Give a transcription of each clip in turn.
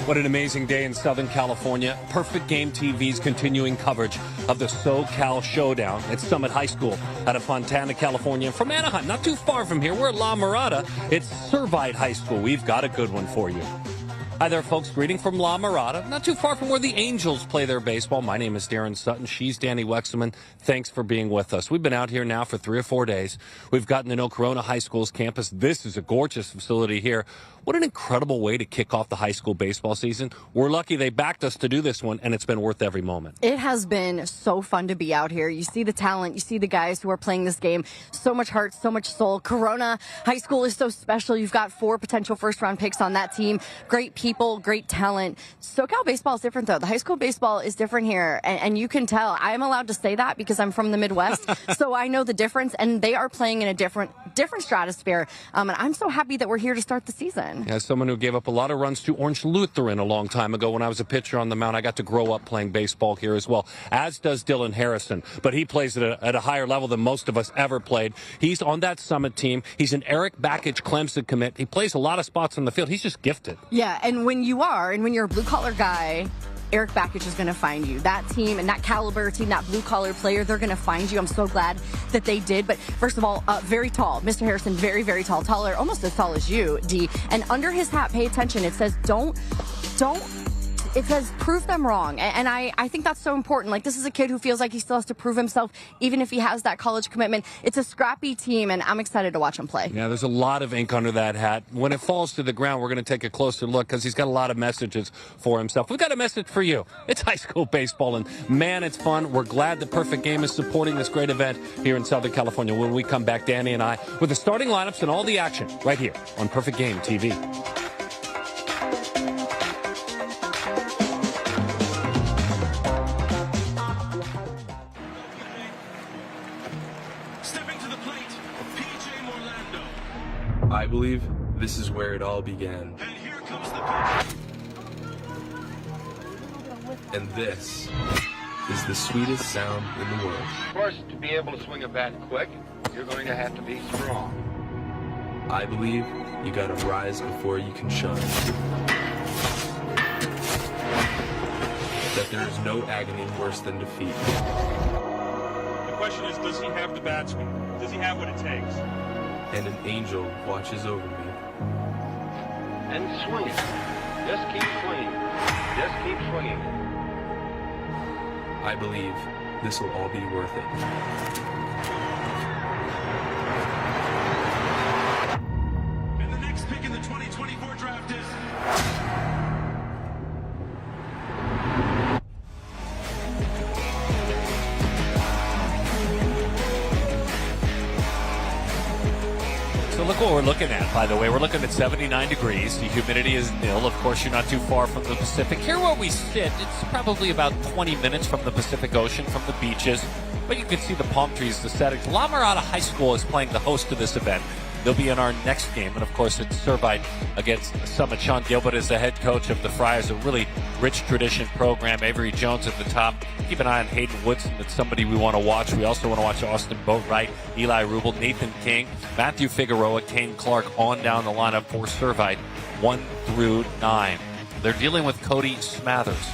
What an amazing day in Southern California. Perfect Game TV's continuing coverage of the SoCal Showdown at Summit High School out of Fontana, California. And from Anaheim, not too far from here, we're at La Mirada. It's Servite High School. We've got a good one for you. Hi there, folks. Greeting from La Mirada, not too far from where the Angels play their baseball. My name is Darren Sutton. She's Danny Wexelman. Thanks for being with us. We've been out here now for 3 or 4 days. We've gotten to know Corona High School's campus. This is a gorgeous facility here. What an incredible way to kick off the high school baseball season. We're lucky they backed us to do this one, and it's been worth every moment. It has been so fun to be out here. You see the talent. You see the guys who are playing this game. So much heart, so much soul. Corona High School is so special. You've got 4 potential first-round picks on that team. Great people, great talent. SoCal baseball is different, though. The high school baseball is different here, and you can tell. I'm allowed to say that because I'm from the Midwest, so I know the difference, and they are playing in a different stratosphere, and I'm so happy that we're here to start the season. As someone who gave up a lot of runs to Orange Lutheran a long time ago when I was a pitcher on the mound, I got to grow up playing baseball here as well, as does Dylan Harrison. But he plays at a higher level than most of us ever played. He's on that Summit team. He's an Eric Backage Clemson commit. He plays a lot of spots on the field. He's just gifted. Yeah, and when you're a blue-collar guy, Eric Backage is going to find you. That team and that caliber team, that blue-collar player, they're going to find you. I'm so glad that they did. But first of all, very tall. Mr. Harrison, very, very tall. Taller, almost as tall as you, D. And under his hat, pay attention. It says, it says, prove them wrong. And I think that's so important. Like, this is a kid who feels like he still has to prove himself, even if he has that college commitment. It's a scrappy team, and I'm excited to watch him play. Yeah, there's a lot of ink under that hat. When it falls to the ground, we're going to take a closer look because he's got a lot of messages for himself. We've got a message for you. It's high school baseball, and man, it's fun. We're glad the Perfect Game is supporting this great event here in Southern California. When we come back, Danny and I, with the starting lineups and all the action right here on Perfect Game TV. I believe this is where it all began. And here comes the pitch. And this is the sweetest sound in the world. Of course, to be able to swing a bat quick, you're going to have to be strong. I believe you gotta rise before you can shine. That there is no agony worse than defeat. The question is, does he have the bat speed? Does he have what it takes? And an angel watches over me. And swing it. Just keep swinging. Just keep swinging. I believe this will all be worth it. And the next pick in the 2024 draft is... So look what we're looking at, by the way. We're looking at 79 degrees. The humidity is nil. Of course, you're not too far from the Pacific. Here where we sit, it's probably about 20 minutes from the Pacific Ocean, from the beaches. But you can see the palm trees, the settings. La Mirada High School is playing the host of this event. They'll be in our next game. And, of course, it's Servite against Summit. Sean Gilbert is the head coach of the Friars, a really rich tradition program. Avery Jones at the top. Keep an eye on Hayden Woodson. That's somebody we want to watch. We also want to watch Austin Boatwright, Eli Rubel, Nathan King, Matthew Figueroa, Kane Clark on down the lineup for Servite 1 through 9. They're dealing with Cody Smathers.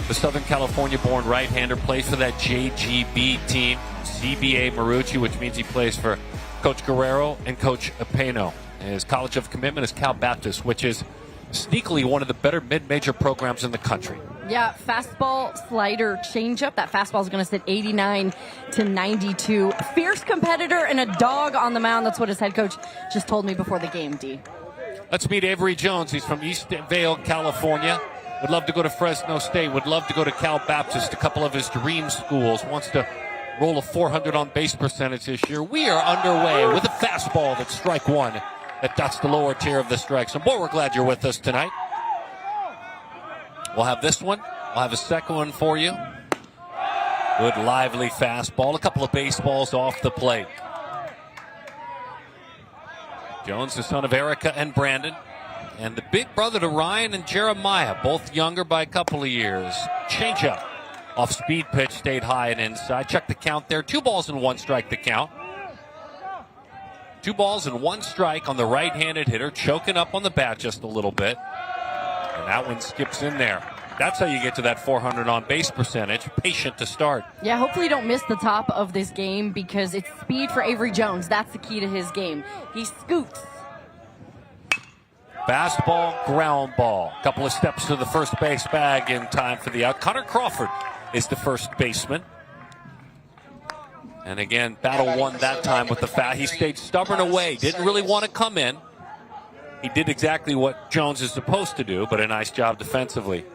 The Southern California-born right-hander plays for that JGB team, CBA Marucci, which means he plays for Coach Guerrero and Coach Apeno. His college of commitment is Cal Baptist, which is sneakily one of the better mid-major programs in the country. Yeah, fastball, slider, changeup. That fastball is going to sit 89 to 92. Fierce competitor and a dog on the mound. That's what his head coach just told me before the game, D. Let's meet Avery Jones. He's from East Vale, California. Would love to go to Fresno State. Would love to go to Cal Baptist, a couple of his dream schools. Wants to roll a 400 on base percentage this year. We are underway with a fastball that's strike one. That dots the lower tier of the strikes. And boy, we're glad you're with us tonight. We'll have this one. We'll have a second one for you. Good lively fastball. A couple of baseballs off the plate. Jones, the son of Erica and Brandon. And the big brother to Ryan and Jeremiah, both younger by a couple of years. Changeup. Off speed pitch, stayed high and inside. Check the count there. 2 balls and 1 strike the count. 2 balls and 1 strike on the right-handed hitter, choking up on the bat just a little bit. And that one skips in there. That's how you get to that 400 on base percentage. Patient to start. Yeah, hopefully you don't miss the top of this game because it's speed for Avery Jones. That's the key to his game. He scoots. Fastball, ground ball. Couple of steps to the first base bag in time for the out. Connor Crawford is the first baseman. And again, battle won that time with the foul. He stayed stubborn away. Didn't really want to come in. He did exactly what Jones is supposed to do, but a nice job defensively.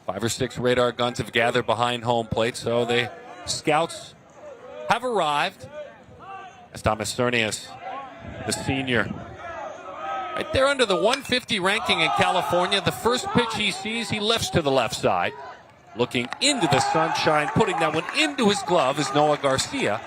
5 or 6 radar guns have gathered behind home plate, so the scouts have arrived. As Thomas Cernius, the senior, right there under the 150 ranking in California. The first pitch he sees, he lifts to the left side. Looking into the sunshine, putting that one into his glove is Noah Garcia.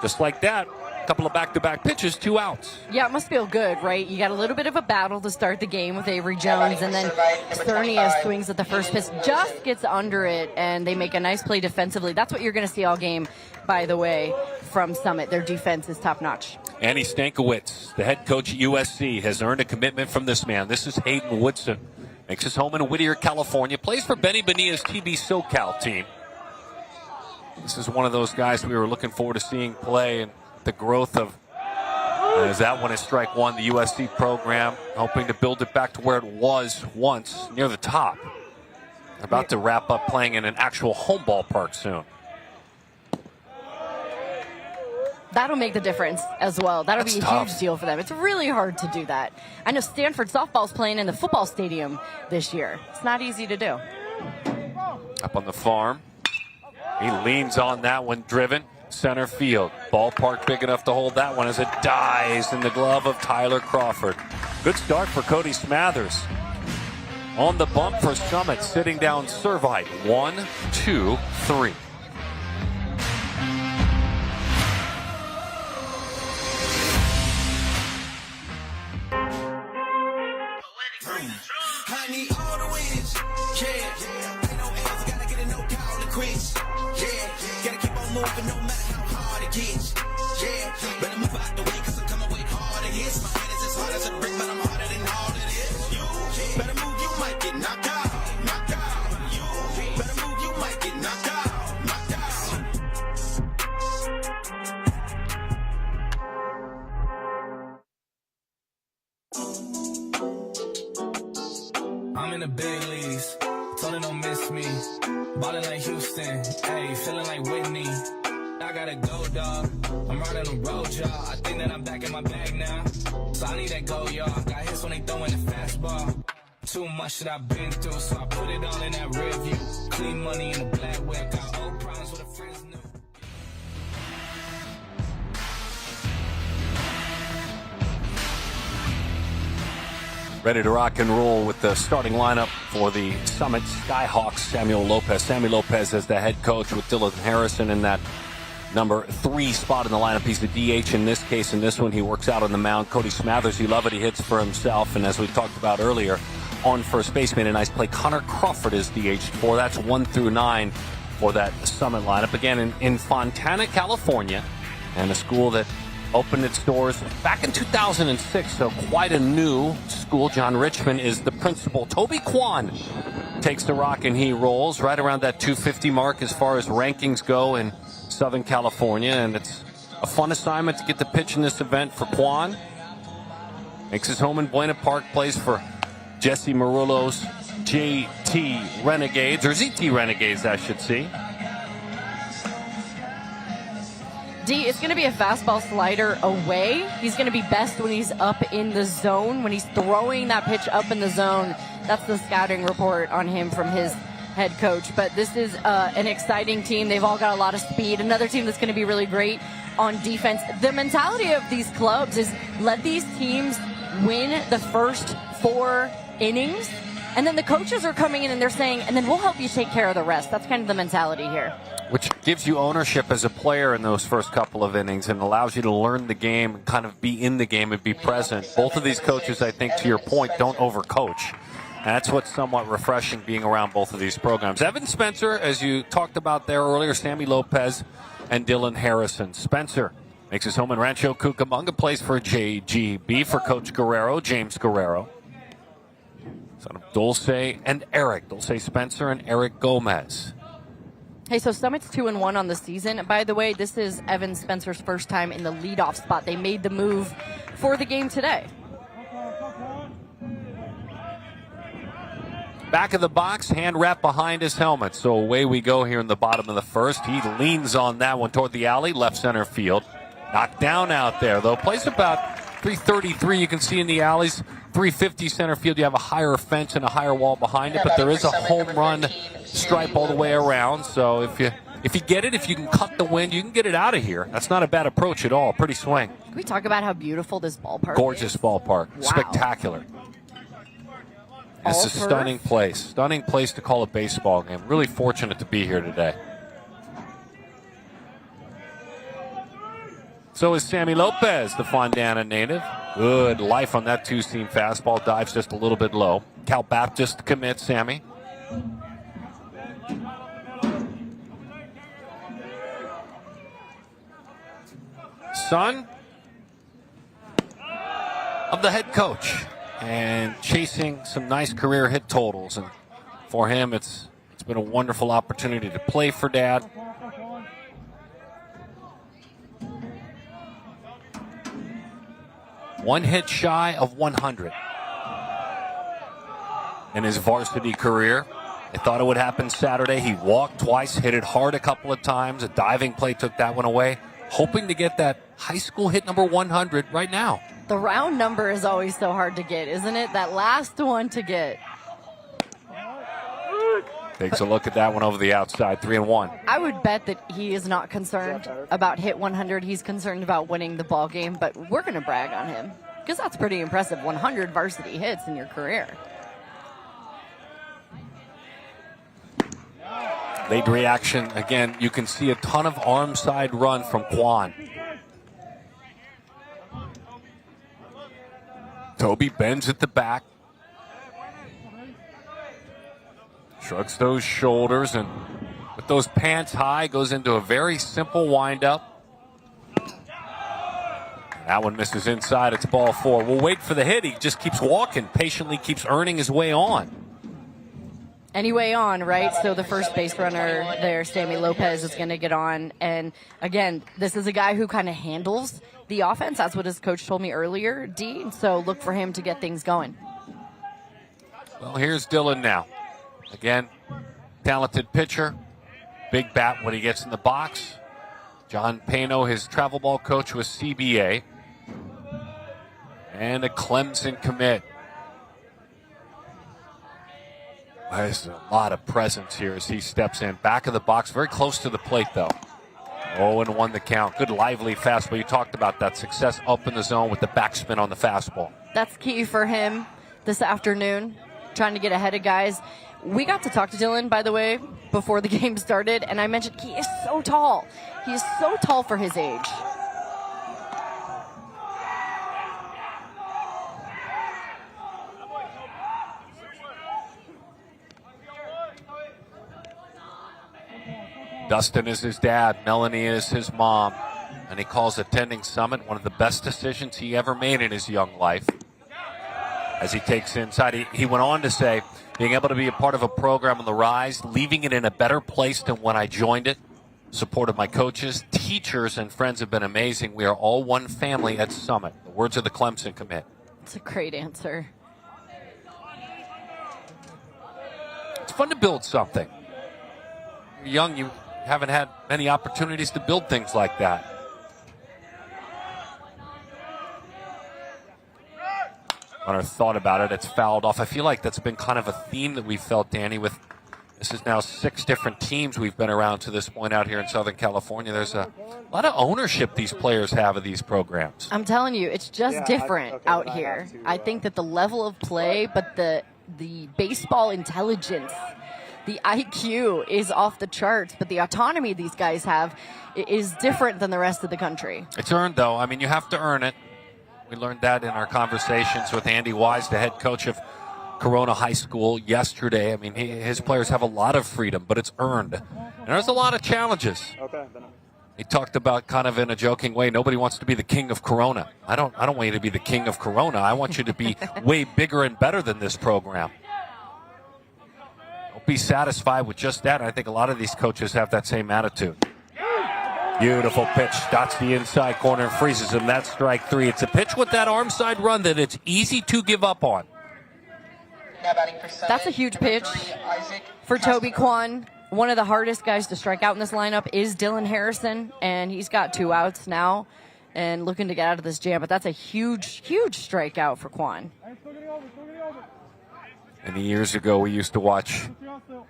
Just like that, a couple of back-to-back pitches, 2 outs. Yeah, it must feel good, right? You got a little bit of a battle to start the game with Avery Jones, and then Cernius swings at the first pitch, just gets under it, and they make a nice play defensively. That's what you're going to see all game, by the way, from Summit. Their defense is top-notch. Andy Stankiewicz, the head coach at USC, has earned a commitment from this man. This is Hayden Woodson. Makes his home in Whittier, California. Plays for Benny Bonilla's TB SoCal team. This is one of those guys we were looking forward to seeing play, and the growth of, as that one is strike one, the USC program, hoping to build it back to where it was once, near the top. About to wrap up playing in an actual home ballpark soon. That'll make the difference as well. That'll be a huge deal for them. It's really hard to do that. I know Stanford softball's playing in the football stadium this year. It's not easy to do. Up on the farm. He leans on that one, driven. Center field. Ballpark big enough to hold that one as it dies in the glove of Tyler Crawford. Good start for Cody Smathers. On the bump for Summit, sitting down Servite. 1, 2, 3. I need all the wins. Yeah. Ain't no else, gotta get it, no call to quits. Yeah. Gotta keep on moving no matter how hard it gets. Yeah. Better move out the way, cause I'm coming with hard hits. My head is as hard as a brick, but I'm harder than all it is. You better move, you might get knocked out. Knocked out. You better move, you might get knocked out. Knocked out. I'm in the big leagues, told her don't miss me. Ballin' like Houston, ayy, feeling like Whitney. I gotta go, dog. I'm riding the road, y'all. I think that I'm back in my bag now. So I need that go, y'all. Got hits when they throwin' the fastball. Too much that I've been through, so I put it all in that rear view. Clean money in the black whip. Got old problems with a friends new. Ready to rock and roll with the starting lineup for the Summit Skyhawks. Samuel Lopez. Sammy Lopez as the head coach with Dylan Harrison in that number 3 spot in the lineup. He's the DH in this case. In this one, he works out on the mound. Cody Smathers, you love it. He hits for himself. And as we talked about earlier, on first base, made a nice play. Connor Crawford is DH4. That's 1 through 9 for that Summit lineup. Again, in Fontana, California, and a school that opened its doors back in 2006, so quite a new school. John Richmond is the principal. Toby Kwan takes the rock and he rolls right around that 250 mark as far as rankings go in Southern California, and it's a fun assignment to get the pitch in this event for Kwan. Makes his home in Buena Park, plays for Jesse Marullo's JT Renegades, or ZT Renegades, I should say. D, it's going to be a fastball slider away. He's going to be best when he's up in the zone, when he's throwing that pitch up in the zone. That's the scouting report on him from his head coach. But this is an exciting team. They've all got a lot of speed. Another team that's going to be really great on defense. The mentality of these clubs is let these teams win the first 4 innings, and then the coaches are coming in and they're saying, and then we'll help you take care of the rest. That's kind of the mentality here. Which gives you ownership as a player in those first couple of innings and allows you to learn the game and kind of be in the game and be present. Both of these coaches, I think, to your point, don't overcoach. And that's what's somewhat refreshing being around both of these programs. Evan Spencer, as you talked about there earlier, Sammy Lopez and Dylan Harrison. Spencer Makes his home in Rancho Cucamonga, plays for JGB for Coach Guerrero, James Guerrero. Son of Dulce and Eric. Dulce Spencer and Eric Gomez. Hey, so Summit's 2-1 on the season. By the way, this is Evan Spencer's first time in the leadoff spot. They made the move for the game today. Back of the box, hand wrapped behind his helmet. So away we go here in the bottom of the first. He leans on that one toward the alley, left center field. Knocked down out there, though. Plays about 333, you can see in the alleys. 350 center field, you have a higher fence and a higher wall behind it, but there is a home run stripe all the way around. So if you get it, if you can cut the wind, you can get it out of here. That's not a bad approach at all. Pretty swing. Can we talk about how beautiful this ballpark Gorgeous is? ballpark. Wow. Spectacular. This is a stunning place. Stunning place to call a baseball game. Really fortunate to be here today. So is Sammy Lopez, the Fondana native. Good life on that two-seam fastball. Dives just a little bit low. Cal Baptist commits, Sammy. Son of the head coach. And chasing some nice career hit totals. And for him, it's been a wonderful opportunity to play for Dad. One hit shy of 100 in his varsity career. They thought it would happen Saturday. He walked twice, hit it hard a couple of times. A diving play took that one away. Hoping to get that high school hit number 100 right now. The round number is always so hard to get, isn't it? That last one to get. Takes a look at that one over the outside, 3-1. I would bet that he is not concerned about hit 100. He's concerned about winning the ball game, but we're going to brag on him because that's pretty impressive. 100 varsity hits in your career. Late reaction. Again, you can see a ton of arm side run from Quan. Toby bends at the back. Shrugs those shoulders and with those pants high goes into a very simple windup. That one misses inside. It's ball 4. We'll wait for the hit. He just keeps walking, patiently keeps earning his way on. Anyway on, right? So the first base runner there, Sammy Lopez, is going to get on. And again, this is a guy who kind of handles the offense. That's what his coach told me earlier, D. So look for him to get things going. Well, here's Dylan now. Again, talented pitcher. Big bat when he gets in the box. John Pano, his travel ball coach, was CBA. And a Clemson commit. There's a lot of presence here as he steps in. Back of the box, very close to the plate, though. 0-1 the count. Good lively fastball. You talked about that success up in the zone with the backspin on the fastball. That's key for him this afternoon, trying to get ahead of guys. We got to talk to Dylan, by the way, before the game started, and I mentioned he is so tall. He is so tall for his age. Dustin is his dad. Melanie is his mom. And he calls attending Summit one of the best decisions he ever made in his young life. As he takes inside, he went on to say, being able to be a part of a program on the rise, leaving it in a better place than when I joined it. Support of my coaches, teachers, and friends have been amazing. We are all one family at Summit. The words of the Clemson commit. It's a great answer. It's fun to build something. You're young, you haven't had many opportunities to build things like that. Runner thought about it. It's fouled off. I feel like that's been kind of a theme that we've felt, Danny, with this is now 6 different teams we've been around to this point out here in Southern California. There's a lot of ownership these players have of these programs. I'm telling you, it's just different out here. I think that the level of play, but the baseball intelligence, the IQ is off the charts, but the autonomy these guys have is different than the rest of the country. It's earned, though. I mean, you have to earn it. We learned that in our conversations with Andy Wise, the head coach of Corona High School, yesterday. I mean, his players have a lot of freedom, but it's earned. And there's a lot of challenges. He talked about kind of in a joking way, nobody wants to be the king of Corona. I don't want you to be the king of Corona. I want you to be way bigger and better than this program. Don't be satisfied with just that. I think a lot of these coaches have that same attitude. Beautiful pitch. Dots the inside corner and freezes him. That's strike 3. It's a pitch with that arm side run that it's easy to give up on. That's a huge pitch for Toby Kwan. One of the hardest guys to strike out in this lineup is Dylan Harrison, and he's got 2 outs now and looking to get out of this jam. But that's a huge, huge strikeout for Kwan. Many years ago, we used to watch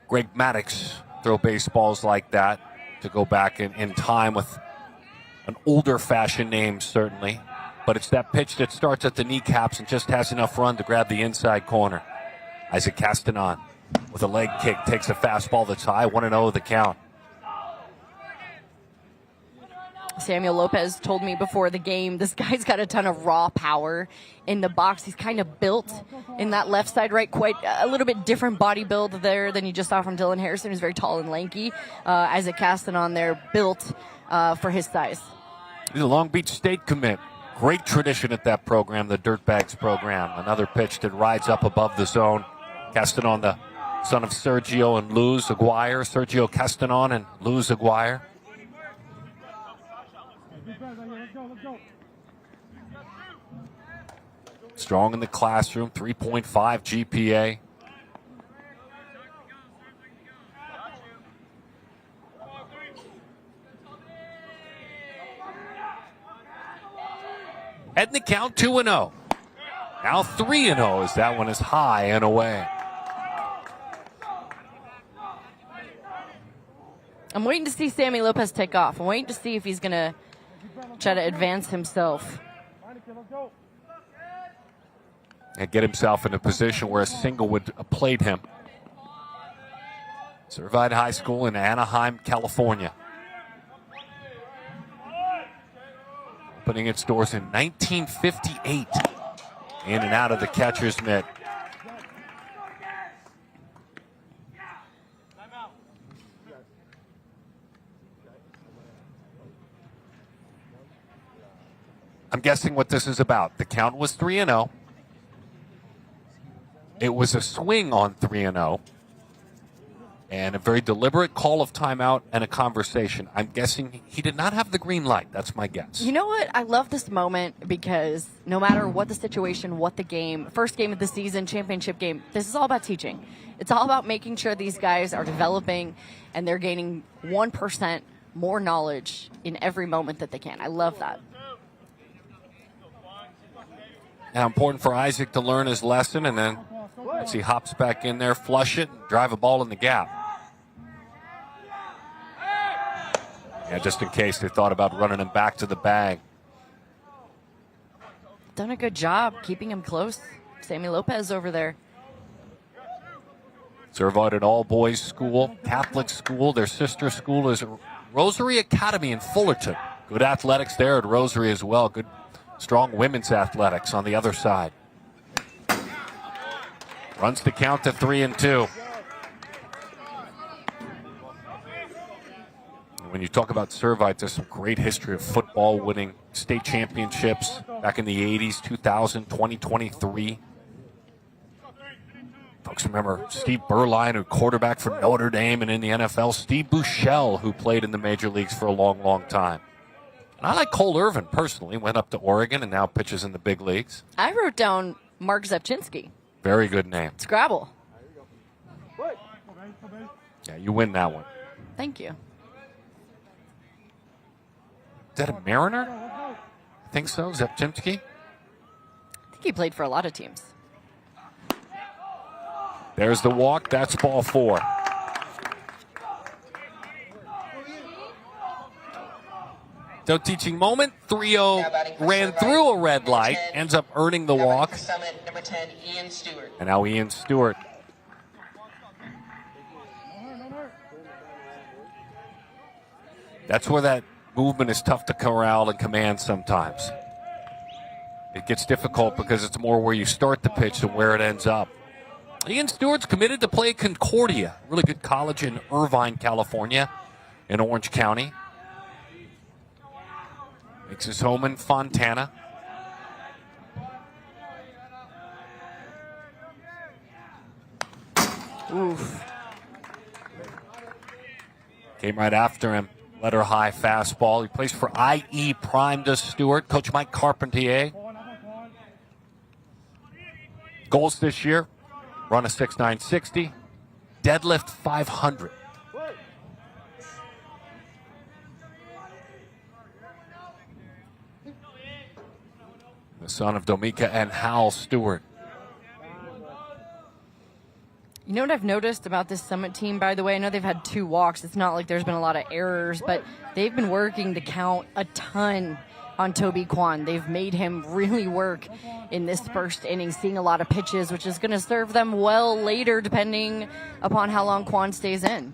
Greg Maddux throw baseballs like that, to go back in time with an older fashion name, certainly. But it's that pitch that starts at the kneecaps and just has enough run to grab the inside corner. Isaac Castanon with a leg kick takes a fastball that's high, 1-0 the count. Samuel Lopez told me before the game, this guy's got a ton of raw power in the box. He's kind of built in that left side, right? Quite a little bit different body build there than you just saw from Dylan Harrison, who's very tall and lanky. Isaac Castanon there, built for his size. He's a Long Beach State commit. Great tradition at that program, the Dirtbags program. Another pitch that rides up above the zone. Castanon, the son of Sergio and Luz Aguirre. Sergio Castanon and Luz Aguirre. Strong in the classroom, 3.5 GPA. Heading the count 2-0. Now 3-0 as that one is high and away. I'm waiting to see Sammy Lopez take off. I'm waiting to see if he's going to try to advance himself. And get himself in a position where a single would have played him. Servite High School in Anaheim, California. Opening its doors in 1958. In and out of the catcher's mitt. I'm guessing what this is about. The count was 3-0. It was a swing on 3-0. And a very deliberate call of timeout and a conversation. I'm guessing he did not have the green light. That's my guess. You know what? I love this moment because no matter what the situation, what the game, first game of the season, championship game, this is all about teaching. It's all about making sure these guys are developing and they're gaining 1% more knowledge in every moment that they can. I love that. Now, important for Isaac to learn his lesson, and then as he hops back in there, flush it, and drive a ball in the gap. Yeah, just in case they thought about running him back to the bag. Done a good job keeping him close. Sammy Lopez over there. Servite an all-boys school, Catholic school. Their sister school is Rosary Academy in Fullerton. Good athletics there at Rosary as well. Good, strong women's athletics on the other side. Runs the count to 3-2. When you talk about Servite, there's some great history of football winning state championships back in the 80s, 2000, 2023. Folks remember Steve Berline, who quarterbacked for Notre Dame and in the NFL. Steve Buechele, who played in the major leagues for a long, long time. And I like Cole Irvin personally. Went up to Oregon and now pitches in the big leagues. I wrote down Mark Zepchinski. Very good name. Scrabble. Yeah, you win that one. Thank you. Is that a Mariner? I think so, Zepchinski. I think he played for a lot of teams. There's the walk. That's ball 4. So teaching moment, 3-0 ran through a red light, ends up earning the walk. Number 10, Ian Stewart. And now Ian Stewart. That's where that movement is tough to corral and command sometimes. It gets difficult because it's more where you start the pitch than where it ends up. Ian Stewart's committed to play Concordia, really good college in Irvine, California, in Orange County. Makes his home in Fontana. Oof. Came right after him. Letter high fastball. He plays for IE Prime to Stewart. Coach Mike Carpentier. Goals this year. Run a 6.960. Deadlift 500. The son of Domika and Hal Stewart. You know what I've noticed about this Summit team, by the way? I know they've had 2 walks. It's not like there's been a lot of errors, but they've been working the count a ton on Toby Kwan. They've made him really work in this first inning, seeing a lot of pitches, which is going to serve them well later, depending upon how long Kwan stays in.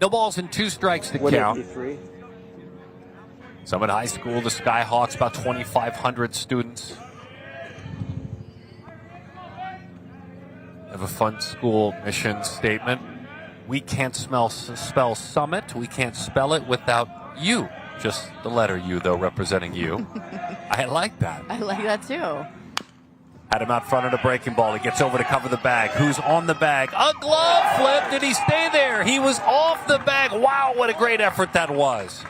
No balls and 2 strikes to count. Summit High School, the Skyhawks, about 2,500 students. Have a fun school mission statement. We can't spell Summit. We can't spell it without you. Just the letter U, though, representing you. I like that. I like that, too. Had him out front of the breaking ball. He gets over to cover the bag. Who's on the bag? A glove flip. Did he stay there? He was off the bag. Wow, what a great effort that was.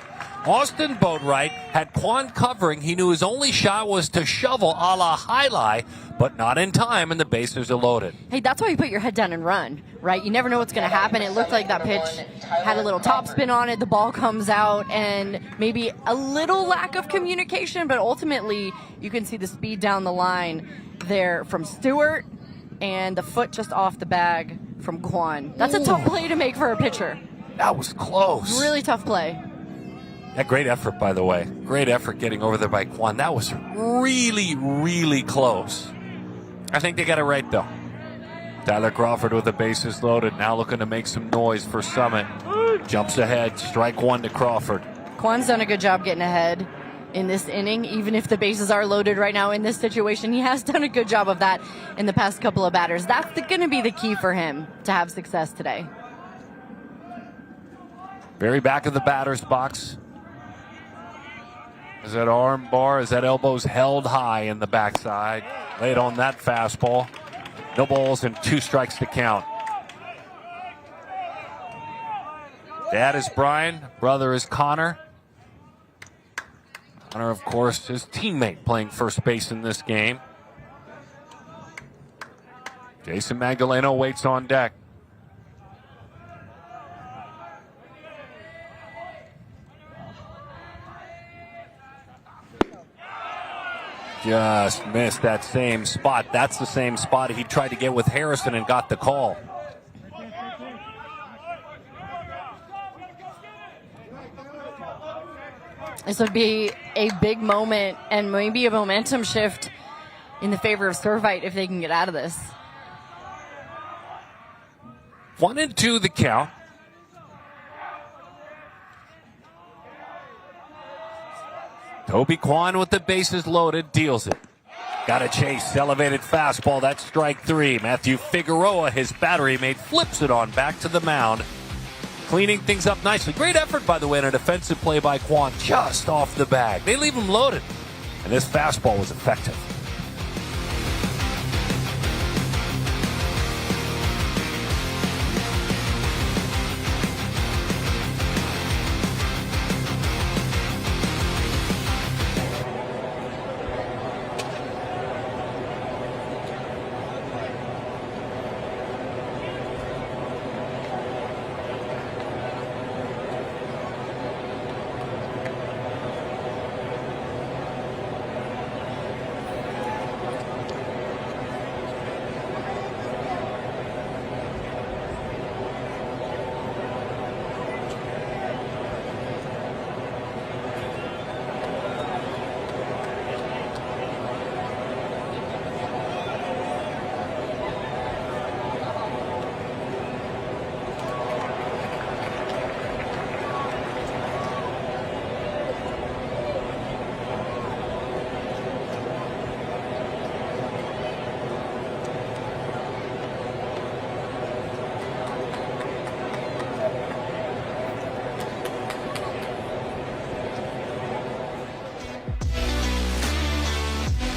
Austin Boatwright had Kwan covering. He knew his only shot was to shovel a la highlight, but not in time, and the bases are loaded. Hey, that's why you put your head down and run, right? You never know what's going to happen. It looked like that pitch had a little topspin on it. The ball comes out, and maybe a little lack of communication, but ultimately you can see the speed down the line there from Stewart and the foot just off the bag from Kwan. That's a tough play to make for a pitcher. That was close. Really tough play. Yeah, great effort, by the way. Great effort getting over there by Kwan. That was really, really close. I think they got it right, though. Tyler Crawford with the bases loaded, now looking to make some noise for Summit. Jumps ahead, strike 1 to Crawford. Kwan's done a good job getting ahead in this inning, even if the bases are loaded right now in this situation. He has done a good job of that in the past couple of batters. That's going to be the key for him to have success today. Very back of the batter's box. Is that arm bar? Is that elbows held high in the backside? Laid on that fastball. No balls and 2 strikes to count. Dad is Brian. Brother is Connor. Connor, of course, his teammate playing first base in this game. Jason Magdaleno waits on deck. Just missed that same spot. That's the same spot he tried to get with Harrison and got the call. This would be a big moment and maybe a momentum shift in the favor of Servite if they can get out of this. 1-2 the count. Toby Kwan with the bases loaded, deals it. Got a chase, elevated fastball, that's strike 3. Matthew Figueroa, his battery mate, flips it on back to the mound. Cleaning things up nicely. Great effort, by the way, in a defensive play by Kwan, just off the bag. They leave him loaded, and this fastball was effective.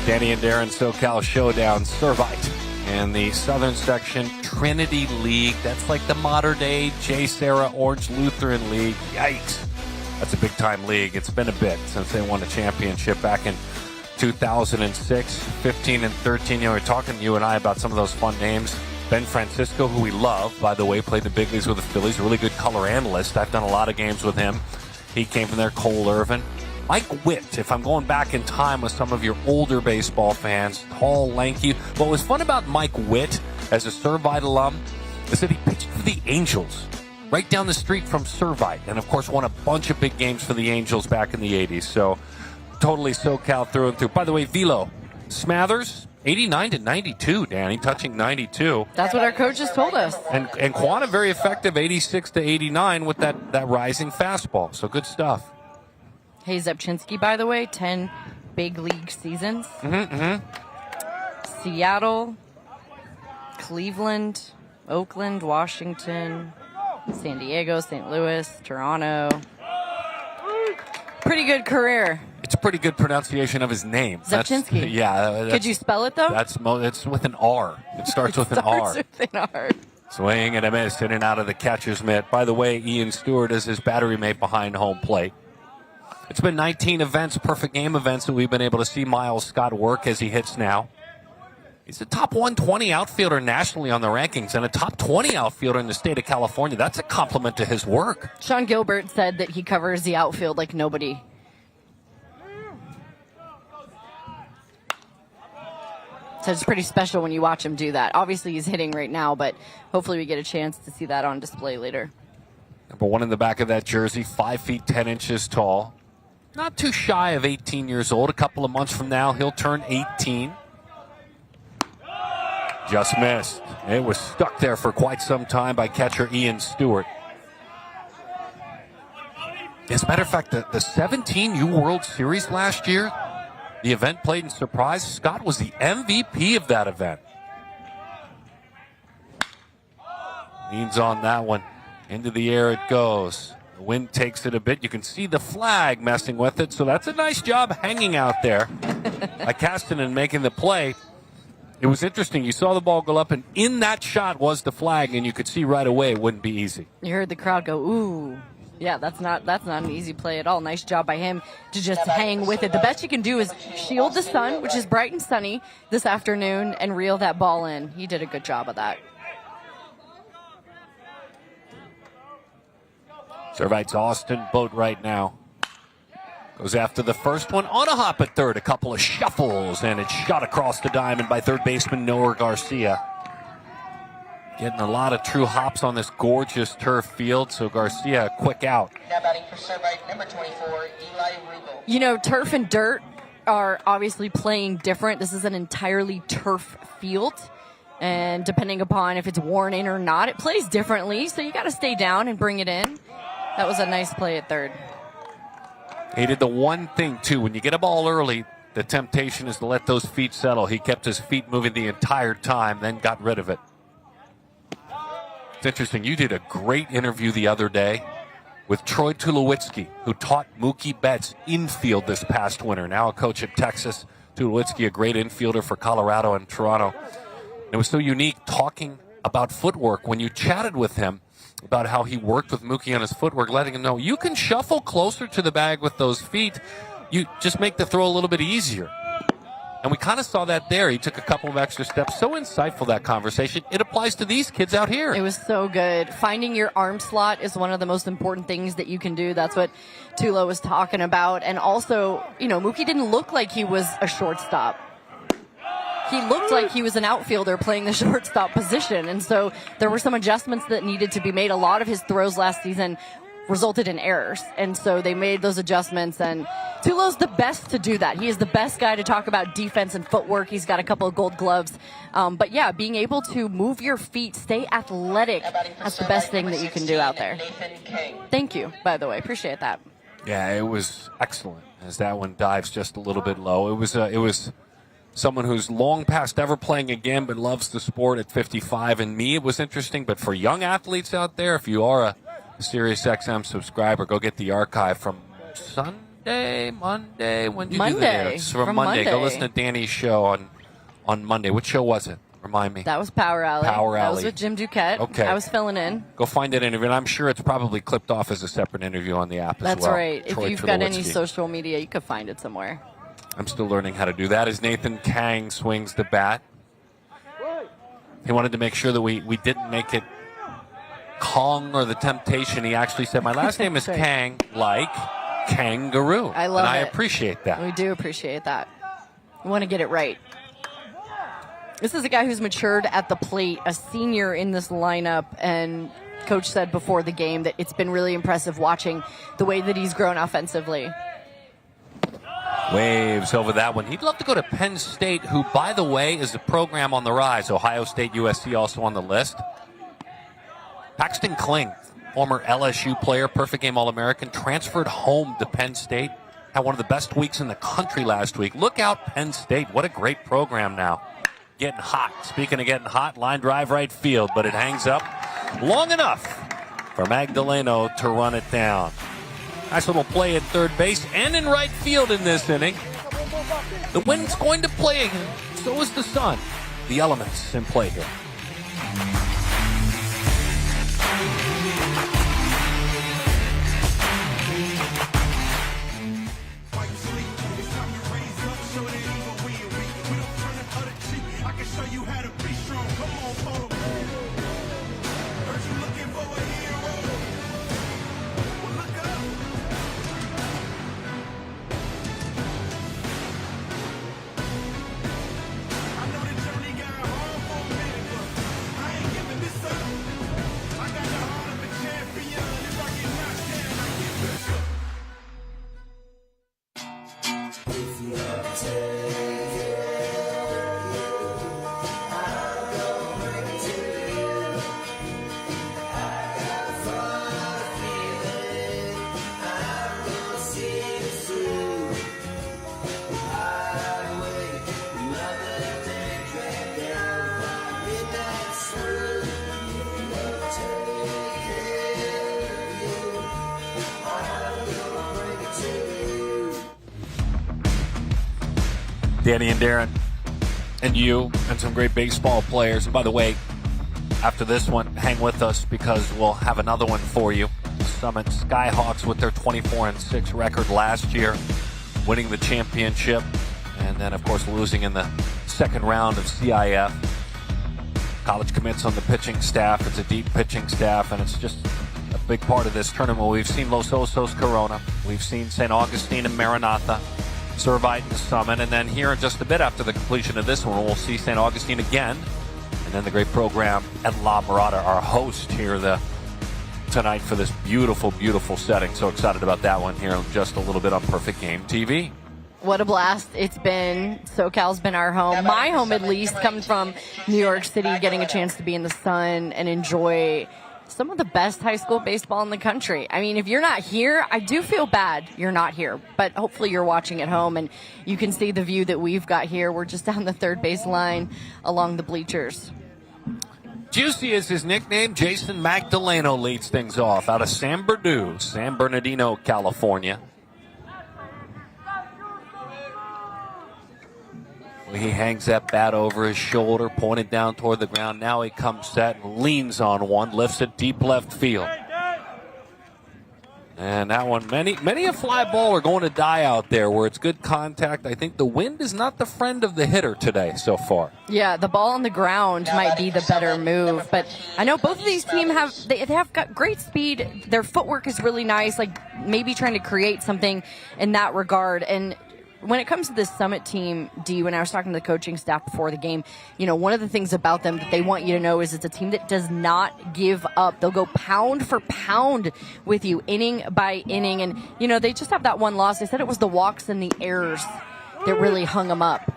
Danny and Darren, SoCal Showdown, Servite. And the southern section, Trinity League. That's like the modern-day J. Sarah Orange Lutheran League. Yikes. That's a big-time league. It's been a bit since they won a championship back in 2006, 15 and 13. You know, we're talking, you and I, about some of those fun names. Ben Francisco, who we love, by the way, played the big leagues with the Phillies. A really good color analyst. I've done a lot of games with him. He came from there. Cole Irvin. Mike Witt, if I'm going back in time with some of your older baseball fans, tall, lanky. What was fun about Mike Witt as a Servite alum is that he pitched for the Angels right down the street from Servite, and of course won a bunch of big games for the Angels back in the 80s. So totally SoCal through and through. By the way, Velo Smathers, 89 to 92, Danny, touching 92. That's what our coaches told us. And Quanah very effective, 86 to 89 with that rising fastball. So good stuff. Hey, Zepchinski, by the way, 10 big league seasons. Seattle, Cleveland, Oakland, Washington, San Diego, St. Louis, Toronto. Pretty good career. It's a pretty good pronunciation of his name. Zepchinski. Yeah. Could you spell it, though? It's with an R. It starts with an R. With an R. Swing and a miss, in and out of the catcher's mitt. By the way, Ian Stewart is his battery mate behind home plate. It's been 19 events, perfect game events, that we've been able to see Miles Scott work as he hits now. He's a top 120 outfielder nationally on the rankings and a top 20 outfielder in the state of California. That's a compliment to his work. Sean Gilbert said that he covers the outfield like nobody. So it's pretty special when you watch him do that. Obviously, he's hitting right now, but hopefully we get a chance to see that on display later. Number 1 in the back of that jersey, 5 feet 10 inches tall. Not too shy of 18 years old. A couple of months from now, he'll turn 18. Just missed. It was stuck there for quite some time by catcher Ian Stewart. As a matter of fact, the 17U World Series last year, the event played in Surprise, Scott was the MVP of that event. Leans on that one. Into the air it goes. The wind takes it a bit. You can see the flag messing with it, so that's a nice job hanging out there by Castanen making the play. It was interesting. You saw the ball go up, and in that shot was the flag, and you could see right away it wouldn't be easy. You heard the crowd go, ooh. Yeah, that's not an easy play at all. Nice job by him to just hang with it. The best you can do is shield the sun, which is bright and sunny this afternoon, and reel that ball in. He did a good job of that. Servite's Austin Boat right now. Goes after the first one on a hop at third. A couple of shuffles, and it's shot across the diamond by third baseman Noah Garcia. Getting a lot of true hops on this gorgeous turf field, so Garcia, a quick out. Now batting for Servite, number 24, Eli Rubel. You know, turf and dirt are obviously playing different. This is an entirely turf field. And depending upon if it's worn in or not, it plays differently. So you got to stay down and bring it in. That was a nice play at third. He did the one thing, too. When you get a ball early, the temptation is to let those feet settle. He kept his feet moving the entire time, then got rid of it. It's interesting. You did a great interview the other day with Troy Tulowitzki, who taught Mookie Betts infield this past winter. Now a coach at Texas. Tulowitzki, a great infielder for Colorado and Toronto. It was so unique talking about footwork when you chatted with him about how he worked with Mookie on his footwork, letting him know you can shuffle closer to the bag with those feet. You just make the throw a little bit easier. And we kind of saw that there. He took a couple of extra steps. So insightful, that conversation. It applies to these kids out here. It was so good. Finding your arm slot is one of the most important things that you can do. That's what Tulo was talking about. And also, you know, Mookie didn't look like he was a shortstop. He looked like he was an outfielder playing the shortstop position. And so there were some adjustments that needed to be made. A lot of his throws last season resulted in errors. And so they made those adjustments. And Tulo's the best to do that. He is the best guy to talk about defense and footwork. He's got a couple of gold gloves. But yeah, being able to move your feet, stay athletic, that's the best thing that you can do out there. Thank you, by the way. Appreciate that. Yeah, it was excellent as that one dives just a little bit low. It was someone who's long past ever playing again but loves the sport at 55. And me, it was interesting. But for young athletes out there, if you are a SiriusXM subscriber, go get the archive from Sunday Monday. When did you do that? Monday. It's from Monday. Go listen to Danny's show on Monday. What show was it? Remind me. That was Power Alley. Power That was Alley. with Jim Duquette. Okay. I was filling in. Go find that interview, and I'm sure it's probably clipped off as a separate interview on the app as well. That's right. If Troy you've got any Tulowitzki. social media, you could find it somewhere. I'm still learning how to do that. As Nathan Kang swings the bat, he wanted to make sure that we didn't make it Kong or the Temptation. He actually said, my last name is Kang, like kangaroo. I love and I it. appreciate that. We do appreciate that. We want to get it right. This is a guy who's matured at the plate, a senior in this lineup, and Coach said before the game that it's been really impressive watching the way that he's grown offensively. Waves over that one. He'd love to go to Penn State, who, by the way, is a program on the rise. Ohio State, USC also on the list. Paxton Kling, former LSU player, perfect game All-American, transferred home to Penn State. Had one of the best weeks in the country last week. Look out, Penn State. What a great program now. Getting hot. Speaking of getting hot, line drive right field, but it hangs up long enough for Magdaleno to run it down. Nice little play at third base and in right field in this inning. The wind's going to play again. So is the sun. The elements in play here. Danny and Darren and you and some great baseball players. And by the way, after this one, hang with us because we'll have another one for you. Summit Skyhawks with their 24-6 record last year, winning the championship, and then, of course, losing in the second round of CIF. College commits on the pitching staff. It's a deep pitching staff, and it's just a big part of this tournament. We've seen Los Osos Corona. We've seen St. Augustine and Maranatha. Servite and Summit, and then here in just a bit after the completion of this one, we'll see St. Augustine again, and then the great program at La Mirada, our host here tonight for this beautiful, beautiful setting. So excited about that one here in just a little bit on Perfect Game TV. What a blast it's been. SoCal's been our home. My home, at least, coming from New York City, getting a chance to be in the sun and enjoy some of the best high school baseball in the country. I mean, if you're not here, I do feel bad you're not here, but hopefully you're watching at home and you can see the view that we've got here. We're just down the third base line along the bleachers. Juicy is his nickname. Jason Magdaleno leads things off out of San Bernardino, California. He hangs that bat over his shoulder, pointed down toward the ground. Now he comes set and leans on one, lifts it deep left field. And that one, many a fly ball are going to die out there where it's good contact. I think the wind is not the friend of the hitter today so far. Yeah, the ball on the ground might be the better move, but I know both of these teams have got great speed. Their footwork is really nice, like maybe trying to create something in that regard. And when it comes to this Summit team, D, when I was talking to the coaching staff before the game, one of the things about them that they want you to know is it's a team that does not give up. They'll go pound for pound with you, inning by inning. And, they just have that one loss. They said it was the walks and the errors that really hung them up.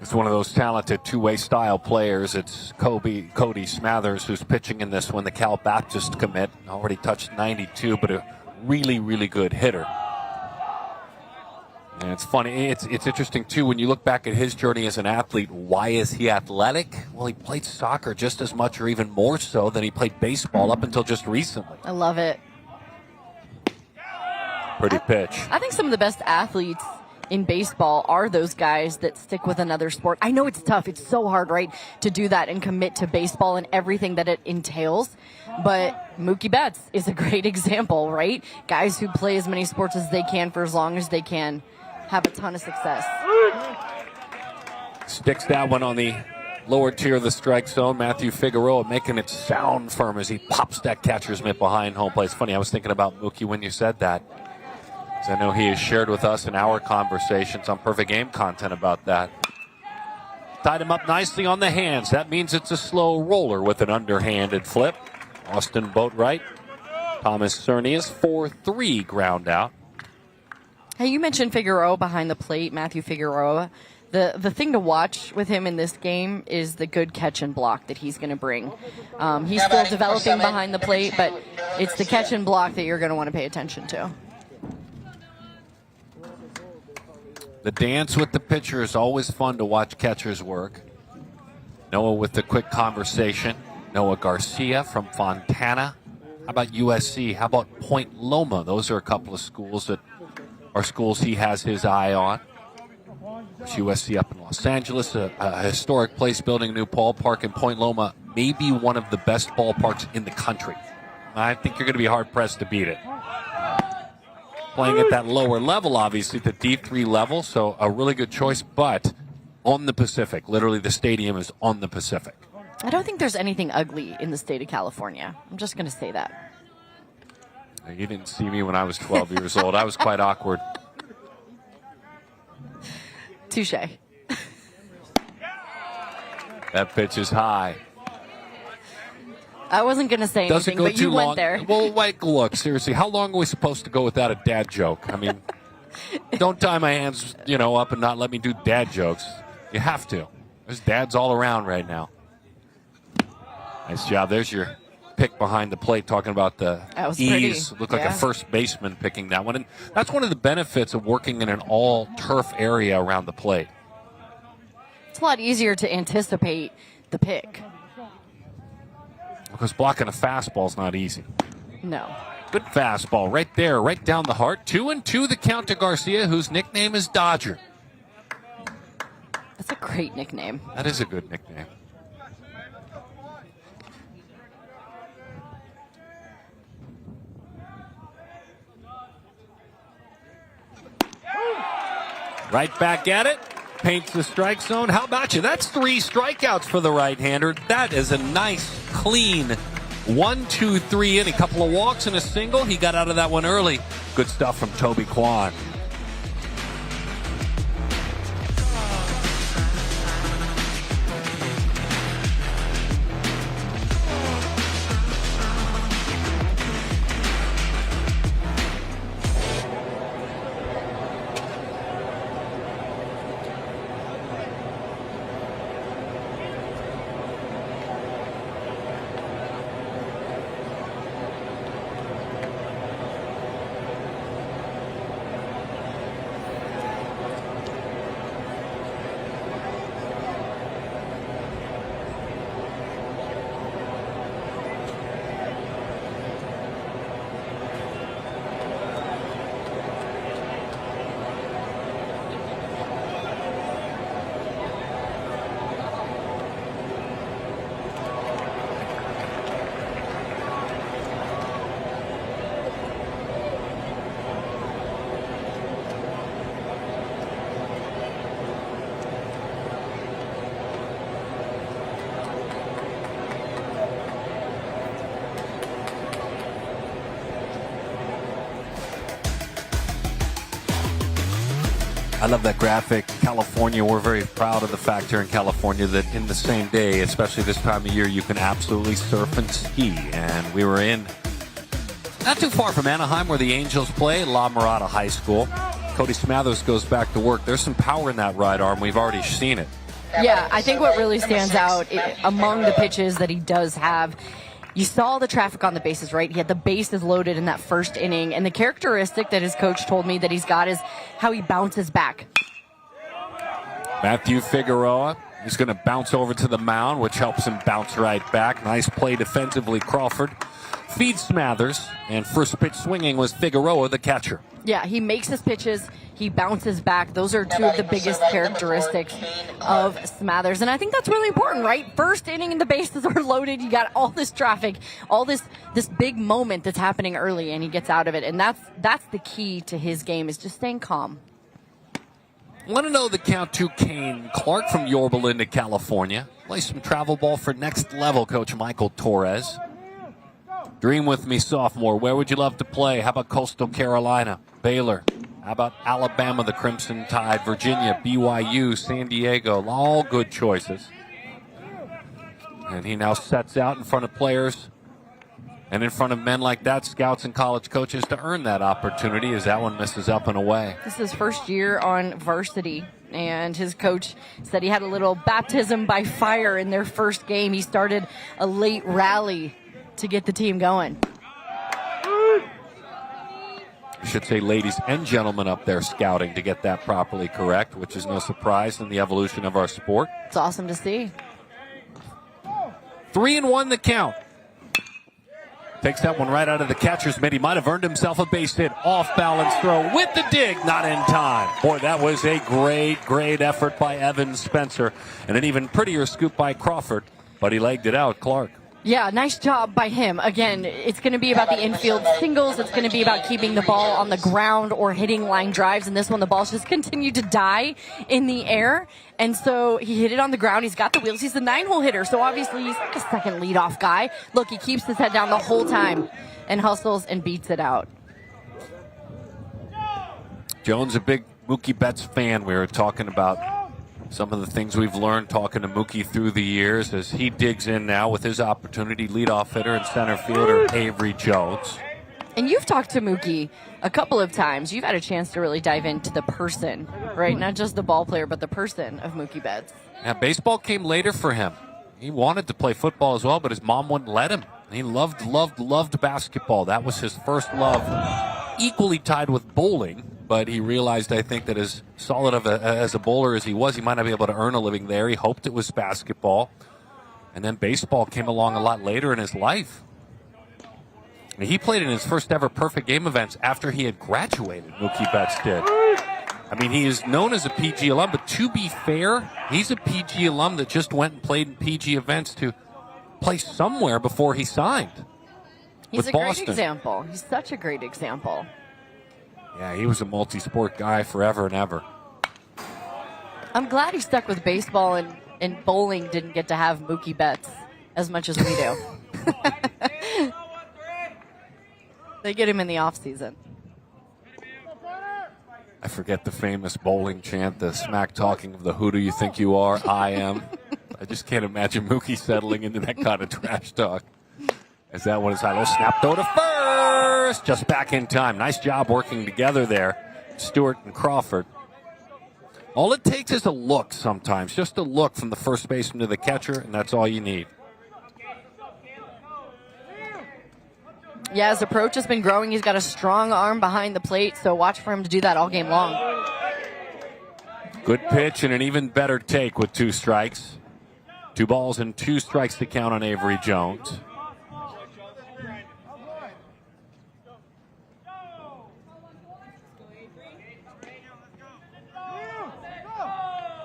It's one of those talented two-way style players. It's Cody Smathers who's pitching in this one, the Cal Baptist commit. Already touched 92, but a really, really good hitter. And it's funny, it's interesting, too, when you look back at his journey as an athlete. Why is he athletic? Well, he played soccer just as much or even more so than he played baseball up until just recently. I love it. Pretty pitch. I think some of the best athletes in baseball are those guys that stick with another sport. I know it's tough. It's so hard, right, to do that and commit to baseball and everything that it entails. But Mookie Betts is a great example, right? Guys who play as many sports as they can for as long as they can have a ton of success. Sticks that one on the lower tier of the strike zone. Matthew Figueroa making it sound firm as he pops that catcher's mitt behind home plate. It's funny, I was thinking about Mookie when you said that. I know he has shared with us in our conversations on Perfect Game content about that. Tied him up nicely on the hands. That means it's a slow roller with an underhanded flip. Austin Boatwright. Thomas Cernius 4-3 ground out. Hey, you mentioned Figueroa behind the plate, Matthew Figueroa. The thing to watch with him in this game is the good catch and block that he's going to bring. He's still developing behind the plate, but it's the catch and block that you're going to want to pay attention to. The dance with the pitcher is always fun to watch catchers work. Noah with the quick conversation. Noah Garcia from Fontana. How about USC? How about Point Loma? Those are a couple of schools that are schools he has his eye on. There's USC up in Los Angeles, a historic place building a new ballpark in Point Loma, maybe one of the best ballparks in the country. I think you're going to be hard-pressed to beat it. Playing at that lower level, obviously, the D3 level, so a really good choice, but on the Pacific. Literally, the stadium is on the Pacific. I don't think there's anything ugly in the state of California. I'm just going to say that. You didn't see me when I was 12 years old. I was quite awkward. Touche. That pitch is high. I wasn't going to say Doesn't anything, go but too you long. went there. Well, like, look, seriously, how long are we supposed to go without a dad joke? I mean, don't tie my hands, up and not let me do dad jokes. You have to. There's dads all around right now. Nice job. There's your pick behind the plate, talking about the ease. Pretty. Looked like a first baseman picking that one. And that's one of the benefits of working in an all-turf area around the plate. It's a lot easier to anticipate the pick. Because blocking a fastball is not easy. No. Good fastball right there, right down the heart. 2-2 the count to Garcia, whose nickname is Dodger. That's a great nickname. That is a good nickname. Right back at it. Paints the strike zone. How about you? That's 3 strikeouts for the right-hander. That is a nice, clean 1-2-3 inning. A couple of walks and a single. He got out of that one early. Good stuff from Toby Kwan. I love that graphic. California, we're very proud of the fact here in California that in the same day, especially this time of year, you can absolutely surf and ski. And we were in not too far from Anaheim where the Angels play, La Mirada High School. Cody Smathers goes back to work. There's some power in that right arm. We've already seen it. Yeah, I think what really stands out among the pitches that he does have, you saw the traffic on the bases, right? He had the bases loaded in that first inning. And the characteristic that his coach told me that he's got is how he bounces back. Matthew Figueroa He's going to bounce over to the mound, which helps him bounce right back. Nice play defensively, Crawford. Feeds Smathers, and first pitch swinging was Figueroa, the catcher. Yeah, he makes his pitches. He bounces back. Those are two of the biggest characteristics of Smathers. And I think that's really important, right? First inning and the bases are loaded. You got all this traffic, all this big moment that's happening early, and he gets out of it. And that's the key to his game, is just staying calm. Want to know the count to Kane Clark from Yorba Linda, California. Play some travel ball for next level, Coach Michael Torres. Dream with me, sophomore. Where would you love to play? How about Coastal Carolina, Baylor? How about Alabama, the Crimson Tide, Virginia, BYU, San Diego? All good choices. And he now sets out in front of players and in front of men like that, scouts and college coaches, to earn that opportunity, as that one misses up and away. This is his first year on varsity, and his coach said he had a little baptism by fire in their first game. He started a late rally to get the team going. I should say ladies and gentlemen up there scouting to get that properly correct, which is no surprise in the evolution of our sport. It's awesome to see. 3-1 the count. Takes that one right out of the catcher's mitt. He might have earned himself a base hit. Off balance throw with the dig, not in time. Boy, that was a great effort by Evan Spencer. And an even prettier scoop by Crawford, but he legged it out, Clark. Yeah, nice job by him. Again, it's going to be about the infield singles. It's going to be about keeping the ball on the ground or hitting line drives. And this one, the ball's just continued to die in the air. And so he hit it on the ground. He's got the wheels. He's the 9-hole hitter. So obviously he's like a second leadoff guy. Look, he keeps his head down the whole time and hustles and beats it out. Jones, a big Mookie Betts fan. We were talking about some of the things we've learned talking to Mookie through the years as he digs in now with his opportunity. Leadoff hitter and center fielder Avery Jones. And you've talked to Mookie a couple of times. You've had a chance to really dive into the person, right? Not just the ball player, but the person of Mookie Betts. Yeah, baseball came later for him. He wanted to play football as well, but his mom wouldn't let him. He loved basketball. That was his first love, equally tied with bowling. But he realized, I think, that as solid as a bowler as he was, he might not be able to earn a living there. He hoped it was basketball. And then baseball came along a lot later in his life. He played in his first ever perfect game events after he had graduated, Mookie Betts did. I mean, he is known as a PG alum, but to be fair, he's a PG alum that just went and played in PG events to play somewhere before he signed. He's with a Boston. great example. He's such a great example. Yeah, he was a multi-sport guy forever and ever. I'm glad he stuck with baseball and bowling didn't get to have Mookie Betts as much as we do. They get him in the off season. I forget the famous bowling chant, the smack talking of the "Who do you think you are? I am." I just can't imagine Mookie settling into that kind of trash talk. As that one is high, snap throw to first, just back in time. Nice job working together there, Stewart and Crawford. All it takes is a look sometimes, just a look from the first baseman to the catcher, and that's all you need. Yeah, his approach has been growing. He's got a strong arm behind the plate, so watch for him to do that all game long. Good pitch and an even better take with 2 strikes. 2 balls and 2 strikes to count on Avery Jones.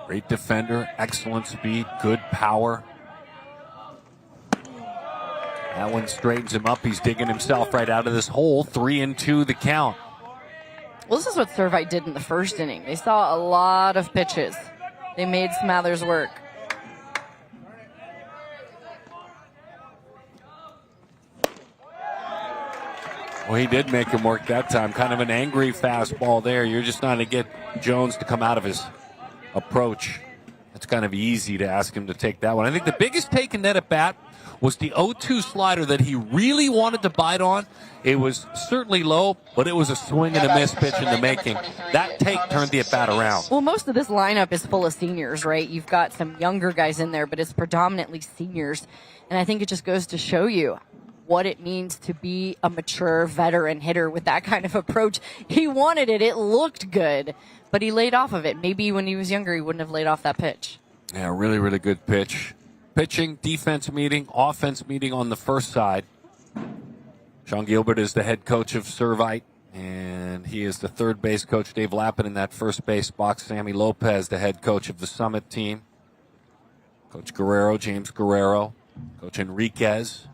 Great defender, excellent speed, good power. That one straightens him up. He's digging himself right out of this hole. 3-2 the count. Well, this is what Servite did in the first inning. They saw a lot of pitches. They made Smathers work. Well, he did make him work that time. Kind of an angry fastball there. You're just trying to get Jones to come out of his approach. It's kind of easy to ask him to take that one. I think the biggest take in that at bat was the 0-2 slider that he really wanted to bite on. It was certainly low, but it was a swing and a miss pitch in the making. That take turned the at bat around. Well, most of this lineup is full of seniors, right? You've got some younger guys in there, but it's predominantly seniors. And I think it just goes to show you what it means to be a mature veteran hitter with that kind of approach. He wanted it. It looked good, but he laid off of it. Maybe when he was younger, he wouldn't have laid off that pitch. Yeah, really, really good pitch. Pitching, defense meeting, offense meeting on the first side. Sean Gilbert is the head coach of Servite, and he is the third base coach. Dave Lappin in that first base box. Sammy Lopez, the head coach of the Summit team. Coach Guerrero, James Guerrero. Coach Enriquez,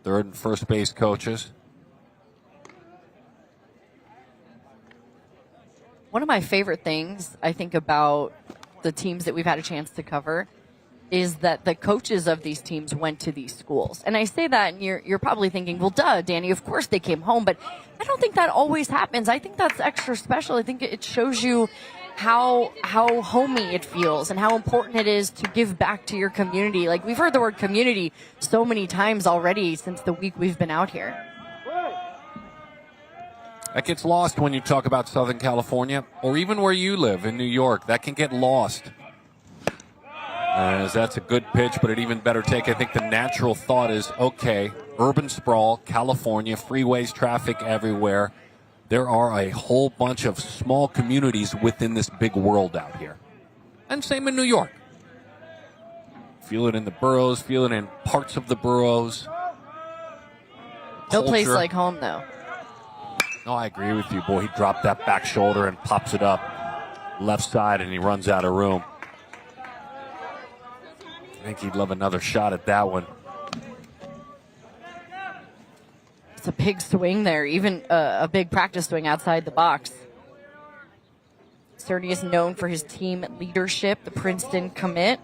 third and first base coaches. One of my favorite things, I think, about the teams that we've had a chance to cover is that the coaches of these teams went to these schools. And I say that, and you're probably thinking, well, duh, Danny, of course they came home. But I don't think that always happens. I think that's extra special. I think it shows you how homey it feels and how important it is to give back to your community. Like, we've heard the word community so many times already since the week we've been out here. That gets lost when you talk about Southern California or even where you live in New York. That can get lost. As that's a good pitch, but an even better take. I think the natural thought is, okay, urban sprawl, California, freeways, traffic everywhere. There are a whole bunch of small communities within this big world out here. And same in New York. Feel it in the boroughs, feel it in parts of the boroughs. No place like home, though. No, I agree with you. Boy, he dropped that back shoulder and pops it up left side, and he runs out of room. I think he'd love another shot at that one. It's a big swing there, even a big practice swing outside the box. Cerny is known for his team leadership, the Princeton commit.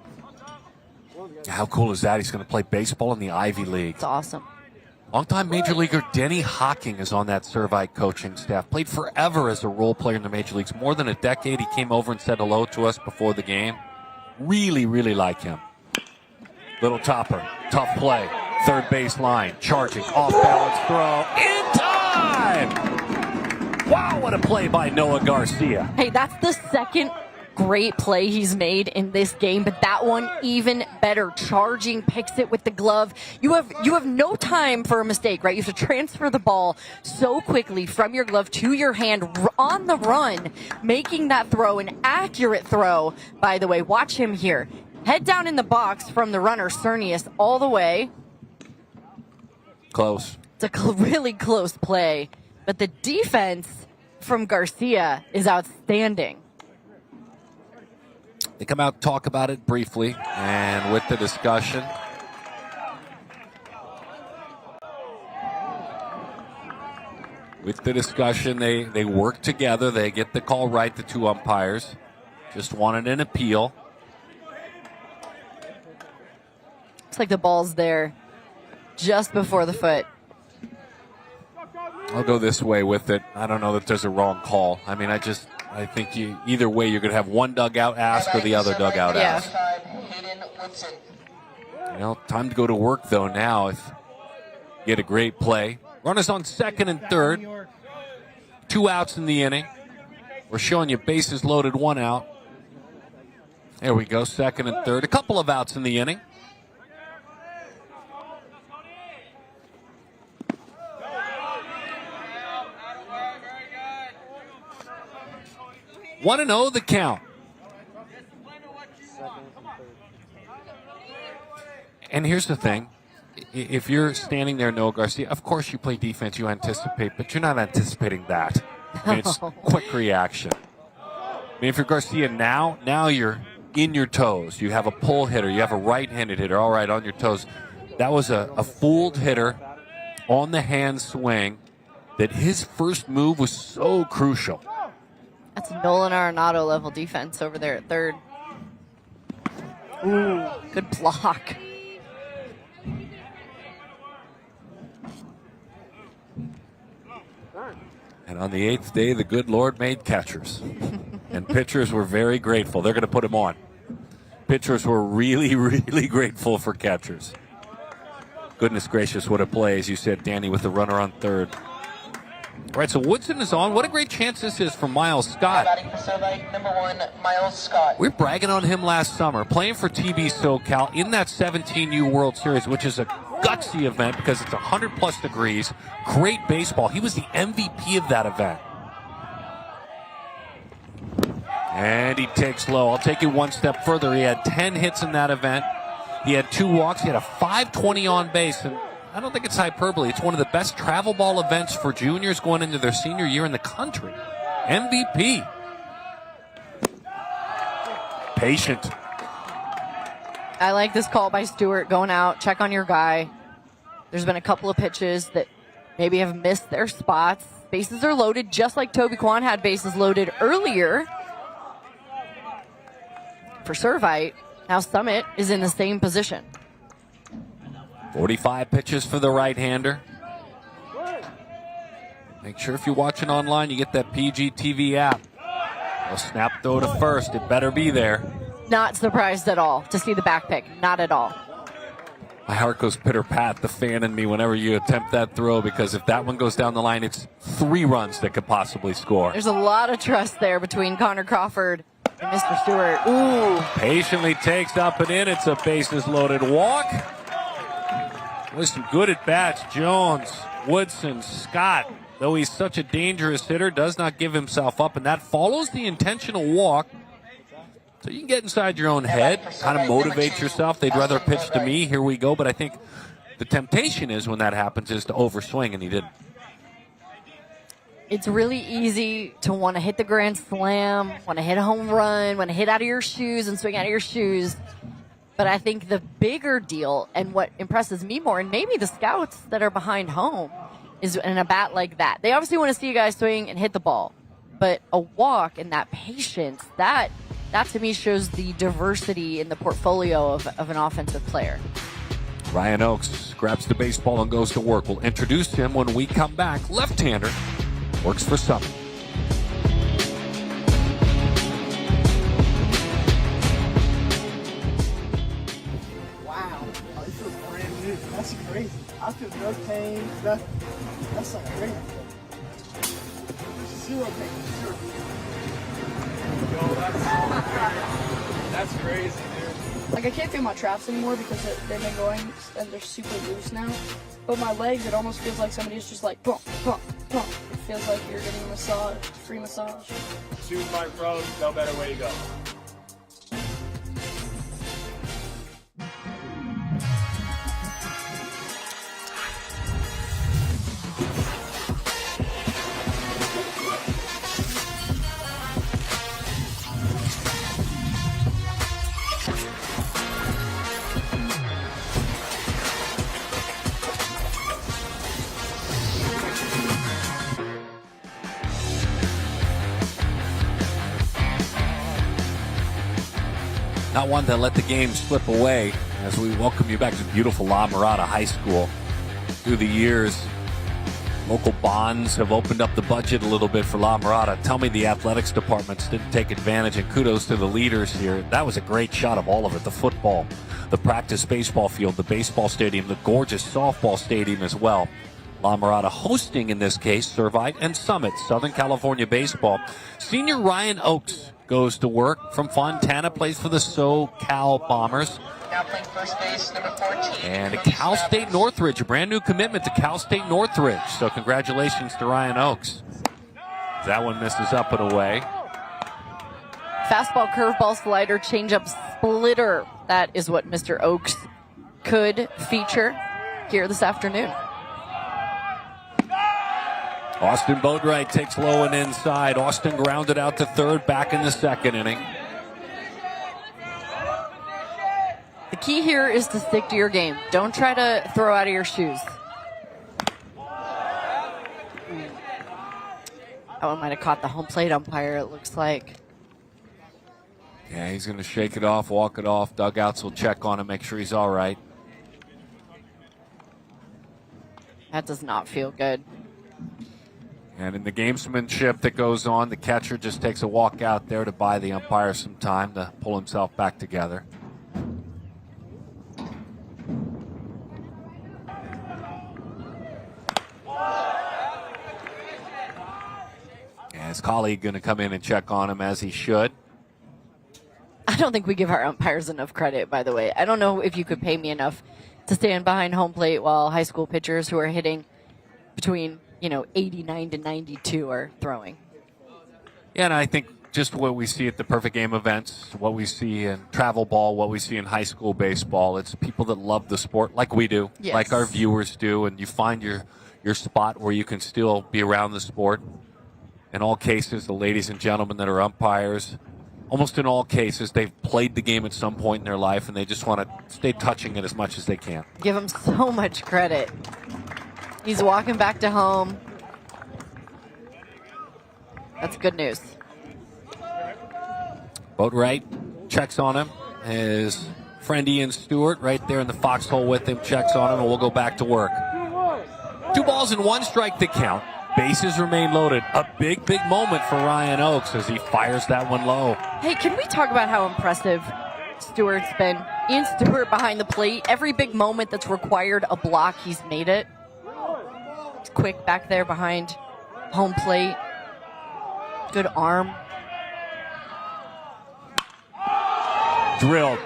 How cool is that? He's going to play baseball in the Ivy League. It's awesome. Longtime Major Leaguer Denny Hocking is on that Servite coaching staff. Played forever as a role player in the Major Leagues. More than a decade. He came over and said hello to us before the game. Really, really like him. Little topper. Tough play. Third base line. Charging. Off balance throw. In time! Wow, what a play by Noah Garcia. Hey, that's the second great play he's made in this game, but that one even better. Charging, picks it with the glove. You have no time for a mistake, right? You have to transfer the ball so quickly from your glove to your hand on the run, making that throw an accurate throw, by the way. Watch him here. Head down in the box from the runner, Cernius, all the way. Close. It's a really close play, but the defense from Garcia is outstanding. They come out and talk about it briefly, and with the discussion, they work together. They get the call right, the two umpires. Just wanted an appeal. Looks like the ball's there just before the foot. I'll go this way with it. I don't know that there's a wrong call. I mean, I think either way, you're going to have one dugout ask or the other dugout ask. You know, time to go to work, though, now. If you get a great play. Runners on second and third. 2 outs in the inning. We're showing you bases loaded, 1 out. There we go, second and third. A couple of outs in the inning. One and 0 the count. And here's the thing. If you're standing there, Noah Garcia, of course you play defense, you anticipate, but you're not anticipating that. I mean, it's quick reaction. I mean, if you're Garcia now you're in your toes. You have a pull hitter. You have a right-handed hitter. All right, on your toes. That was a fooled hitter on the hand swing that his first move was so crucial. That's Nolan Arenado level defense over there at third. Ooh, good block. And on the 8th day, the good Lord made catchers. And pitchers were very grateful. They're going to put him on. Pitchers were really, really grateful for catchers. Goodness gracious, what a play, as you said, Danny, with the runner on third. All right, so Woodson is on. What a great chance this is for Miles Scott. Batting for Servite, number 1, Miles Scott. We're bragging on him last summer, playing for TB SoCal in that 17U World Series, which is a gutsy event because it's 100-plus degrees. Great baseball. He was the MVP of that event. And he takes low. I'll take it one step further. He had 10 hits in that event. He had 2 walks. He had a .520 on base. And I don't think it's hyperbole. It's one of the best travel ball events for juniors going into their senior year in the country. MVP. Patient. I like this call by Stewart, going out, check on your guy. There's been a couple of pitches that maybe have missed their spots. Bases are loaded, just like Toby Kwan had bases loaded earlier for Servite. Now Summit is in the same position. 45 pitches for the right-hander. Make sure if you're watching online, you get that PGTV app. A snap throw to first. It better be there. Not surprised at all to see the back pick. Not at all. My heart goes pitter-pat, the fan in me, whenever you attempt that throw, because if that one goes down the line, it's 3 runs that could possibly score. There's a lot of trust there between Connor Crawford and Mr. Stewart. Ooh. Patiently takes up and in. It's a bases-loaded walk. With some good at-bats. Jones, Woodson, Scott, though he's such a dangerous hitter, does not give himself up, and that follows the intentional walk. So you can get inside your own head, kind of motivate yourself. They'd rather pitch to me. Here we go. But I think the temptation is when that happens is to overswing, and he didn't. It's really easy to want to hit the grand slam, want to hit a home run, want to hit out of your shoes and swing out of your shoes. But I think the bigger deal, and what impresses me more, and maybe the scouts that are behind home, is in a bat like that. They obviously want to see you guys swing and hit the ball. But a walk and that patience, that to me shows the diversity in the portfolio of an offensive player. Ryan Oakes grabs the baseball and goes to work. We'll introduce him when we come back. Left-hander, works for Summit. Wow, this is brand new. That's crazy. I feel no pain. That's like great. Zero pain. Zero pain. That's crazy, dude. Like, I can't feel my traps anymore because they've been going and they're super loose now. But my legs, it almost feels like somebody's just like pump, pump, pump. It feels like you're getting a massage, free massage. Choose my pros, no better way to go. Not one that let the game slip away as we welcome you back to beautiful La Mirada High School. Through the years, local bonds have opened up the budget a little bit for La Mirada. Tell me the athletics departments didn't take advantage, and kudos to the leaders here. That was a great shot of all of it. The football, the practice baseball field, the baseball stadium, the gorgeous softball stadium as well. La Mirada hosting, in this case, Servite and Summit, Southern California baseball. Senior Ryan Oakes goes to work from Fontana, plays for the SoCal Bombers. Now playing first base, number 14. And Cal State Northridge, a brand new commitment to Cal State Northridge. So congratulations to Ryan Oakes. That one misses up and away. Fastball, curveball, slider, changeup, splitter. That is what Mr. Oakes could feature here this afternoon. Austin Boatwright takes low and inside. Austin grounded out to third, back in the second inning. The key here is to stick to your game. Don't try to throw out of your shoes. That one might have caught the home plate umpire, it looks like. Yeah, he's going to shake it off, walk it off. Dugouts will check on him, make sure he's all right. That does not feel good. And in the gamesmanship that goes on, the catcher just takes a walk out there to buy the umpire some time to pull himself back together. And his colleague going to come in and check on him as he should. I don't think we give our umpires enough credit, by the way. I don't know if you could pay me enough to stand behind home plate while high school pitchers who are hitting between 89 to 92 are throwing. Yeah, and I think just what we see at the Perfect Game events, what we see in travel ball, what we see in high school baseball. It's people that love the sport like we do, Yes. like our viewers do, and you find your spot where you can still be around the sport. In all cases, the ladies and gentlemen that are umpires, almost in all cases, they've played the game at some point in their life, and they just want to stay touching it as much as they can. Give him so much credit. He's walking back to home. That's good news. Boatwright checks on him. His friend Ian Stewart right there in the foxhole with him checks on him, and we'll go back to work. 2 balls and 1 strike to count. Bases remain loaded. A big, big moment for Ryan Oakes as he fires that one low. Hey, can we talk about how impressive Stewart's been? Ian Stewart behind the plate. Every big moment that's required a block, he's made it. He's quick back there behind home plate. Good arm. Drilled.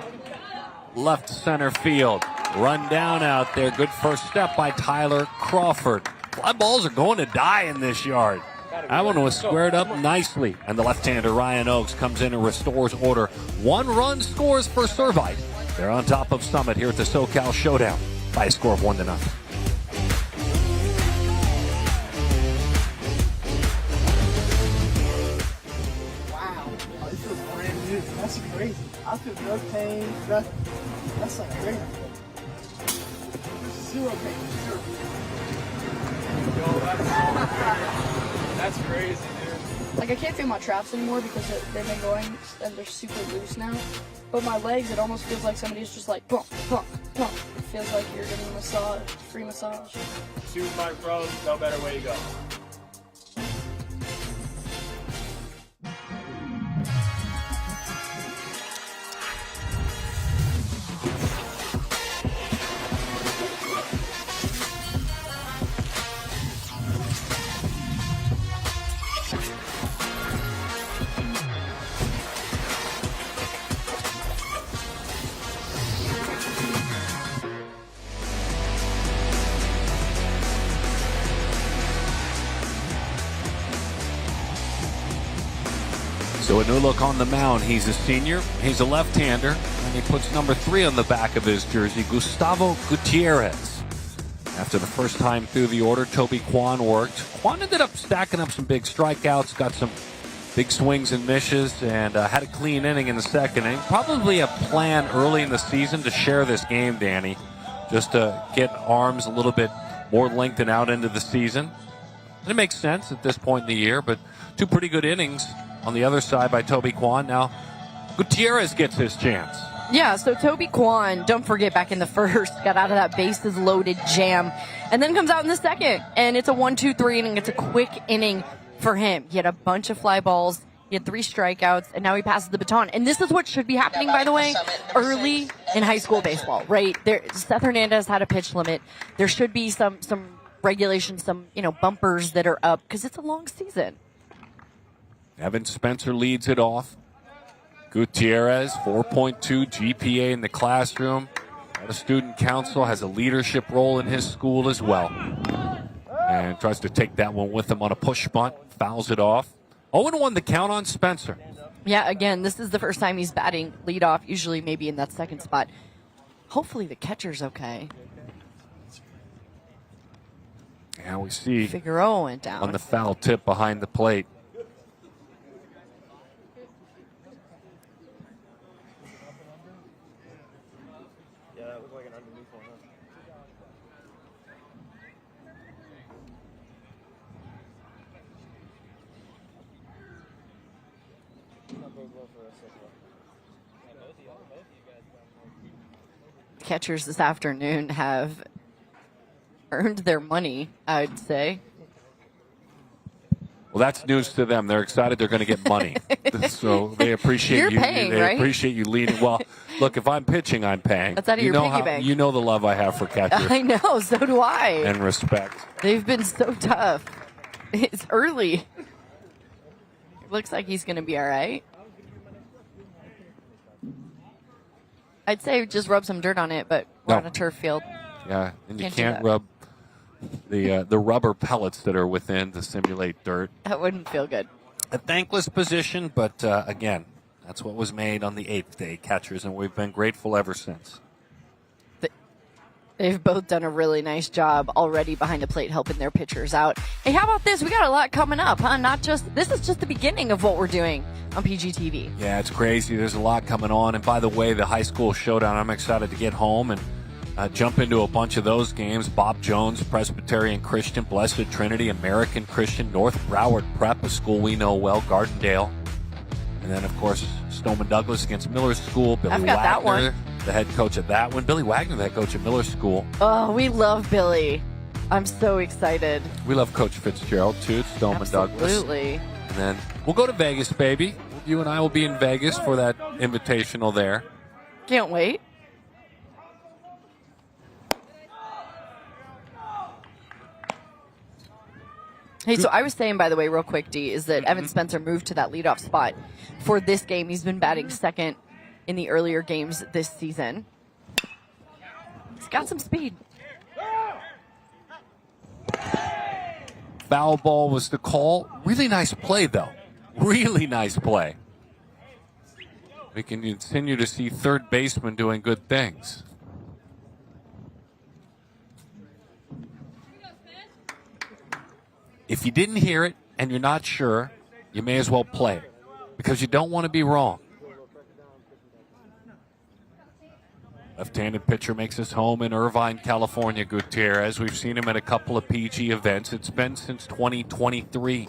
Left center field. Run down out there. Good first step by Tyler Crawford. Fly balls are going to die in this yard. That one was squared up nicely. And the left-hander Ryan Oakes comes in and restores order. 1 run scores for Servite. They're on top of Summit here at the SoCal Showdown by a score of 1-0. Wow. This is brand new. That's crazy. I feel no pain. That's like great. Zero pain. Zero. Yo, that's crazy, dude. Like I can't feel my traps anymore because they've been going and they're super loose now. But my legs, it almost feels like somebody's just like pump, pump, pump. It feels like you're getting a massage, free massage. Shoot my pros, no better way to go. So a new look on the mound. He's a senior. He's a left-hander. And he puts number 3 on the back of his jersey, Gustavo Gutierrez. After the first time through the order, Toby Kwan worked. Kwan ended up stacking up some big strikeouts, got some big swings and misses, and had a clean inning in the second inning. Probably a plan early in the season to share this game, Danny, just to get arms a little bit more lengthened out into the season. And it makes sense at this point in the year, but 2 pretty good innings on the other side by Toby Kwan. Now, Gutierrez gets his chance. Yeah, so Toby Kwan, don't forget, back in the first, got out of that bases loaded jam, and then comes out in the second, and it's a 1-2-3 inning. It's a quick inning for him. He had a bunch of fly balls, he had 3 strikeouts, and now he passes the baton. And this is what should be happening, by the way, early in high school baseball, right? Seth Hernandez had a pitch limit. There should be some regulations, some bumpers that are up, because it's a long season. Evan Spencer leads it off. Gutierrez, 4.2 GPA in the classroom. The student council has a leadership role in his school as well. And tries to take that one with him on a push bunt. Fouls it off. 0-1 the count on Spencer. Yeah, again, this is the first time he's batting leadoff, usually maybe in that second spot. Hopefully the catcher's okay. Now we see Figueroa went down. on the foul tip behind the plate. Catchers this afternoon have earned their money, I'd say. Well, that's news to them. They're excited they're going to get money. So they appreciate You're you. paying, they right? appreciate you leading. Well, look, if I'm pitching, I'm paying. That's out of you your know piggy bank. You know the love I have for catchers I know, so do I. and respect. They've been so tough. It's early. It looks like he's going to be all right. I'd say just rub some dirt on it, but we're on a turf field. Yeah, and you Can't do can't that. rub the rubber pellets that are within to simulate dirt. That wouldn't feel good. A thankless position, but again, that's what was made on the 8th day, catchers, and we've been grateful ever since. They've both done a really nice job already behind the plate helping their pitchers out. Hey, how about this? We got a lot coming up, huh? This is just the beginning of what we're doing on PGTV. Yeah, it's crazy. There's a lot coming on. And by the way, the high school showdown, I'm excited to get home and jump into a bunch of those games. Bob Jones, Presbyterian Christian, Blessed Trinity, American Christian, North Broward Prep, a school we know well, Gardendale. And then, of course, Stoneman Douglas against Miller School. Billy I've got Wagner, that one. the head coach at that one. Billy Wagner, the head coach at Miller School. Oh, we love Billy. I'm so excited. We love Coach Fitzgerald, too, Stoneman Douglas. Absolutely. And then we'll go to Vegas, baby. You and I will be in Vegas for that invitational there. Can't wait. Hey, so I was saying, by the way, real quick, D, is that Evan Spencer moved to that leadoff spot for this game. He's been batting second in the earlier games this season. He's got some speed. Foul ball was the call. Really nice play, though. Really nice play. We can continue to see third baseman doing good things. If you didn't hear it and you're not sure, you may as well play it because you don't want to be wrong. Left-handed pitcher makes his home in Irvine, California, Gutierrez. We've seen him at a couple of PG events. It's been since 2023.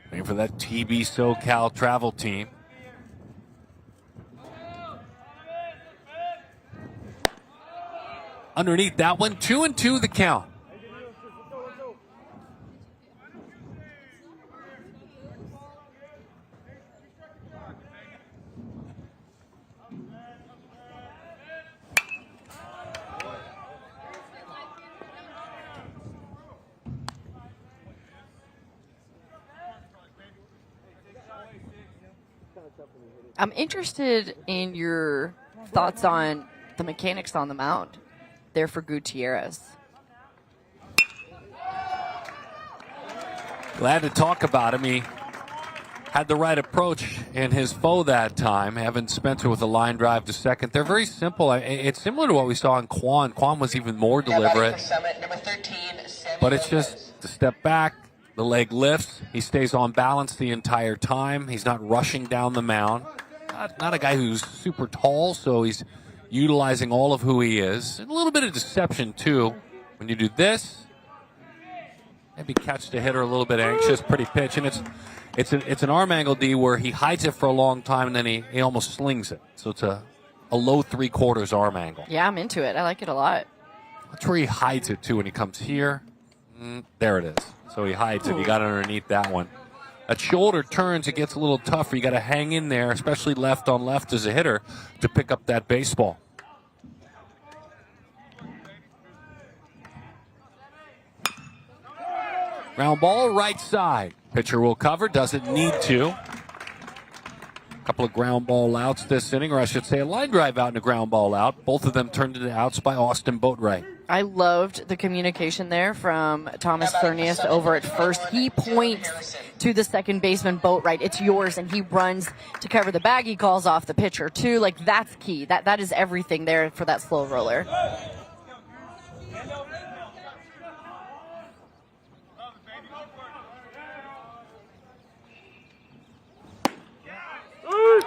Waiting for that TB SoCal travel team. Underneath that one, 2-2 the count. I'm interested in your thoughts on the mechanics on the mound there for Gutierrez. Glad to talk about him. He had the right approach in his foe that time. Evan Spencer with a line drive to second. They're very simple. It's similar to what we saw in Quan. Quan was even more deliberate. But it's just to step back, the leg lifts, he stays on balance the entire time. He's not rushing down the mound. Not a guy who's super tall, so he's utilizing all of who he is. And a little bit of deception, too. When you do this, maybe catch the hitter a little bit anxious, pretty pitch. And it's an arm angle, D, where he hides it for a long time, and then he almost slings it. So it's a low three-quarters arm angle. Yeah, I'm into it. I like it a lot. That's where he hides it, too, when he comes here. There it is. So he hides it. He got underneath that one. That shoulder turns, it gets a little tougher. You got to hang in there, especially left on left as a hitter, to pick up that baseball. Ground ball, right side. Pitcher will cover, doesn't need to. A couple of ground ball outs this inning, or I should say a line drive out and a ground ball out. Both of them turned into outs by Austin Boatwright. I loved the communication there from Thomas Thurnius over at first. He points to the second baseman, Boatwright. It's yours, and he runs to cover the bag. He calls off the pitcher, too. Like, that's key. That is everything there for that slow roller.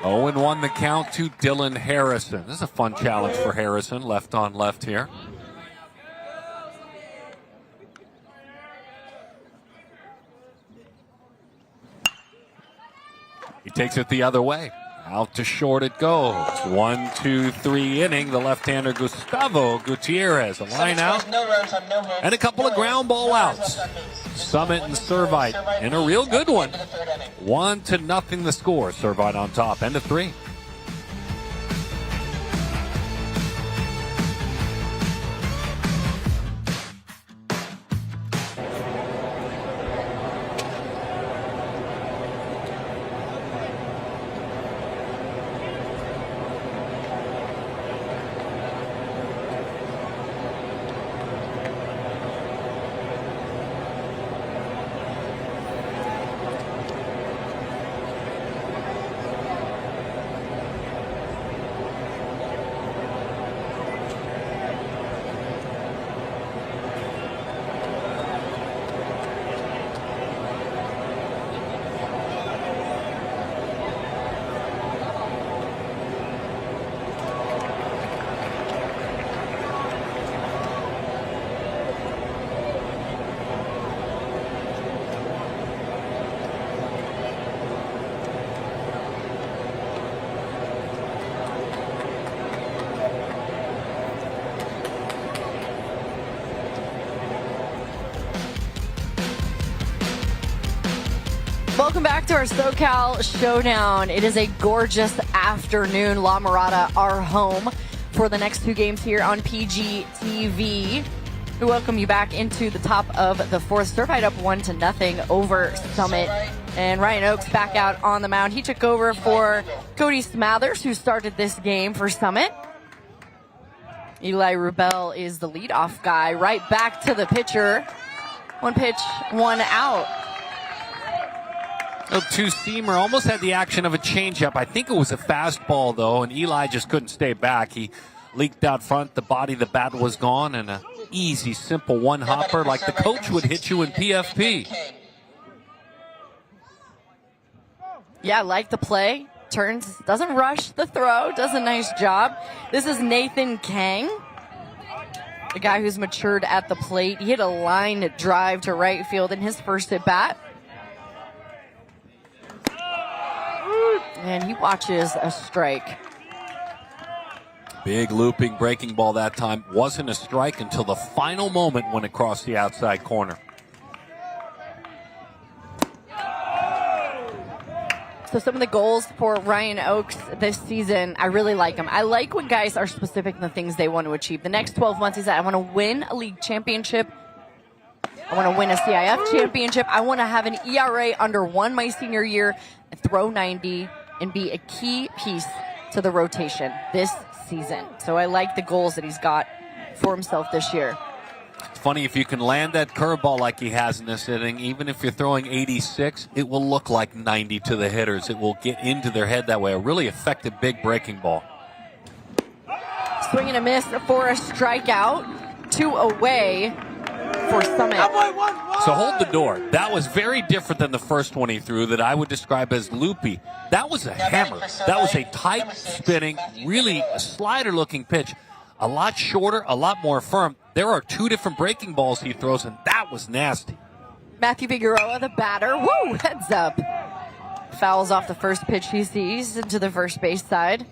Oh, and 1 the count to Dylan Harrison. This is a fun challenge for Harrison, left on left here. He takes it the other way. Out to short it goes. 1, 2, 3 inning. The left-hander Gustavo Gutierrez. A line out. And a couple of ground ball outs. Summit and Servite in a real good one. 1-0 the score. Servite on top. End of 3. Welcome back to our SoCal Showdown. It is a gorgeous afternoon. La Mirada, our home for the next 2 games here on PGTV. We welcome you back into the top of the 4th. Servite up 1-0 over Summit. And Ryan Oakes back out on the mound. He took over for Cody Smathers, who started this game for Summit. Eli Rubel is the leadoff guy. Right back to the pitcher. 1 pitch, 1 out. A 2-seamer, almost had the action of a changeup. I think it was a fastball, though, and Eli just couldn't stay back. He leaked out front, the body, the bat was gone, and an easy, simple one-hopper like the coach would hit you in PFP. Yeah, like the play. Turns, doesn't rush the throw, does a nice job. This is Nathan Kang, the guy who's matured at the plate. He hit a line drive to right field in his first at-bat. And he watches a strike. Big looping breaking ball that time. Wasn't a strike until the final moment when it crossed the outside corner. So some of the goals for Ryan Oakes this season, I really like them. I like when guys are specific in the things they want to achieve. The next 12 months, he said, I want to win a league championship. I want to win a CIF championship. I want to have an ERA under 1 my senior year, and throw 90, and be a key piece to the rotation this season. So I like the goals that he's got for himself this year. It's funny, if you can land that curveball like he has in this inning, even if you're throwing 86, it will look like 90 to the hitters. It will get into their head that way. A really effective big breaking ball. Swing and a miss for a strikeout. 2 away for Summit. So hold the door. That was very different than the first one he threw that I would describe as loopy. That was a hammer. That was a tight spinning, really slider-looking pitch. A lot shorter, a lot more firm. There are 2 different breaking balls he throws, and that was nasty. Matthew Figueroa, the batter. Woo! Heads up. Fouls off the first pitch he sees into the first base side.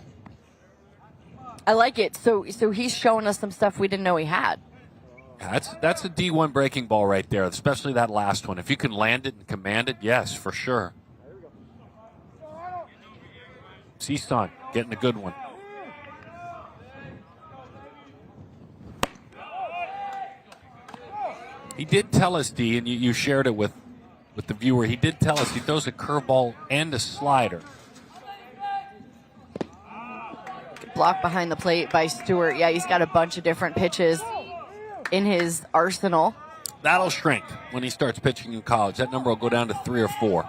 I like it. So he's showing us some stuff we didn't know he had. That's a D1 breaking ball right there, especially that last one. If you can land it and command it, yes, for sure. C-Sun getting a good one. He did tell us, D, and you shared it with the viewer, he did tell us he throws a curveball and a slider. Good block behind the plate by Stewart. Yeah, he's got a bunch of different pitches in his arsenal. That'll shrink when he starts pitching in college. That number will go down to 3 or 4.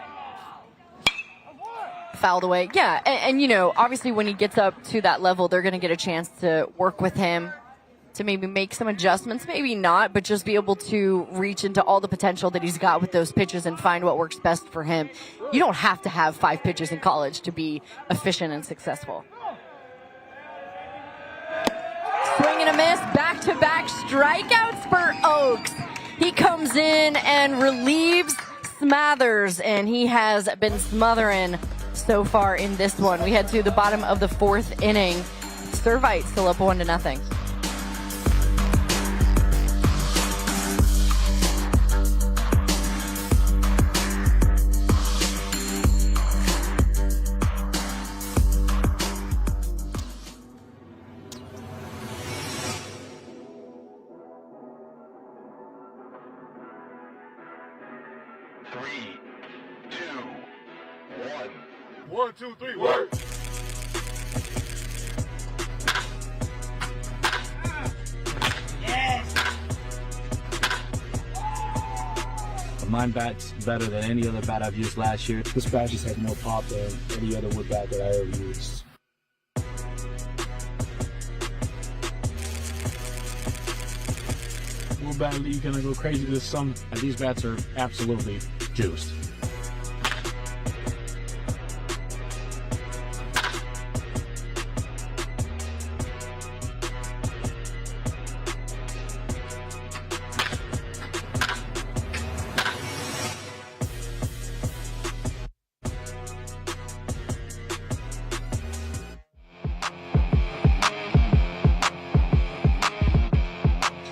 Fouled away. Yeah, and you know, obviously when he gets up to that level, they're going to get a chance to work with him to maybe make some adjustments, maybe not, but just be able to reach into all the potential that he's got with those pitches and find what works best for him. You don't have to have 5 pitches in college to be efficient and successful. Swing and a miss, back-to-back strikeouts for Oakes. He comes in and relieves Smathers, and he has been smothering so far in this one. We head to the bottom of the 4th inning. Servite still up 1-0. One, two, three, work. Yes. My bat's better than any other bat I've used last year. This bat just has more pop than any other wood bat that I ever used. Wood bat league gonna go crazy this summer, and these bats are absolutely juiced.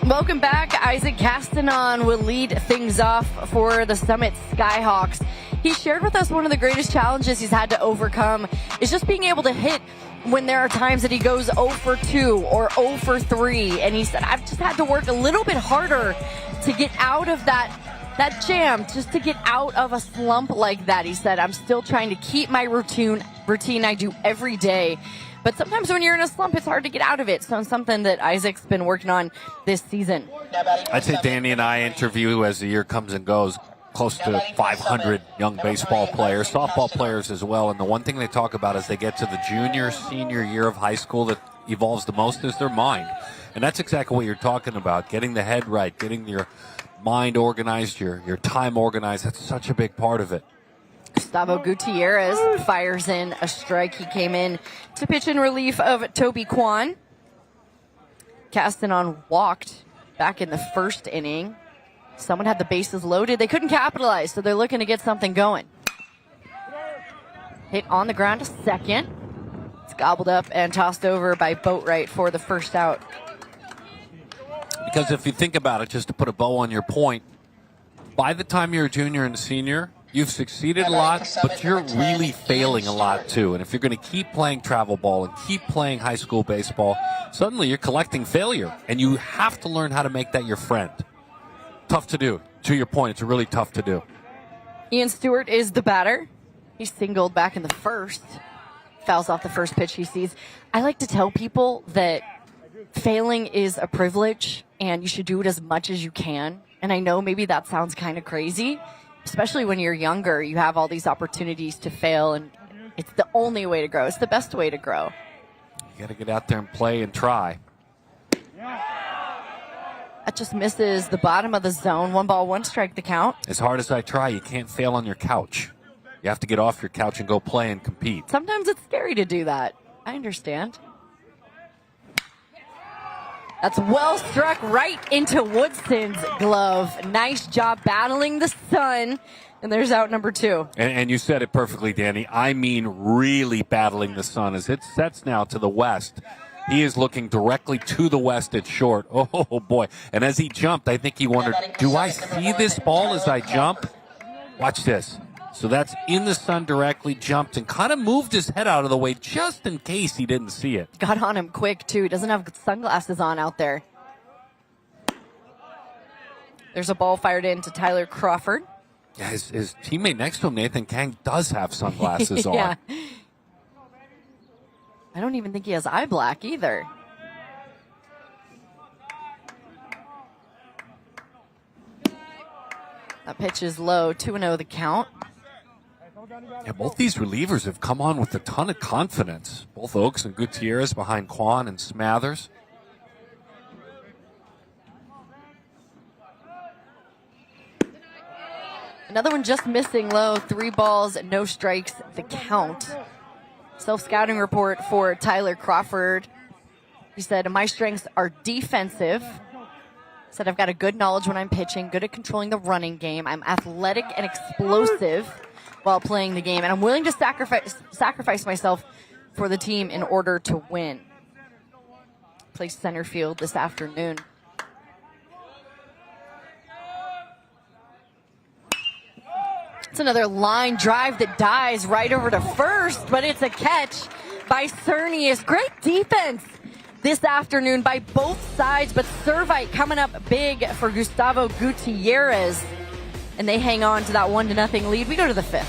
Welcome back. Isaac Castanon will lead things off for the Summit Skyhawks. he shared with us one of the greatest challenges he's had to overcome is just being able to hit when there are times that he goes 0 for 2 or 0 for 3. And he said, I've just had to work a little bit harder to get out of that jam, just to get out of a slump like that. He said, I'm still trying to keep my routine I do every day. But sometimes when you're in a slump, it's hard to get out of it. So it's something that Isaac's been working on this season. I'd say Danny and I interview as the year comes and goes close to 500 young baseball players, softball players as well. And the one thing they talk about as they get to the junior, senior year of high school that evolves the most is their mind. And that's exactly what you're talking about, getting the head right, getting your mind organized, your time organized. That's such a big part of it. Gustavo Gutierrez fires in a strike. He came in to pitch in relief of Toby Kwan. Castanon walked back in the first inning. Someone had the bases loaded. They couldn't capitalize, so they're looking to get something going. Hit on the ground to second. It's gobbled up and tossed over by Boatwright for the first out. Because if you think about it, just to put a bow on your point, by the time you're a junior and a senior, you've succeeded a lot, but you're really failing a lot too. And if you're going to keep playing travel ball and keep playing high school baseball, suddenly you're collecting failure. And you have to learn how to make that your friend. Tough to do. To your point, it's really tough to do. Ian Stewart is the batter. He singled back in the first. Fouls off the first pitch he sees. I like to tell people that failing is a privilege and you should do it as much as you can. And I know maybe that sounds kind of crazy, especially when you're younger. You have all these opportunities to fail, and it's the only way to grow. It's the best way to grow. You got to get out there and play and try. That just misses the bottom of the zone. 1 ball, 1 strike the count. As hard as I try, you can't fail on your couch. You have to get off your couch and go play and compete. Sometimes it's scary to do that. I understand. That's well struck right into Woodson's glove. Nice job battling the sun. And there's out number 2. And you said it perfectly, Danny. I mean really battling the sun as it sets now to the west. He is looking directly to the west at short. Oh, boy. And as he jumped, I think he wondered, do I see this ball as I jump? Watch this. So that's in the sun directly, jumped, and kind of moved his head out of the way just in case he didn't see it. Got on him quick, too. He doesn't have sunglasses on out there. There's a ball fired in to Tyler Crawford. Yeah, his teammate next to him, Nathan Kang, does have sunglasses yeah. on. I don't even think he has eye black either. That pitch is low, 2-0 the count. Yeah, both these relievers have come on with a ton of confidence. Both Oaks and Gutierrez behind Kwan and Smathers. Another one just missing low, 3 balls, no strikes, the count. Self-scouting report for Tyler Crawford. He said, my strengths are defensive. Said, I've got a good knowledge when I'm pitching, good at controlling the running game. I'm athletic and explosive while playing the game, and I'm willing to sacrifice myself for the team in order to win. Plays center field this afternoon. It's another line drive that dies right over to first, but it's a catch by Cernius. Great defense this afternoon by both sides, but Servite coming up big for Gustavo Gutierrez, and they hang on to that 1-0 lead. We go to the 5th.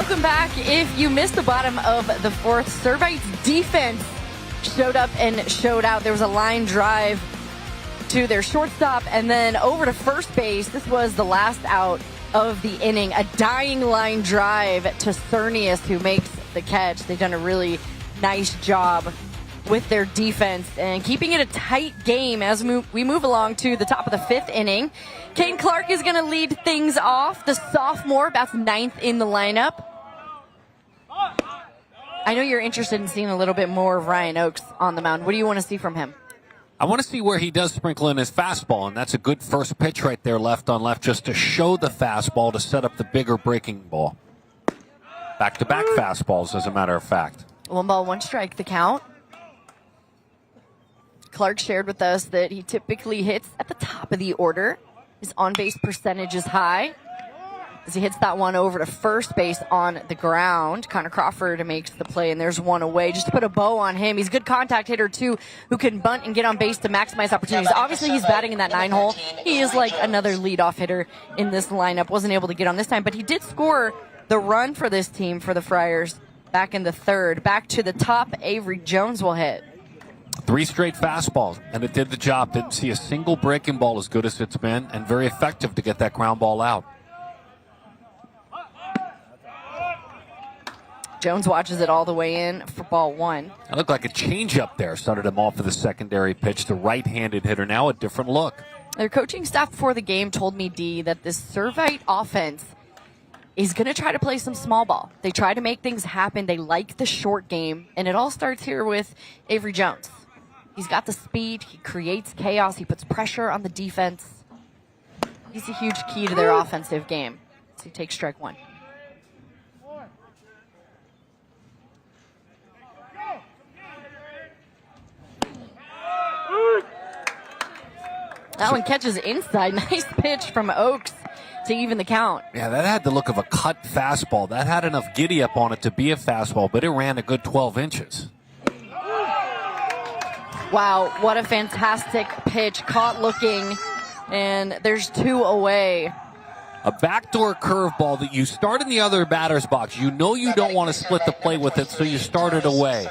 Welcome back. If you missed the bottom of the fourth, Servite's defense showed up and showed out. There was a line drive to their shortstop and then over to first base. This was the last out of the inning. A dying line drive to Cernius, who makes the catch. They've done a really nice job with their defense and keeping it a tight game as we move along to the top of the fifth inning. Caden Clark is going to lead things off. The sophomore, that's ninth in the lineup. I know you're interested in seeing a little bit more of Ryan Oakes on the mound. What do you want to see from him? I want to see where he does sprinkle in his fastball, and that's a good first pitch right there, left on left, just to show the fastball to set up the bigger breaking ball. Back-to-back fastballs, as a matter of fact. 1 ball, 1 strike, the count. Clark shared with us that he typically hits at the top of the order. His on-base percentage is high as he hits that one over to first base on the ground. Connor Crawford makes the play, and there's one away. Just to put a bow on him, he's a good contact hitter, too, who can bunt and get on base to maximize opportunities. Obviously, he's batting in that 9-hole. He is like another leadoff hitter in this lineup. Wasn't able to get on this time, but he did score the run for this team for the Friars back in the third. Back to the top, Avery Jones will hit. 3 straight fastballs, and it did the job. Didn't see a single breaking ball as good as it's been, and very effective to get that ground ball out. Jones watches it all the way in for ball 1. It looked like a changeup there. Started him off with a secondary pitch. The right-handed hitter, now a different look. Their coaching staff before the game told me, D, that this Servite offense is going to try to play some small ball. They try to make things happen. They like the short game, and it all starts here with Avery Jones. He's got the speed. He creates chaos. He puts pressure on the defense. He's a huge key to their offensive game. So he takes strike 1. That one catches inside. Nice pitch from Oakes to even the count. Yeah, that had the look of a cut fastball. That had enough giddy up on it to be a fastball, but it ran a good 12 inches. Wow, what a fantastic pitch. Caught looking, and there's 2 away. A backdoor curveball that you start in the other batter's box. You know you don't want to split the plate with it, so you start it away.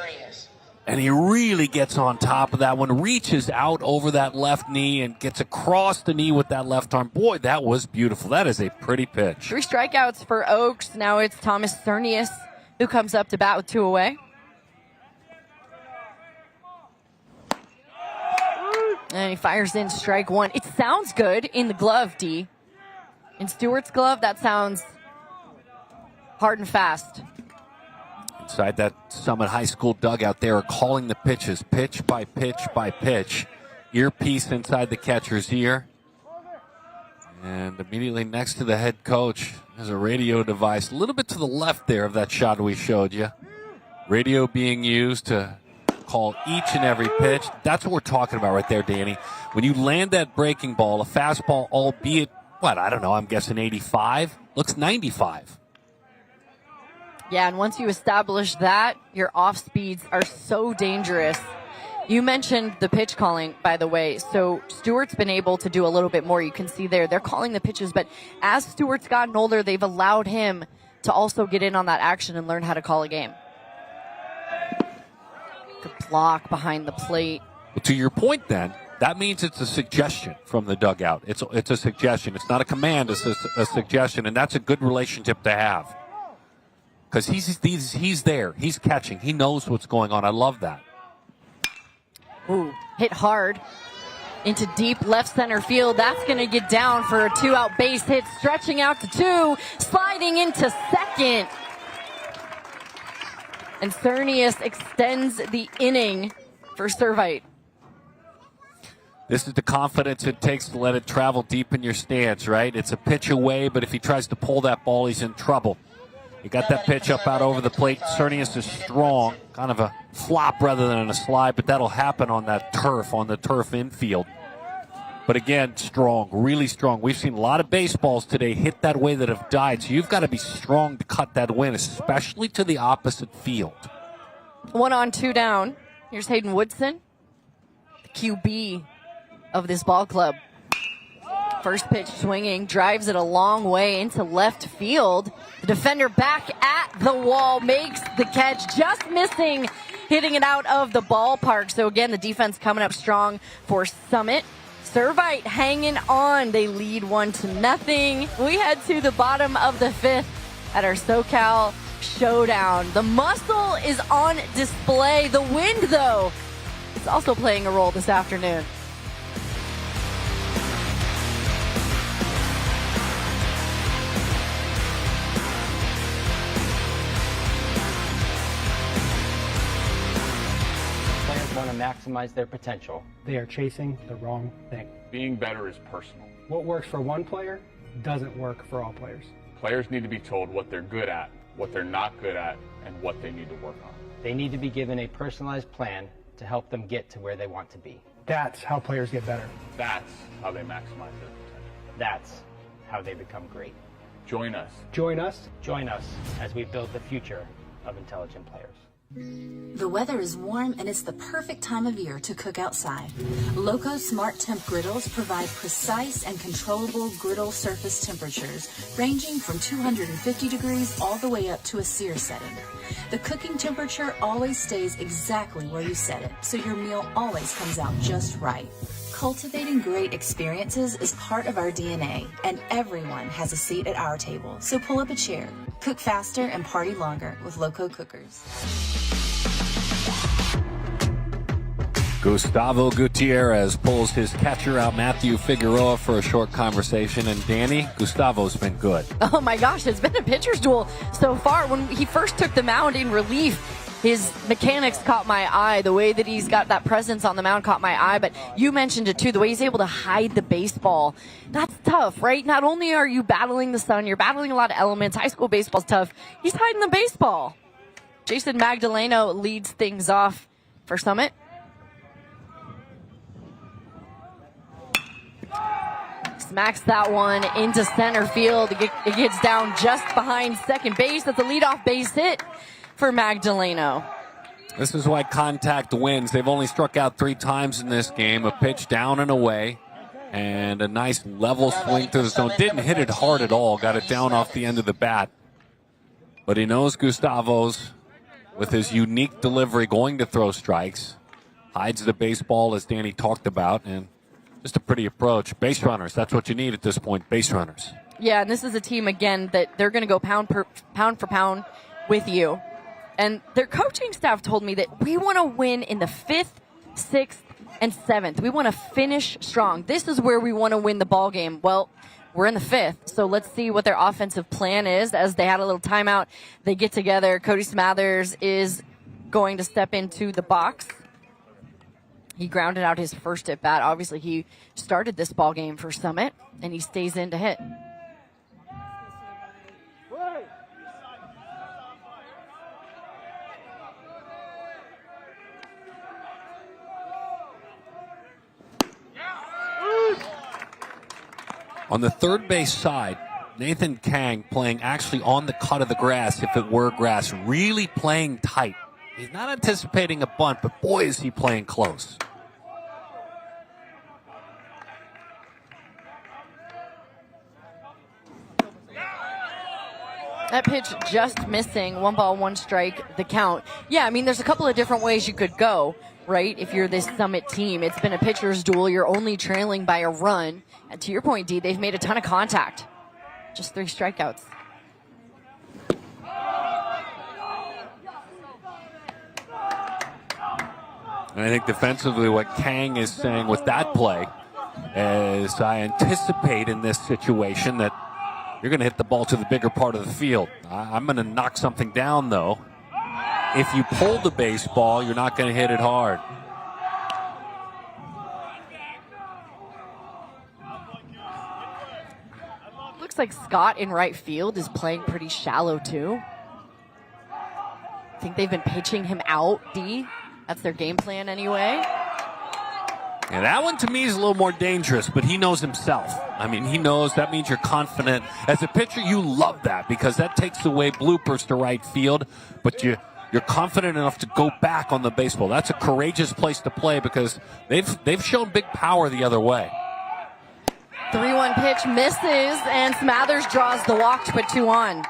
And he really gets on top of that one, reaches out over that left knee and gets across the knee with that left arm. Boy, that was beautiful. That is a pretty pitch. 3 strikeouts for Oakes. Now it's Thomas Cernius who comes up to bat with 2 away. And he fires in strike 1. It sounds good in the glove, D. In Stewart's glove, that sounds hard and fast. Inside that Summit High School dugout, they are calling the pitches, pitch by pitch by pitch. Earpiece inside the catcher's ear. And immediately next to the head coach, there's a radio device a little bit to the left there of that shot we showed you. Radio being used to call each and every pitch. That's what we're talking about right there, Danny. When you land that breaking ball, a fastball, albeit, I don't know, I'm guessing 85, looks 95. Yeah, and once you establish that, your off speeds are so dangerous. You mentioned the pitch calling, by the way. So Stewart's been able to do a little bit more. You can see there, they're calling the pitches, but as Stewart's gotten older, they've allowed him to also get in on that action and learn how to call a game. Good block behind the plate. To your point then, that means it's a suggestion from the dugout. It's a suggestion. It's not a command, it's a suggestion, and that's a good relationship to have. Because he's there. He's catching. He knows what's going on. I love that. Ooh, hit hard into deep left center field. That's going to get down for a 2-out base hit. Stretching out to 2. Sliding into second. And Cernius extends the inning for Servite. This is the confidence it takes to let it travel deep in your stands, right? It's a pitch away, but if he tries to pull that ball, he's in trouble. He got that pitch up out over the plate. Cernius is strong, kind of a flop rather than a slide, but that'll happen on that turf, on the turf infield. But again, strong, really strong. We've seen a lot of baseballs today hit that way that have died, so you've got to be strong to cut that win, especially to the opposite field. 1 on, 2 down. Here's Hayden Woodson, the QB of this ball club. First pitch swinging, drives it a long way into left field. The defender back at the wall, makes the catch, just missing, hitting it out of the ballpark. So again, the defense coming up strong for Summit. Servite hanging on. They lead 1-0. We head to the bottom of the 5th at our SoCal Showdown. The muscle is on display. The wind, though, is also playing a role this afternoon. Want to maximize their potential. They are chasing the wrong thing. Being better is personal. What works for one player doesn't work for all players. Players need to be told what they're good at, what they're not good at, and what they need to work on. They need to be given a personalized plan to help them get to where they want to be. That's how players get better. That's how they maximize their potential. That's how they become great. Join us. Join us. Join us as we build the future of intelligent players. The weather is warm and it's the perfect time of year to cook outside. Loco Smart Temp griddles provide precise and controllable griddle surface temperatures ranging from 250 degrees all the way up to a sear setting. The cooking temperature always stays exactly where you set it, so your meal always comes out just right. Cultivating great experiences is part of our DNA, and everyone has a seat at our table, so pull up a chair. Cook faster and party longer with Loco Cookers. Gustavo Gutierrez pulls his catcher out, Matthew Figueroa, for a short conversation. And Danny, Gustavo's been good. Oh my gosh, it's been a pitcher's duel so far. When he first took the mound in relief, his mechanics caught my eye. The way that he's got that presence on the mound caught my eye. But you mentioned it too, the way he's able to hide the baseball. That's tough, right? Not only are you battling the sun, you're battling a lot of elements. High school baseball's tough. He's hiding the baseball. Jason Magdaleno leads things off for Summit. Smacks that one into center field. It gets down just behind second base. That's a leadoff base hit for Magdaleno. This is why contact wins. They've only struck out 3 times in this game. A pitch down and away, and a nice level swing to the zone. Didn't hit it hard at all. Got it down off the end of the bat. But he knows Gustavo's, with his unique delivery, going to throw strikes. Hides the baseball, as Danny talked about, and just a pretty approach. Base runners, that's what you need at this point, base runners. Yeah, and this is a team, again, that they're going to go pound for pound with you. And their coaching staff told me that we want to win in the 5th, 6th, and 7th. We want to finish strong. This is where we want to win the ball game. Well, we're in the 5th, so let's see what their offensive plan is. As they had a little timeout, they get together. Cody Smathers is going to step into the box. He grounded out his first at bat. Obviously, he started this ball game for Summit, and he stays in to hit. On the third base side, Nathan Kang playing actually on the cut of the grass, if it were grass, really playing tight. He's not anticipating a bunt, but boy, is he playing close. That pitch just missing. 1 ball, 1 strike, the count. Yeah, I mean, there's a couple of different ways you could go, right? If you're this Summit team, it's been a pitcher's duel. You're only trailing by a run. And to your point, Dee, they've made a ton of contact. Just 3 strikeouts. And I think defensively what Kang is saying with that play is, I anticipate in this situation that you're going to hit the ball to the bigger part of the field. I'm going to knock something down, though. If you pull the baseball, you're not going to hit it hard. Looks like Scott in right field is playing pretty shallow, too. I think they've been pitching him out, Dee. That's their game plan anyway. Yeah, that one to me is a little more dangerous, but he knows himself. I mean, he knows that means you're confident. As a pitcher, you love that because that takes away bloopers to right field, but you're confident enough to go back on the baseball. That's a courageous place to play because they've shown big power the other way. 3-1 pitch misses, and Smathers draws the walk to put 2 on.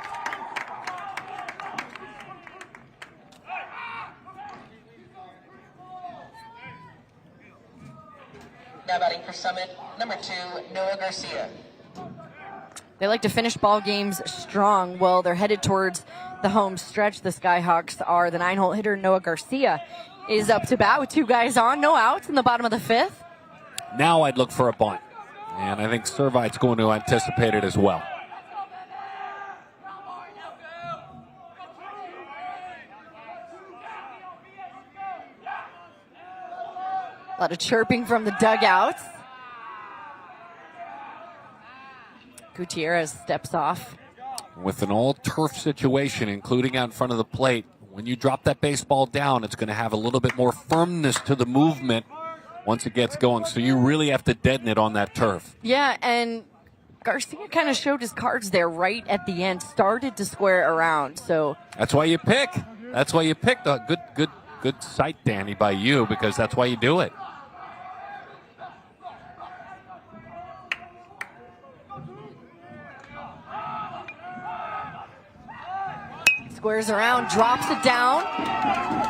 Now batting for Summit, number 2, Noah Garcia. They like to finish ball games strong. Well, they're headed towards the home stretch. The Skyhawks are. The 9-hole hitter, Noah Garcia, is up to bat with 2 guys on. No outs in the bottom of the 5th. Now I'd look for a bunt. And I think Servite's going to anticipate it as well. A lot of chirping from the dugouts. Gutierrez steps off. With an all-turf situation, including out in front of the plate, when you drop that baseball down, it's going to have a little bit more firmness to the movement once it gets going. So you really have to deaden it on that turf. Yeah, and Garcia kind of showed his cards there right at the end. Started to square around, so... That's why you pick. That's why you picked a good sight, Danny, by you, because that's why you do it. Squares around, drops it down.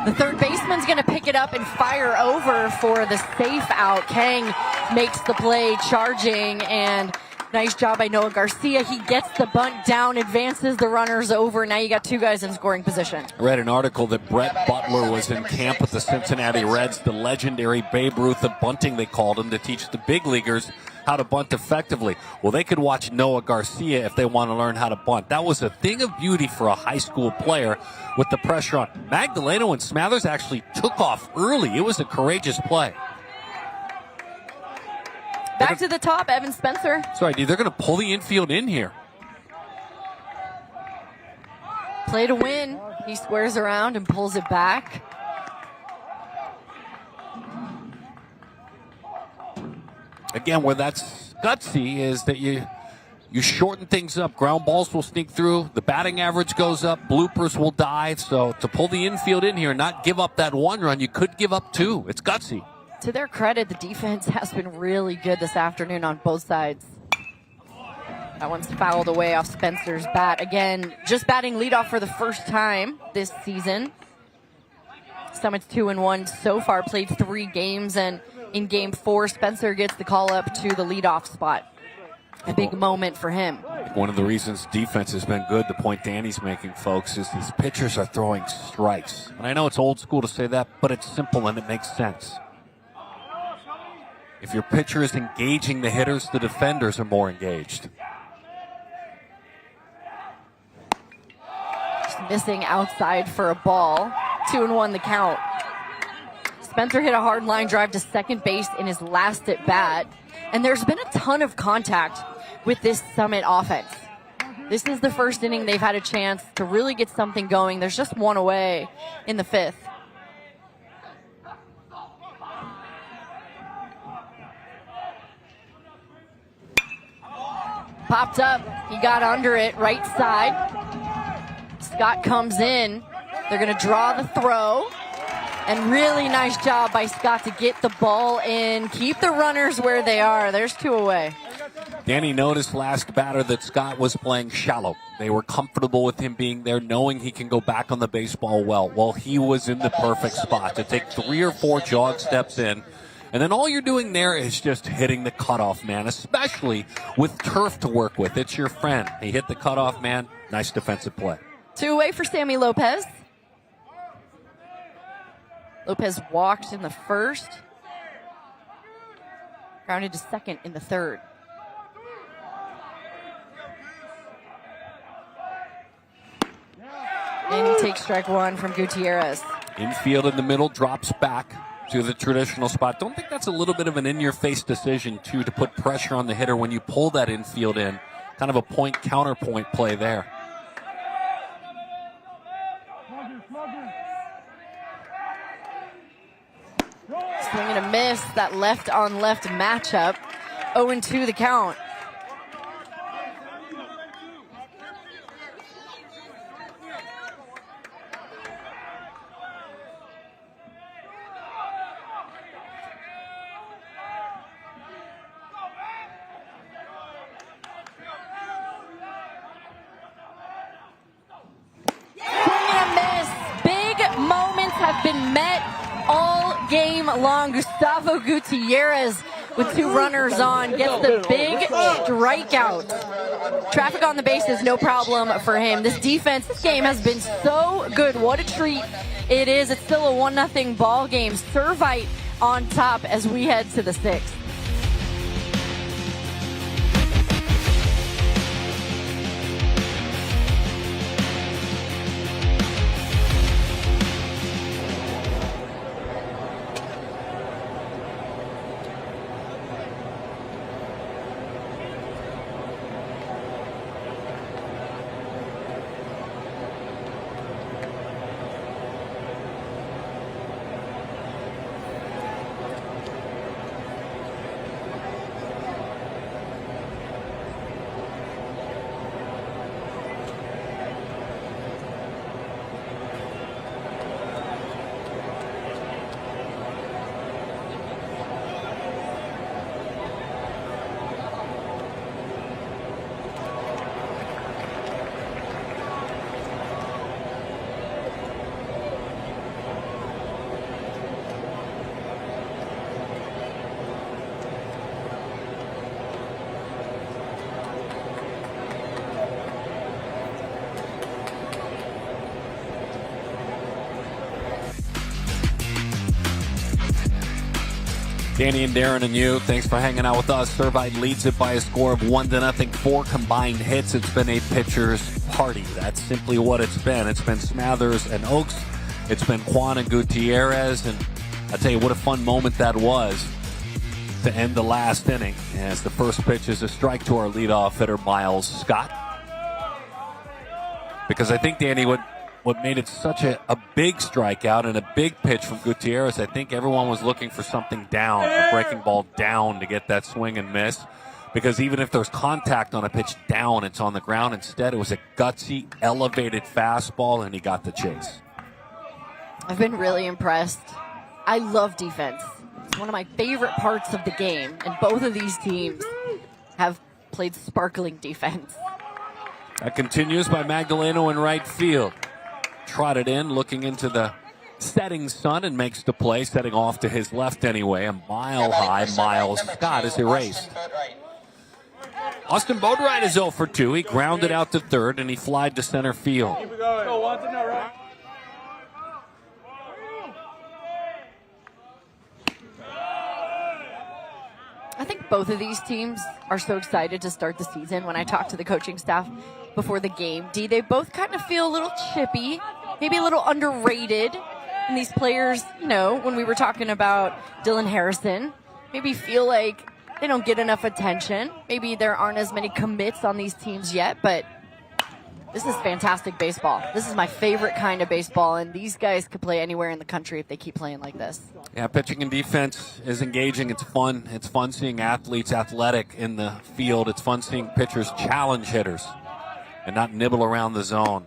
The third baseman's going to pick it up and fire over for the safe out. Kang makes the play, charging, and nice job by Noah Garcia. He gets the bunt down, advances the runners over. Now you got 2 guys in scoring position. I read an article that Brett Butler was in camp with the Cincinnati Reds, the legendary Babe Ruth of bunting, they called him, to teach the big leaguers how to bunt effectively. Well, they could watch Noah Garcia if they want to learn how to bunt. That was a thing of beauty for a high school player with the pressure on. Magdaleno and Smathers actually took off early. It was a courageous play. Back to the top, Evan Spencer. Sorry, dude, they're going to pull the infield in here. Play to win. He squares around and pulls it back. Again, where that's gutsy is that you shorten things up. Ground balls will sneak through. The batting average goes up. Bloopers will die. So to pull the infield in here and not give up that 1 run, you could give up 2. It's gutsy. To their credit, the defense has been really good this afternoon on both sides. That one's fouled away off Spencer's bat. Again, just batting leadoff for the first time this season. Summit's 2-1 so far, played 3 games, and in game 4, Spencer gets the call up to the leadoff spot. A big moment for him. One of the reasons defense has been good, the point Danny's making, folks, is these pitchers are throwing strikes. And I know it's old school to say that, but it's simple and it makes sense. If your pitcher is engaging the hitters, the defenders are more engaged. Just missing outside for a ball. 2-1 the count. Spencer hit a hard line drive to second base in his last at bat. And there's been a ton of contact with this Summit offense. This is the first inning they've had a chance to really get something going. There's just 1 away in the 5th. Popped up. He got under it, right side. Scott comes in. They're going to draw the throw. And really nice job by Scott to get the ball in. Keep the runners where they are. There's 2 away. Danny noticed last batter that Scott was playing shallow. They were comfortable with him being there, knowing he can go back on the baseball well. Well, he was in the perfect spot to take 3 or 4 jog steps in. And then all you're doing there is just hitting the cutoff man, especially with turf to work with. It's your friend. He hit the cutoff man. Nice defensive play. 2 away for Sammy Lopez. Lopez walked in the first. Grounded to second in the third. And he takes strike 1 from Gutierrez. Infield in the middle, drops back to the traditional spot. Don't think that's a little bit of an in-your-face decision, too, to put pressure on the hitter when you pull that infield in. Kind of a point-counterpoint play there. Swing and a miss, that left-on-left matchup. 0-2 the count. that long. Gustavo Gutierrez with 2 runners on gets the big strikeout. Traffic on the bases, no problem for him. This defense, this game has been so good. What a treat it is. It's still a 1-0 ball game. Servite on top as we head to the 6th. Danny and Darren and you, thanks for hanging out with us. Servite leads it by a score of 1-0. 4 combined hits. It's been a pitcher's party. That's simply what it's been. It's been Smathers and Oaks. It's been Quan and Gutierrez. And I tell you what a fun moment that was to end the last inning, as the first pitch is a strike to our leadoff hitter, Miles Scott. Because I think, Danny, what made it such a big strikeout and a big pitch from Gutierrez, I think everyone was looking for something down, a breaking ball down to get that swing and miss. Because even if there's contact on a pitch down, it's on the ground. Instead, it was a gutsy, elevated fastball, and he got the chase. I've been really impressed. I love defense. It's one of my favorite parts of the game, and both of these teams have played sparkling defense. That continues by Magdaleno in right field. Trotted in, looking into the setting sun, and makes the play, setting off to his left anyway. A mile high Miles Scott is erased. Austin Boatwright is 0 for 2. He grounded out to third, and he flied to center field. I think both of these teams are so excited to start the season. When I talk to the coaching staff before the game, they both kind of feel a little chippy, maybe a little underrated. And these players, when we were talking about Dylan Harrison, maybe feel like they don't get enough attention. Maybe there aren't as many commits on these teams yet, but this is fantastic baseball. This is my favorite kind of baseball, and these guys could play anywhere in the country if they keep playing like this. Yeah, pitching and defense is engaging. It's fun. It's fun seeing athletes athletic in the field. It's fun seeing pitchers challenge hitters and not nibble around the zone.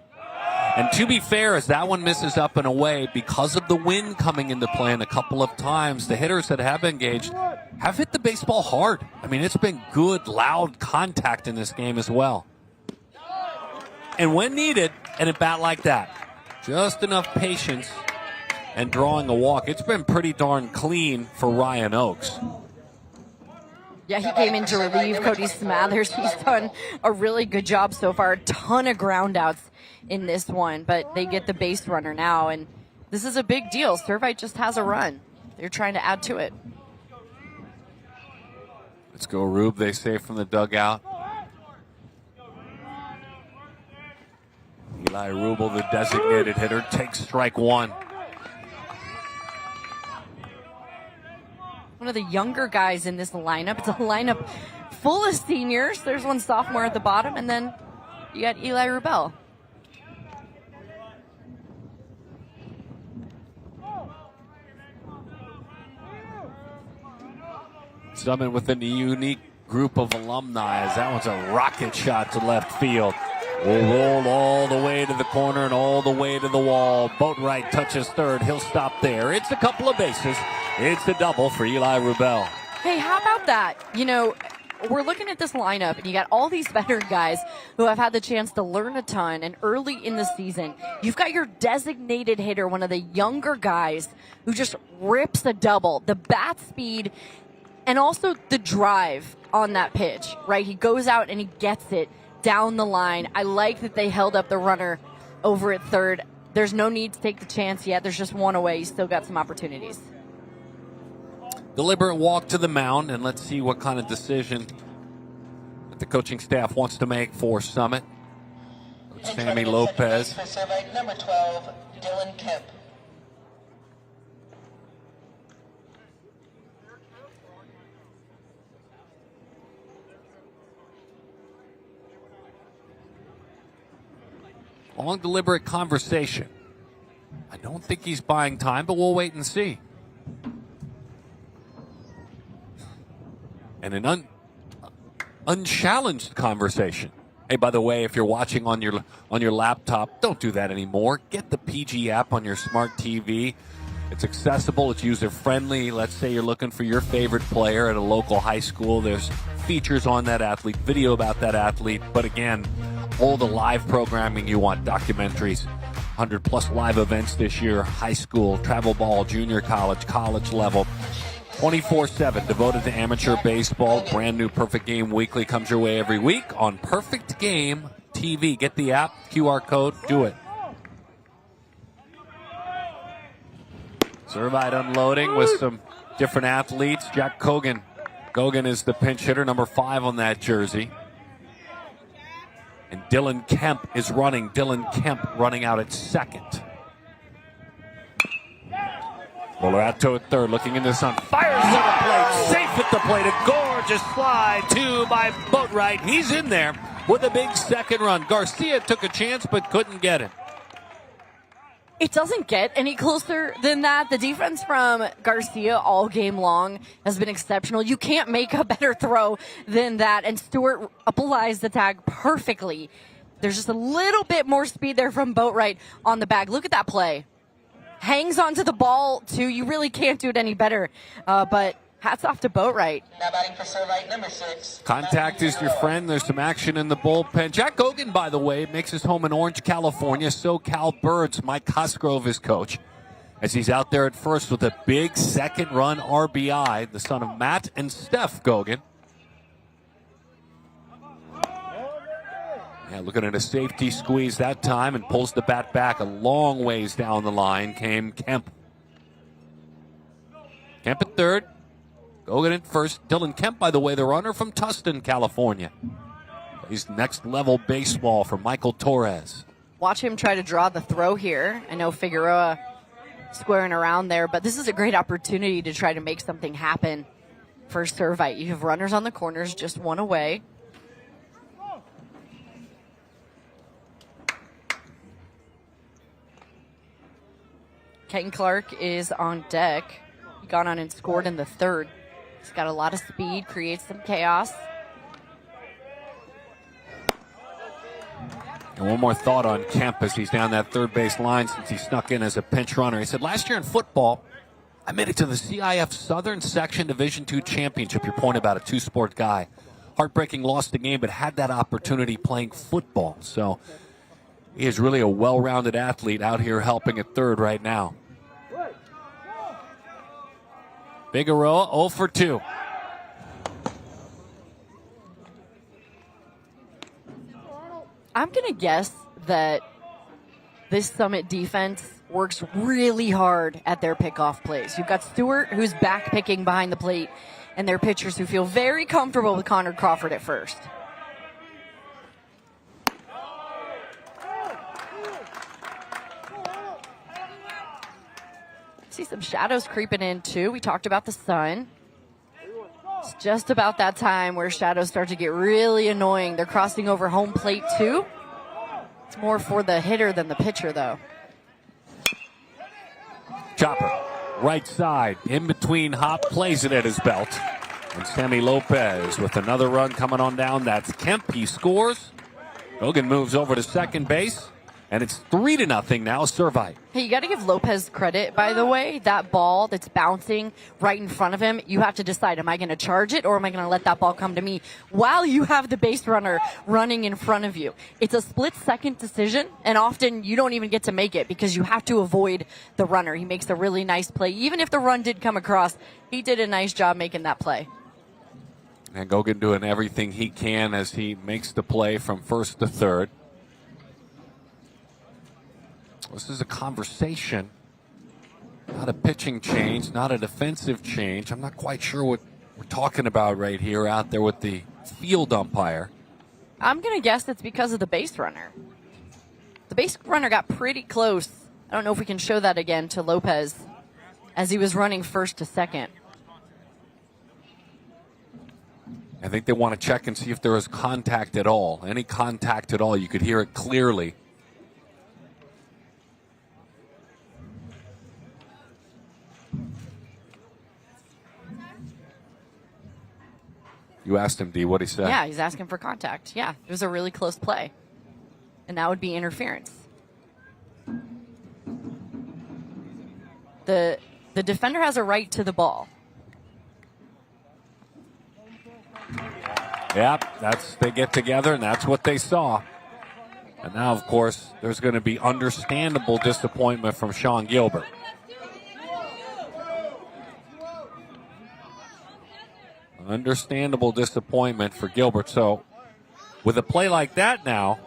And to be fair, as that one misses up and away, because of the wind coming into play in a couple of times, the hitters that have engaged have hit the baseball hard. I mean, it's been good, loud contact in this game as well. And when needed, an at-bat like that, just enough patience and drawing a walk. It's been pretty darn clean for Ryan Oaks. Yeah, he came in to relieve Cody Smathers. He's done a really good job so far. A ton of ground outs in this one, but they get the base runner now, and this is a big deal. Servite just has a run. They're trying to add to it. Let's go, Rube, they say from the dugout. Eli Rubel, the designated hitter, takes strike one. One of the younger guys in this lineup. It's a lineup full of seniors. There's one sophomore at the bottom, and then you got Eli Rubel. Summit within the unique group of alumni, as that one's a rocket shot to left field. Will roll all the way to the corner and all the way to the wall. Boatwright touches third. He'll stop there. It's a couple of bases. It's a double for Eli Rubel. Hey, how about that? we're looking at this lineup, and you got all these veteran guys who have had the chance to learn a ton, and early in the season, you've got your designated hitter, one of the younger guys who just rips a double. The bat speed and also the drive on that pitch, right? He goes out and he gets it down the line. I like that they held up the runner over at third. There's no need to take the chance yet. There's just one away. You still got some opportunities. Deliberate walk to the mound, and let's see what kind of decision that the coaching staff wants to make for Summit. Sammy Lopez. For Servite, number 12, Dylan Kemp. Long, deliberate conversation. I don't think he's buying time, but we'll wait and see. And an unchallenged conversation. Hey, by the way, if you're watching on your laptop, don't do that anymore. Get the PG app on your smart TV. It's accessible. It's user-friendly. Let's say you're looking for your favorite player at a local high school. There's features on that athlete, video about that athlete. But again, all the live programming you want, documentaries, 100-plus live events this year, high school, travel ball, junior college, college level. 24/7 devoted to amateur baseball. Brand new Perfect Game Weekly comes your way every week on Perfect Game TV. Get the app, QR code, do it. Servite unloading with some different athletes. Jack Cogan. Cogan is the pinch hitter, number 5 on that jersey. And Dylan Kemp is running. Dylan Kemp running out at second. Colorato at third, looking into the sun. Fires to the plate. Safe at the plate. A gorgeous slide to by Boatwright. He's in there with a big second run. Garcia took a chance but couldn't get it. It doesn't get any closer than that. The defense from Garcia all game long has been exceptional. You can't make a better throw than that. And Stewart applies the tag perfectly. There's just a little bit more speed there from Boatwright on the bag. Look at that play. Hangs onto the ball, too. You really can't do it any better. But hats off to Boatwright. Now batting for Servite, number 6. Contact is your friend. There's some action in the bullpen. Jack Cogan, by the way, makes his home in Orange, California. SoCal Birds. Mike Cosgrove is coach. As he's out there at first with a big second run RBI, the son of Matt and Steph Cogan. Yeah, looking at a safety squeeze that time and pulls the bat back a long ways down the line came Kemp. Kemp at third. Cogan at first. Dylan Kemp, by the way, the runner from Tustin, California. He's next level baseball for Michael Torres. Watch him try to draw the throw here. I know Figueroa squaring around there, but this is a great opportunity to try to make something happen for Servite. You have runners on the corners, just one away. Kenton Clark is on deck. He got on and scored in the third. He's got a lot of speed, creates some chaos. And one more thought on Kemp as he's down that third base line since he snuck in as a pinch runner. He said, last year in football, I made it to the CIF Southern Section Division II Championship. Your point about a two-sport guy. Heartbreaking lost the game, but had that opportunity playing football. So he is really a well-rounded athlete out here helping at third right now. Figueroa 0 for 2. I'm going to guess that this Summit defense works really hard at their pickoff plays. You've got Stewart, who's back picking behind the plate, and their pitchers who feel very comfortable with Connor Crawford at first. See some shadows creeping in, too. We talked about the sun. It's just about that time where shadows start to get really annoying. They're crossing over home plate, too. It's more for the hitter than the pitcher, though. Chopper, right side, in between hop, plays it at his belt. And Sammy Lopez with another run coming on down. That's Kemp. He scores. Hogan moves over to second base. And it's 3-0 now, Servite. Hey, you got to give Lopez credit, by the way. That ball that's bouncing right in front of him, you have to decide, am I going to charge it or am I going to let that ball come to me while you have the base runner running in front of you? It's a split-second decision, and often you don't even get to make it because you have to avoid the runner. He makes a really nice play. Even if the run did come across, he did a nice job making that play. And Gauguin doing everything he can as he makes the play from first to third. This is a conversation, not a pitching change, not a defensive change. I'm not quite sure what we're talking about right here out there with the field umpire. I'm going to guess it's because of the base runner. The base runner got pretty close. I don't know if we can show that again to Lopez as he was running first to second. I think they want to check and see if there was contact at all. Any contact at all. You could hear it clearly. You asked him, D, what he said. Yeah, he's asking for contact. Yeah, it was a really close play. And that would be interference. The defender has a right to the ball. Yep, they get together, and that's what they saw. And now, of course, there's going to be understandable disappointment from Sean Gilbert. Understandable disappointment for Gilbert. So, with a play like that now,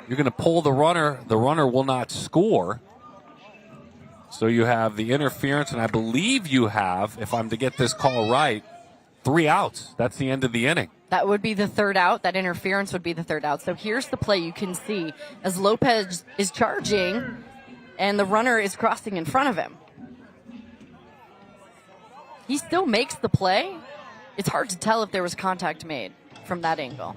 you're going to pull the runner. The runner will not score. So you have the interference, and I believe you have, if I'm to get this call right, 3 outs. That's the end of the inning. That would be the third out. That interference would be the third out. So here's the play you can see as Lopez is charging and the runner is crossing in front of him. He still makes the play. It's hard to tell if there was contact made from that angle.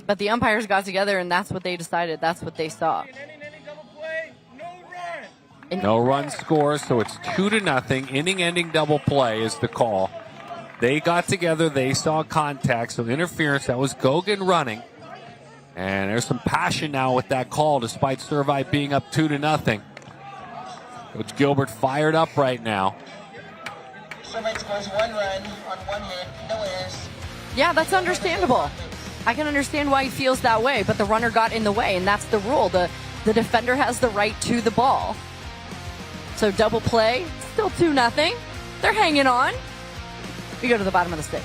But the umpires got together and that's what they decided. That's what they saw. No run scores, so it's 2-0. Inning-ending double play is the call. They got together. They saw contact, so interference. That was Gauguin running. And there's some passion now with that call, despite Servite being up 2-0. Coach Gilbert fired up right now. Servite scores 1 run on 1 hit, no errors. Yeah, that's understandable. I can understand why he feels that way, but the runner got in the way, and that's the rule. The defender has the right to the ball. So double play, still 2-0. They're hanging on. We go to the bottom of the 6th.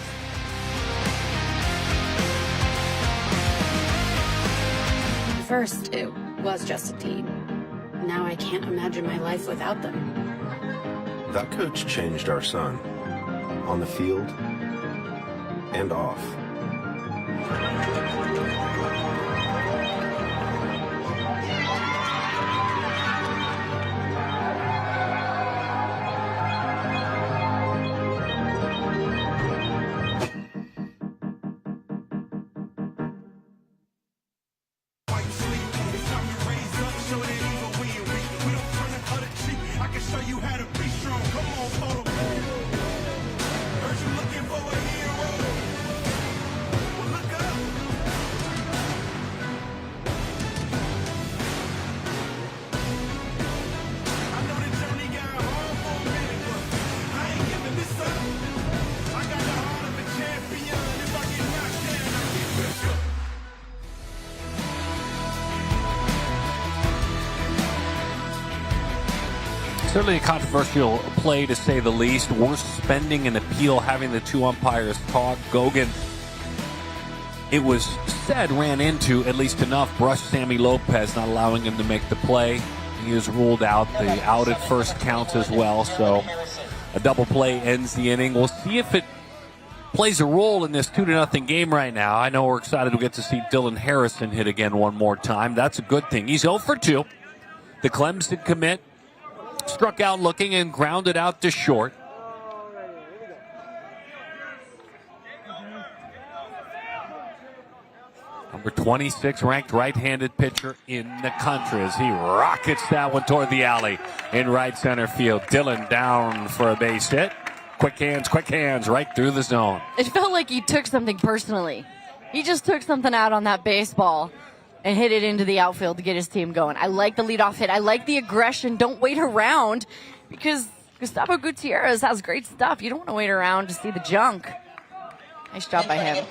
First, it was just a team. Now I can't imagine my life without them. That coach changed our son, on the field and off. Certainly a controversial play, to say the least. Worst spending an appeal, having the 2 umpires talk. Gauguin, it was said, ran into at least enough, brushed Sammy Lopez, not allowing him to make the play. He was ruled out. The out at first counts as well, so a double play ends the inning. We'll see if it plays a role in this 2-0 game right now. I know we're excited to get to see Dylan Harrison hit again one more time. That's a good thing. He's 0 for 2. The Clemson commit struck out looking and grounded out to short. Number 26 ranked right-handed pitcher in the country as he rockets that one toward the alley in right center field. Dylan down for a base hit. Quick hands right through the zone. It felt like he took something personally. He just took something out on that baseball. and hit it into the outfield to get his team going. I like the leadoff hit. I like the aggression. Don't wait around because Gustavo Gutierrez has great stuff. You don't want to wait around to see the junk. Nice job by him.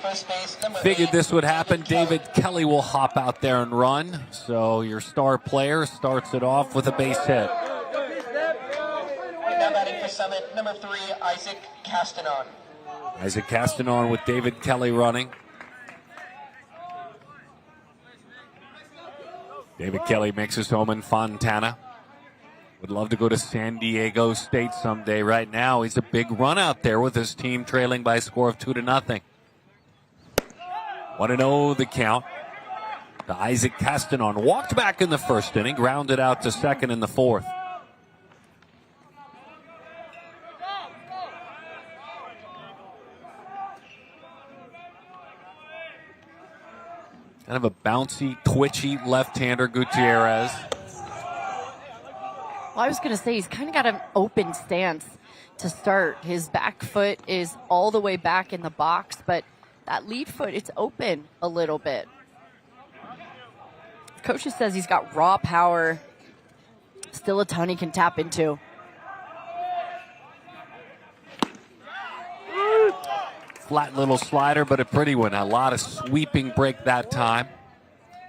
Figured this would happen. David Kelly will hop out there and run. So your star player starts it off with a base hit. Now batting for Summit, number 3, Isaac Castanon. Isaac Castanon with David Kelly running. David Kelly makes his home in Fontana. Would love to go to San Diego State someday. Right now, he's a big run out there with his team trailing by a score of 2-0. 1-0 the count to Isaac Castanon. Walked back in the first inning, grounded out to second in the fourth. Kind of a bouncy, twitchy left-hander, Gutierrez. Well, I was going to say, he's kind of got an open stance to start. His back foot is all the way back in the box, but that lead foot, it's open a little bit. Coach just says he's got raw power. Still a ton he can tap into. Flat little slider, but a pretty one. A lot of sweeping break that time.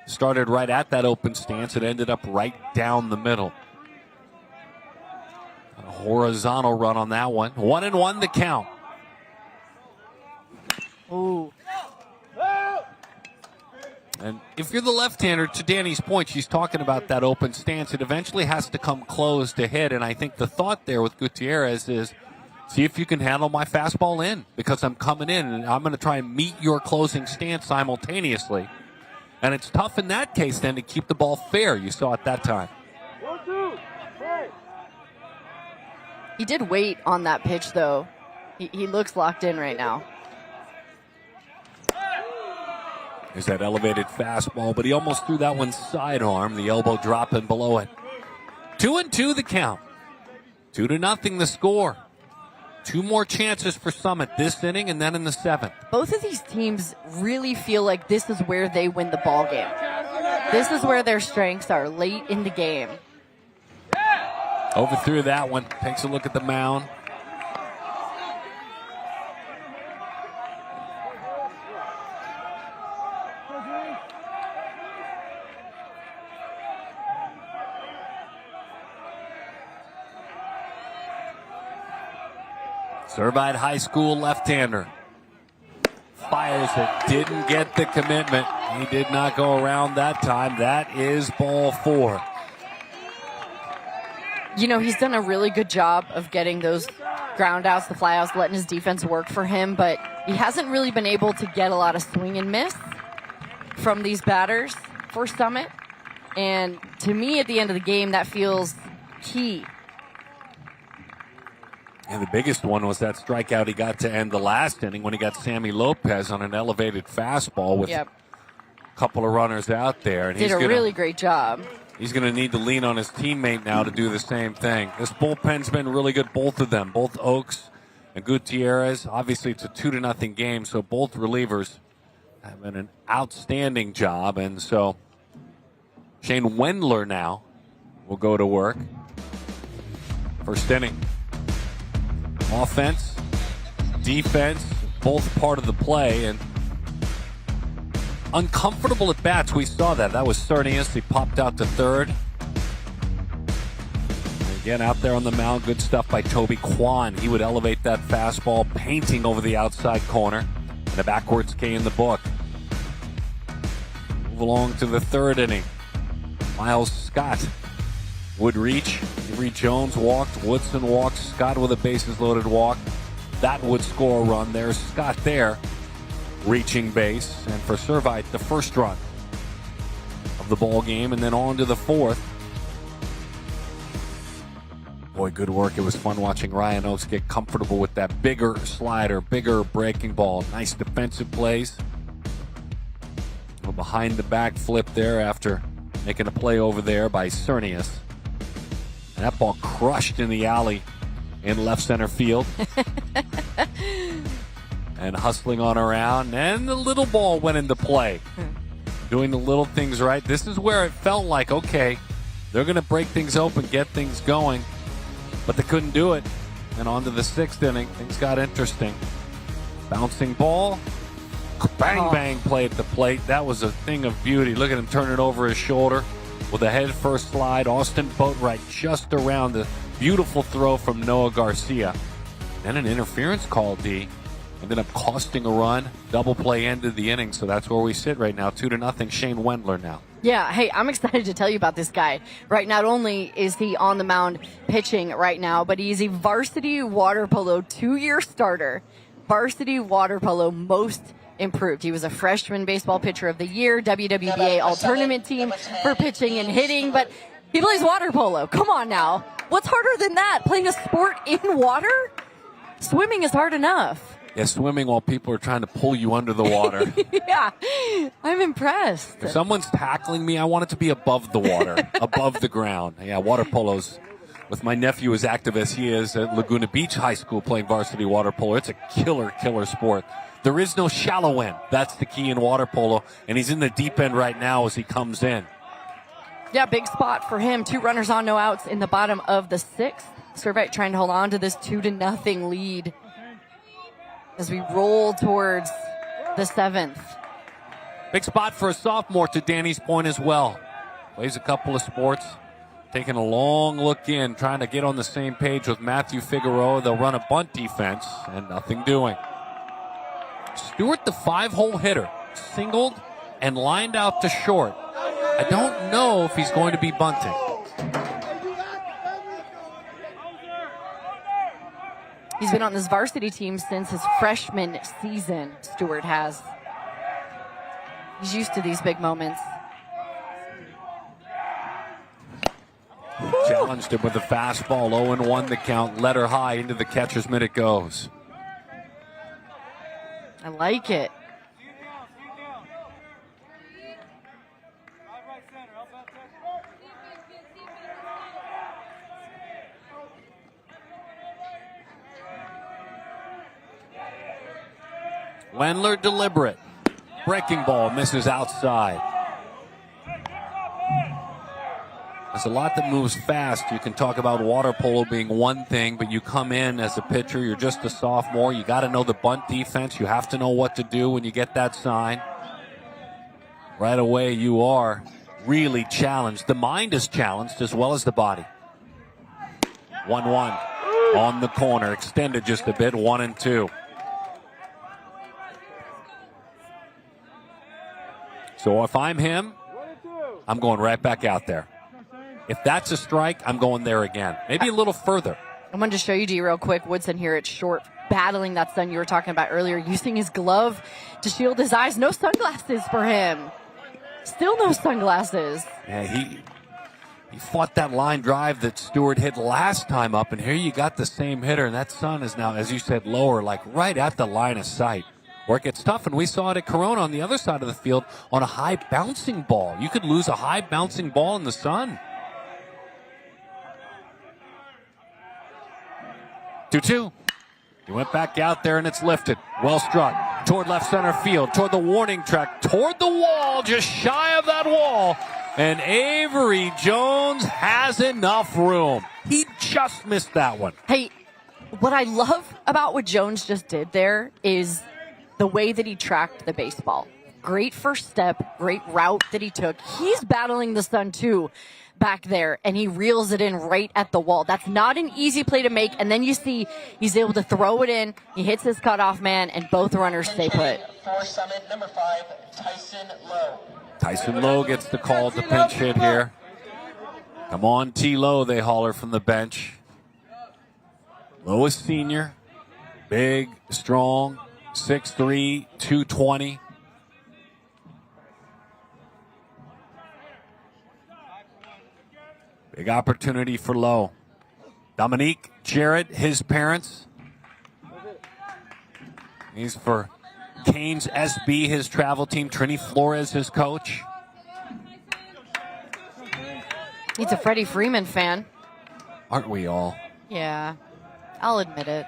Started right at that open stance. It ended up right down the middle. A horizontal run on that one. 1-1 the count. Ooh. And if you're the left-hander, to Danny's point, she's talking about that open stance. It eventually has to come close to hit. And I think the thought there with Gutierrez is, see if you can handle my fastball in, because I'm coming in and I'm going to try and meet your closing stance simultaneously. And it's tough in that case then to keep the ball fair. You saw it that time. He did wait on that pitch, though. He looks locked in right now. There's that elevated fastball, but he almost threw that one sidearm, the elbow dropping below it. 2-2 the count. 2-0 the score. 2 more chances for Summit this inning and then in the 7th. Both of these teams really feel like this is where they win the ball game. This is where their strengths are late in the game. Overthrew that one. Takes a look at the mound. Servite High School left-hander. Fires it. Didn't get the commitment. He did not go around that time. That is ball 4. You know, he's done a really good job of getting those ground outs, the fly outs, letting his defense work for him, but he hasn't really been able to get a lot of swing and miss from these batters for Summit. And to me, at the end of the game, that feels key. And the biggest one was that strikeout he got to end the last inning when he got Sammy Lopez on an elevated fastball with a couple of runners out there. And Did a really great job. He's going to need to lean on his teammate now to do the same thing. This bullpen's been really good, both of them, both Oaks and Gutierrez. Obviously, it's a 2-0 game, so both relievers have done an outstanding job. And so Shane Wendler now will go to work. First inning. Offense, defense, both part of the play, and uncomfortable at bats. We saw that. That was Cernius. He popped out to third. And again, out there on the mound, good stuff by Toby Kwan. He would elevate that fastball, painting over the outside corner, and a backwards K in the book. Move along to the 3rd inning. Miles Scott would reach. Avery Jones walked. Woodson walked. Scott with a bases-loaded walk. That would score a run. There's Scott there, reaching base. And for Servite, the first run of the ball game, and then on to the 4th. Boy, good work. It was fun watching Ryan Oaks get comfortable with that bigger slider, bigger breaking ball. Nice defensive plays. A behind-the-back flip there after making a play over there by Cernius. And that ball crushed in the alley in left center field. And hustling on around, and the little ball went into play. doing the little things right. This is where it felt like, okay, they're going to break things open, get things going, but they couldn't do it. And on to the 6th inning, things got interesting. Bouncing ball, bang, bang play at the plate. That was a thing of beauty. Look at him turn it over his shoulder with a head-first slide. Austin Boatwright just around the beautiful throw from Noah Garcia. Then an interference call, D. Ended up costing a run. Double play ended the inning, so that's where we sit right now. 2-0, Shane Wendler now. Yeah, hey, I'm excited to tell you about this guy. Right, not only is he on the mound pitching right now, but he's a varsity water polo 2-year starter. Varsity water polo most improved. He was a freshman baseball pitcher of the year, WWBA all-tournament team for pitching and hitting, but he plays water polo. Come on now. What's harder than that? Playing a sport in water? Swimming is hard enough. Yeah, swimming while people are trying to pull you under the water. Yeah, I'm impressed. If someone's tackling me, I want it to be above the water, above the ground. Yeah, water polo's, with my nephew as active as he is at Laguna Beach High School playing varsity water polo, it's a killer sport. There is no shallow end. That's the key in water polo, and he's in the deep end right now as he comes in. Yeah, big spot for him. 2 runners on, no outs in the bottom of the 6th. Servite trying to hold on to this 2-0 lead as we roll towards the 7th. Big spot for a sophomore, to Danny's point as well. Plays a couple of sports, taking a long look in, trying to get on the same page with Matthew Figueroa. They'll run a bunt defense, and nothing doing. Stewart, the 5-hole hitter, singled and lined out to short. I don't know if he's going to be bunting. He's been on this varsity team since his freshman season, Stewart has. He's used to these big moments. Challenged him with a fastball, 0-1 the count, let her high into the catcher's mitt it goes. I like it. Wendler deliberate. Breaking ball misses outside. There's a lot that moves fast. You can talk about water polo being one thing, but you come in as a pitcher, you're just a sophomore. You got to know the bunt defense. You have to know what to do when you get that sign. Right away, you are really challenged. The mind is challenged as well as the body. 1-1 on the corner. Extended just a bit, 1-2. So if I'm him, I'm going right back out there. If that's a strike, I'm going there again. Maybe a little further. I wanted to show you, D, real quick. Woodson here at short, battling that sun you were talking about earlier, using his glove to shield his eyes. No sunglasses for him. Still no sunglasses. Yeah, he fought that line drive that Stewart hit last time up, and here you got the same hitter, and that sun is now, as you said, lower, like right at the line of sight. Where it gets tough, and we saw it at Corona on the other side of the field on a high bouncing ball. You could lose a high bouncing ball in the sun. 2-2. He went back out there, and it's lifted. Well struck. Toward left center field. Toward the warning track. Toward the wall. Just shy of that wall. And Avery Jones has enough room. He just missed that one. Hey, what I love about what Jones just did there is the way that he tracked the baseball. Great first step, great route that he took. He's battling the sun too back there, and he reels it in right at the wall. That's not an easy play to make, and then you see he's able to throw it in. He hits his cutoff man, and both runners stay put. For Summit, number 5, Tyson Lowe. Tyson Lowe gets the call to pinch hit here. Come on, T. Lowe, they holler from the bench. Lowe is senior, big, strong, 6'3", 220. Big opportunity for Lowe. Dominique Jarrett, his parents. He's for Canes SB, his travel team. Trini Flores, his coach. He's a Freddie Freeman fan. Aren't we all? Yeah, I'll admit it.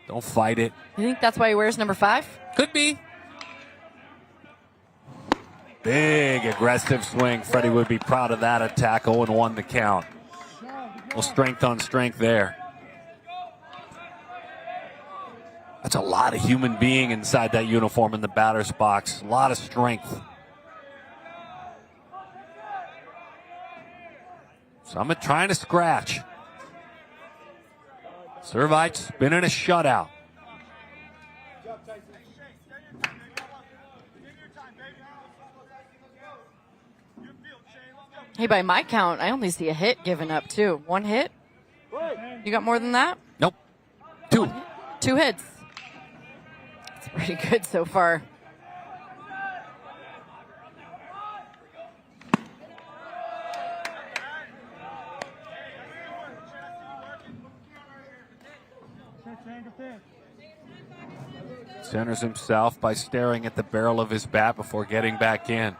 Don't fight it. You think that's why he wears number 5? Could be. Big aggressive swing. Freddie would be proud of that attack. 0-1 the count. Well, strength on strength there. That's a lot of human being inside that uniform in the batter's box. A lot of strength. Summit trying to scratch. Servite spinning a shutout. Hey, by my count, I only see a hit given up, too. One hit? You got more than that? Nope. Two. 2 hits. It's pretty good so far. Centers himself by staring at the barrel of his bat before getting back in.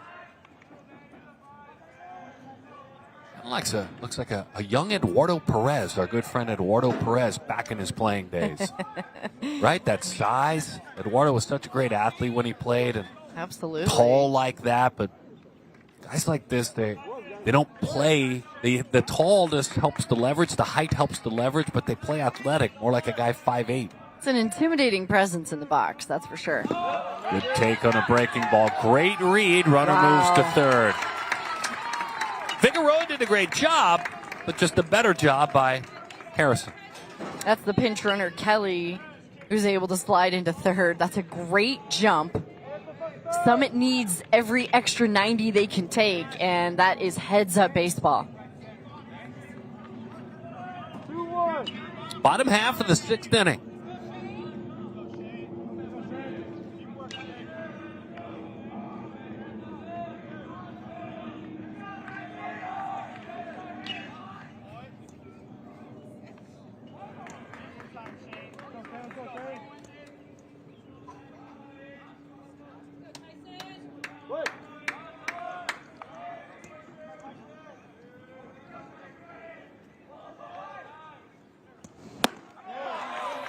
Looks like a young Eduardo Perez, our good friend Eduardo Perez, back in his playing days. Right? That size. Eduardo was such a great athlete when he played, and absolutely tall like that. But guys like this, they don't play. The tall just helps the leverage. The height helps the leverage, but they play athletic, more like a guy 5'8". It's an intimidating presence in the box, that's for sure. Good take on a breaking ball. Great read. Runner moves to third. Figueroa did a great job, but just a better job by Harrison. That's the pinch runner, Kelly, who's able to slide into third. That's a great jump. Summit needs every extra 90 they can take, and that is heads-up baseball. Bottom half of the 6th inning.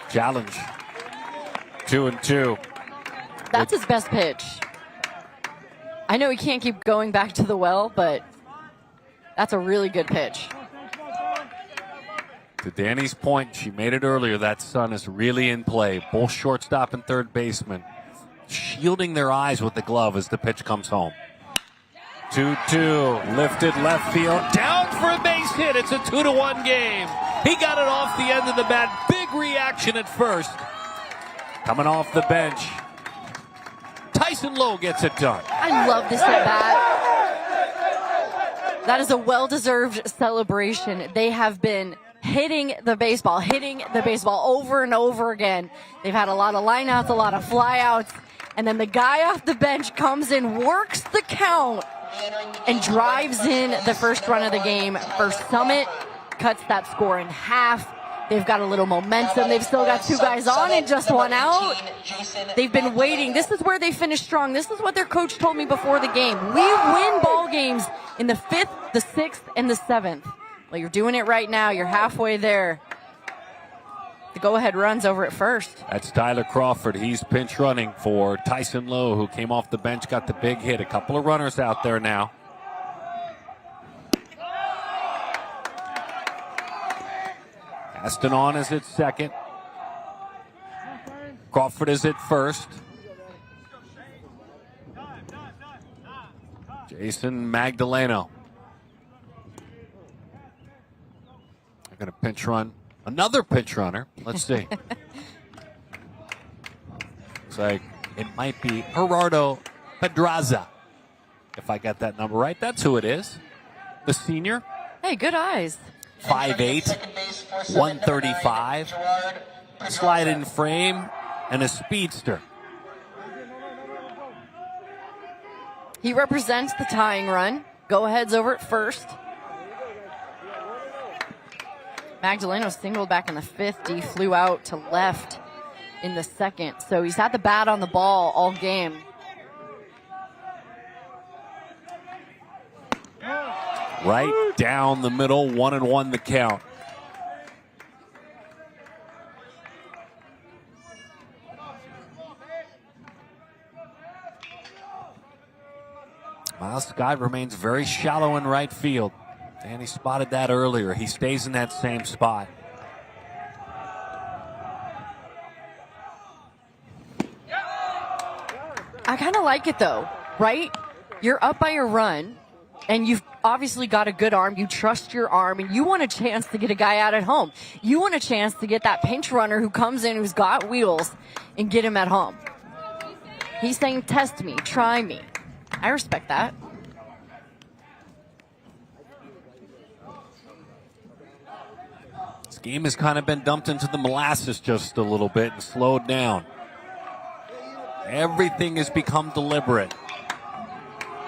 Challenge. 2-2. That's his best pitch. I know he can't keep going back to the well, but that's a really good pitch. To Danny's point, she made it earlier, that sun is really in play. Both shortstop and third baseman shielding their eyes with the glove as the pitch comes home. 2-2, lifted left field, down for a base hit. It's a 2-1 game. He got it off the end of the bat. Big reaction at first. Coming off the bench, Tyson Lowe gets it done. I love this at bat. That is a well-deserved celebration. They have been hitting the baseball over and over again. They've had a lot of lineouts, a lot of flyouts, and then the guy off the bench comes in, works the count, and drives in the first run of the game for Summit, cuts that score in half. They've got a little momentum. They've still got 2 guys on and just 1 out. They've been waiting. This is where they finish strong. This is what their coach told me before the game. We win ball games in the 5th, the 6th, and the 7th. Well, you're doing it right now. You're halfway there. The go-ahead run's over at first. That's Tyler Crawford. He's pinch running for Tyson Lowe, who came off the bench, got the big hit. A couple of runners out there now. Aston on is at second. Crawford is at first. Jason Magdaleno. They're going to pinch run. Another pinch runner. Let's see. Looks like it might be Gerardo Pedraza. If I got that number right, that's who it is. The senior. Hey, good eyes. 5'8", 135, slide in frame, and a speedster. He represents the tying run. Go-ahead's over at first. Magdaleno singled back in the 5th. He flew out to left in the 2nd. So he's had the bat on the ball all game. Right down the middle, 1-1 the count. Kyle Scott remains very shallow in right field. Danny spotted that earlier. He stays in that same spot. I kind of like it, though, right? You're up by a run, and you've obviously got a good arm. You trust your arm, and you want a chance to get a guy out at home. You want a chance to get that pinch runner who comes in, who's got wheels, and get him at home. He's saying, test me, try me. I respect that. This game has kind of been dumped into the molasses just a little bit and slowed down. Everything has become deliberate.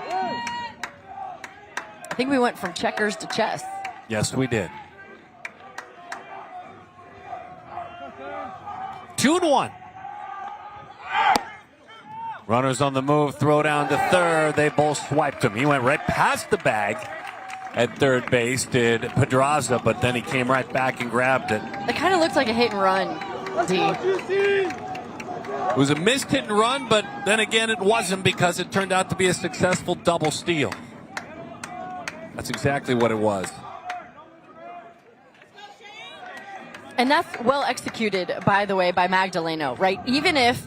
I think we went from checkers to chess. Yes, we did. 2-1. Runners on the move, throw down to third. They both swiped him. He went right past the bag at third base, did Pedraza, but then he came right back and grabbed it. That kind of looks like a hit and run, D. It was a missed hit and run, but then again it wasn't because it turned out to be a successful double steal. That's exactly what it was. And that's well executed, by the way, by Magdaleno, right? Even if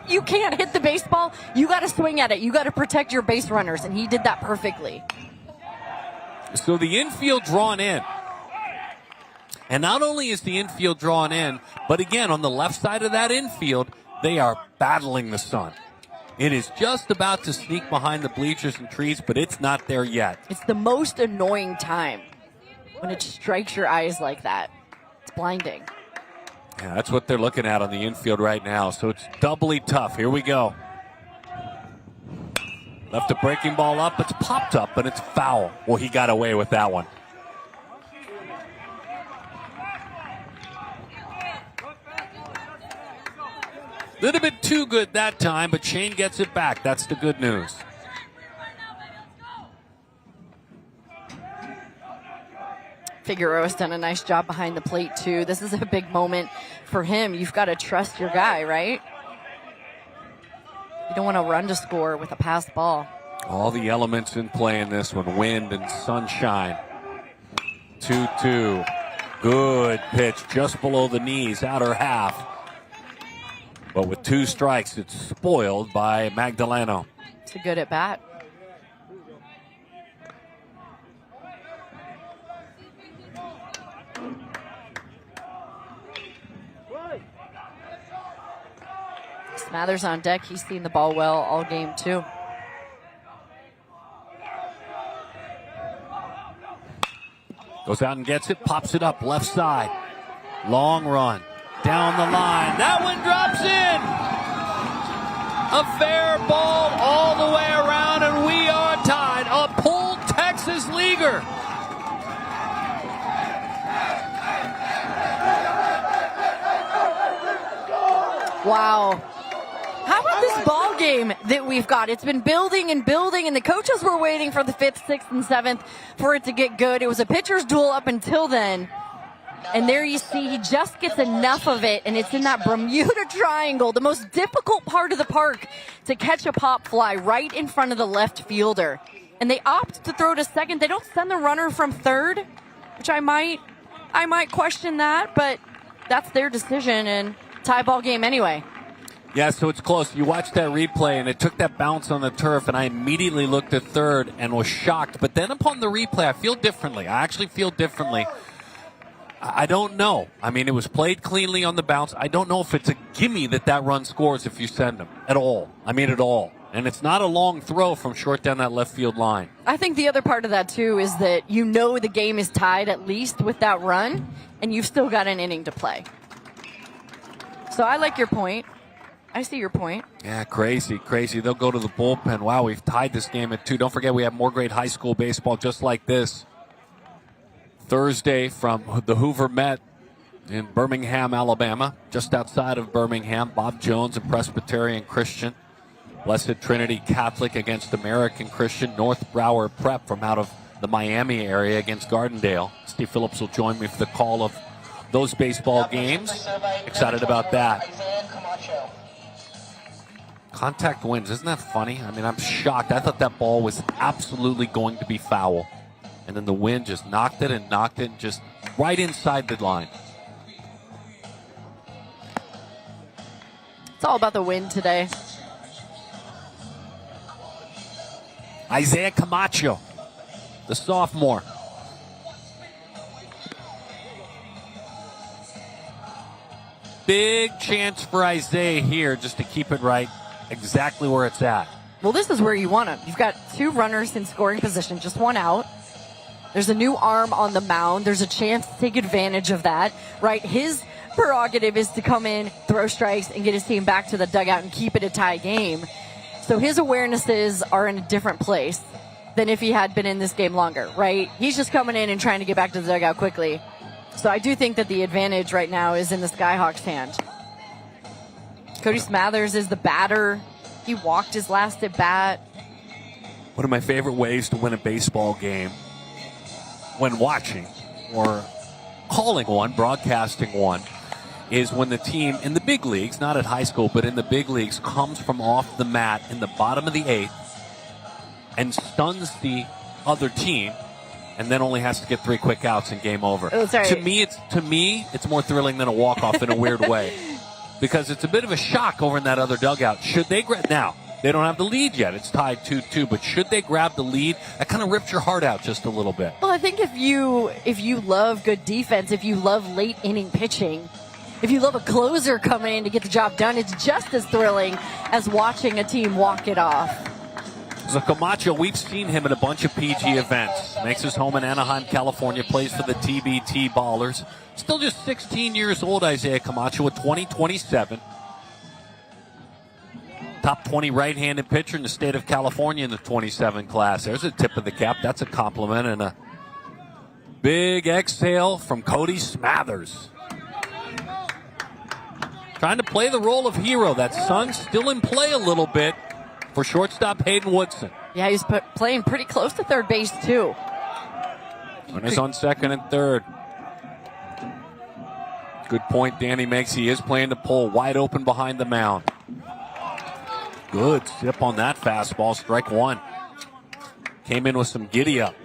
you can't hit the baseball, you got to swing at it. You got to protect your base runners, and he did that perfectly. So the infield drawn in. And not only is the infield drawn in, but again, on the left side of that infield, they are battling the sun. It is just about to sneak behind the bleachers and trees, but it's not there yet. It's the most annoying time when it strikes your eyes like that. It's blinding. Yeah, that's what they're looking at on the infield right now, so it's doubly tough. Here we go. Left a breaking ball up. It's popped up, but it's foul. Well, he got away with that one. Little bit too good that time, but Shane gets it back. That's the good news. Figueroa's done a nice job behind the plate, too. This is a big moment for him. You've got to trust your guy, right? You don't want to run to score with a passed ball. All the elements in play in this one. Wind and sunshine. 2-2. Good pitch just below the knees, outer half. But with 2 strikes, it's spoiled by Magdaleno. It's a good at bat. Smathers on deck. He's seen the ball well all game, too. Goes out and gets it, pops it up left side. Long run. Down the line. That one drops in. A fair ball all the way around, and we are tied. A pulled Texas leaguer. Wow. How about this ball game that we've got? It's been building and building, and the coaches were waiting for the 5th, 6th, and 7th for it to get good. It was a pitcher's duel up until then. And there you see, he just gets enough of it, and it's in that Bermuda Triangle, the most difficult part of the park, to catch a pop fly right in front of the left fielder. And they opt to throw to second. They don't send the runner from third, which I might question that, but that's their decision, and tie ball game anyway. Yeah, so it's close. You watch that replay, and it took that bounce on the turf, and I immediately looked at third and was shocked. But then upon the replay, I feel differently. I actually feel differently. I don't know. I mean, it was played cleanly on the bounce. I don't know if it's a gimme that run scores if you send them at all. I mean, at all. And it's not a long throw from short down that left field line. I think the other part of that, too, is that you know the game is tied at least with that run, and you've still got an inning to play. So I like your point. I see your point. Yeah, crazy. They'll go to the bullpen. Wow, we've tied this game at 2. Don't forget, we have more great high school baseball just like this. Thursday from the Hoover Met in Birmingham, Alabama, just outside of Birmingham. Bob Jones, a Presbyterian Christian. Blessed Trinity Catholic against American Christian. North Broward Prep from out of the Miami area against Gardendale. Steve Phillips will join me for the call of those baseball games. Excited about that. Contact wins. Isn't that funny? I mean, I'm shocked. I thought that ball was absolutely going to be foul. And then the wind just knocked it just right inside the line. It's all about the wind today. Isaiah Camacho, the sophomore. Big chance for Isaiah here just to keep it right exactly where it's at. Well, this is where you want him. You've got two runners in scoring position, just one out. There's a new arm on the mound. There's a chance to take advantage of that, right? His prerogative is to come in, throw strikes, and get his team back to the dugout and keep it a tie game. So his awarenesses are in a different place than if he had been in this game longer, right? He's just coming in and trying to get back to the dugout quickly. So I do think that the advantage right now is in the Skyhawks' hand. Cody Smathers is the batter. He walked his last at bat. One of my favorite ways to win a baseball game when watching or calling one, broadcasting one, is when the team in the big leagues, not at high school, but in the big leagues, comes from off the mat in the bottom of the eighth and stuns the other team and then only has to get 3 quick outs and game over. Oh, sorry. To me, it's more thrilling than a walk-off in a weird way because it's a bit of a shock over in that other dugout. Should they now, they don't have the lead yet. It's tied 2-2, but should they grab the lead? That kind of rips your heart out just a little bit. Well, I think if you love good defense, if you love late inning pitching, if you love a closer coming in to get the job done, it's just as thrilling as watching a team walk it off. So Camacho, we've seen him at a bunch of PG events. Makes his home in Anaheim, California, plays for the TBT Ballers. Still just 16 years old, Isaiah Camacho, with 2027. Top 20 right-handed pitcher in the state of California in the 27 class. There's a tip of the cap. That's a compliment. And a big exhale from Cody Smathers. Trying to play the role of hero. That sun's still in play a little bit for shortstop Hayden Woodson. Yeah, he's playing pretty close to third base, too. Runners on second and third. Good point Danny makes. He is playing the pull wide open behind the mound. Good sip on that fastball. Strike one. Came in with some giddy up.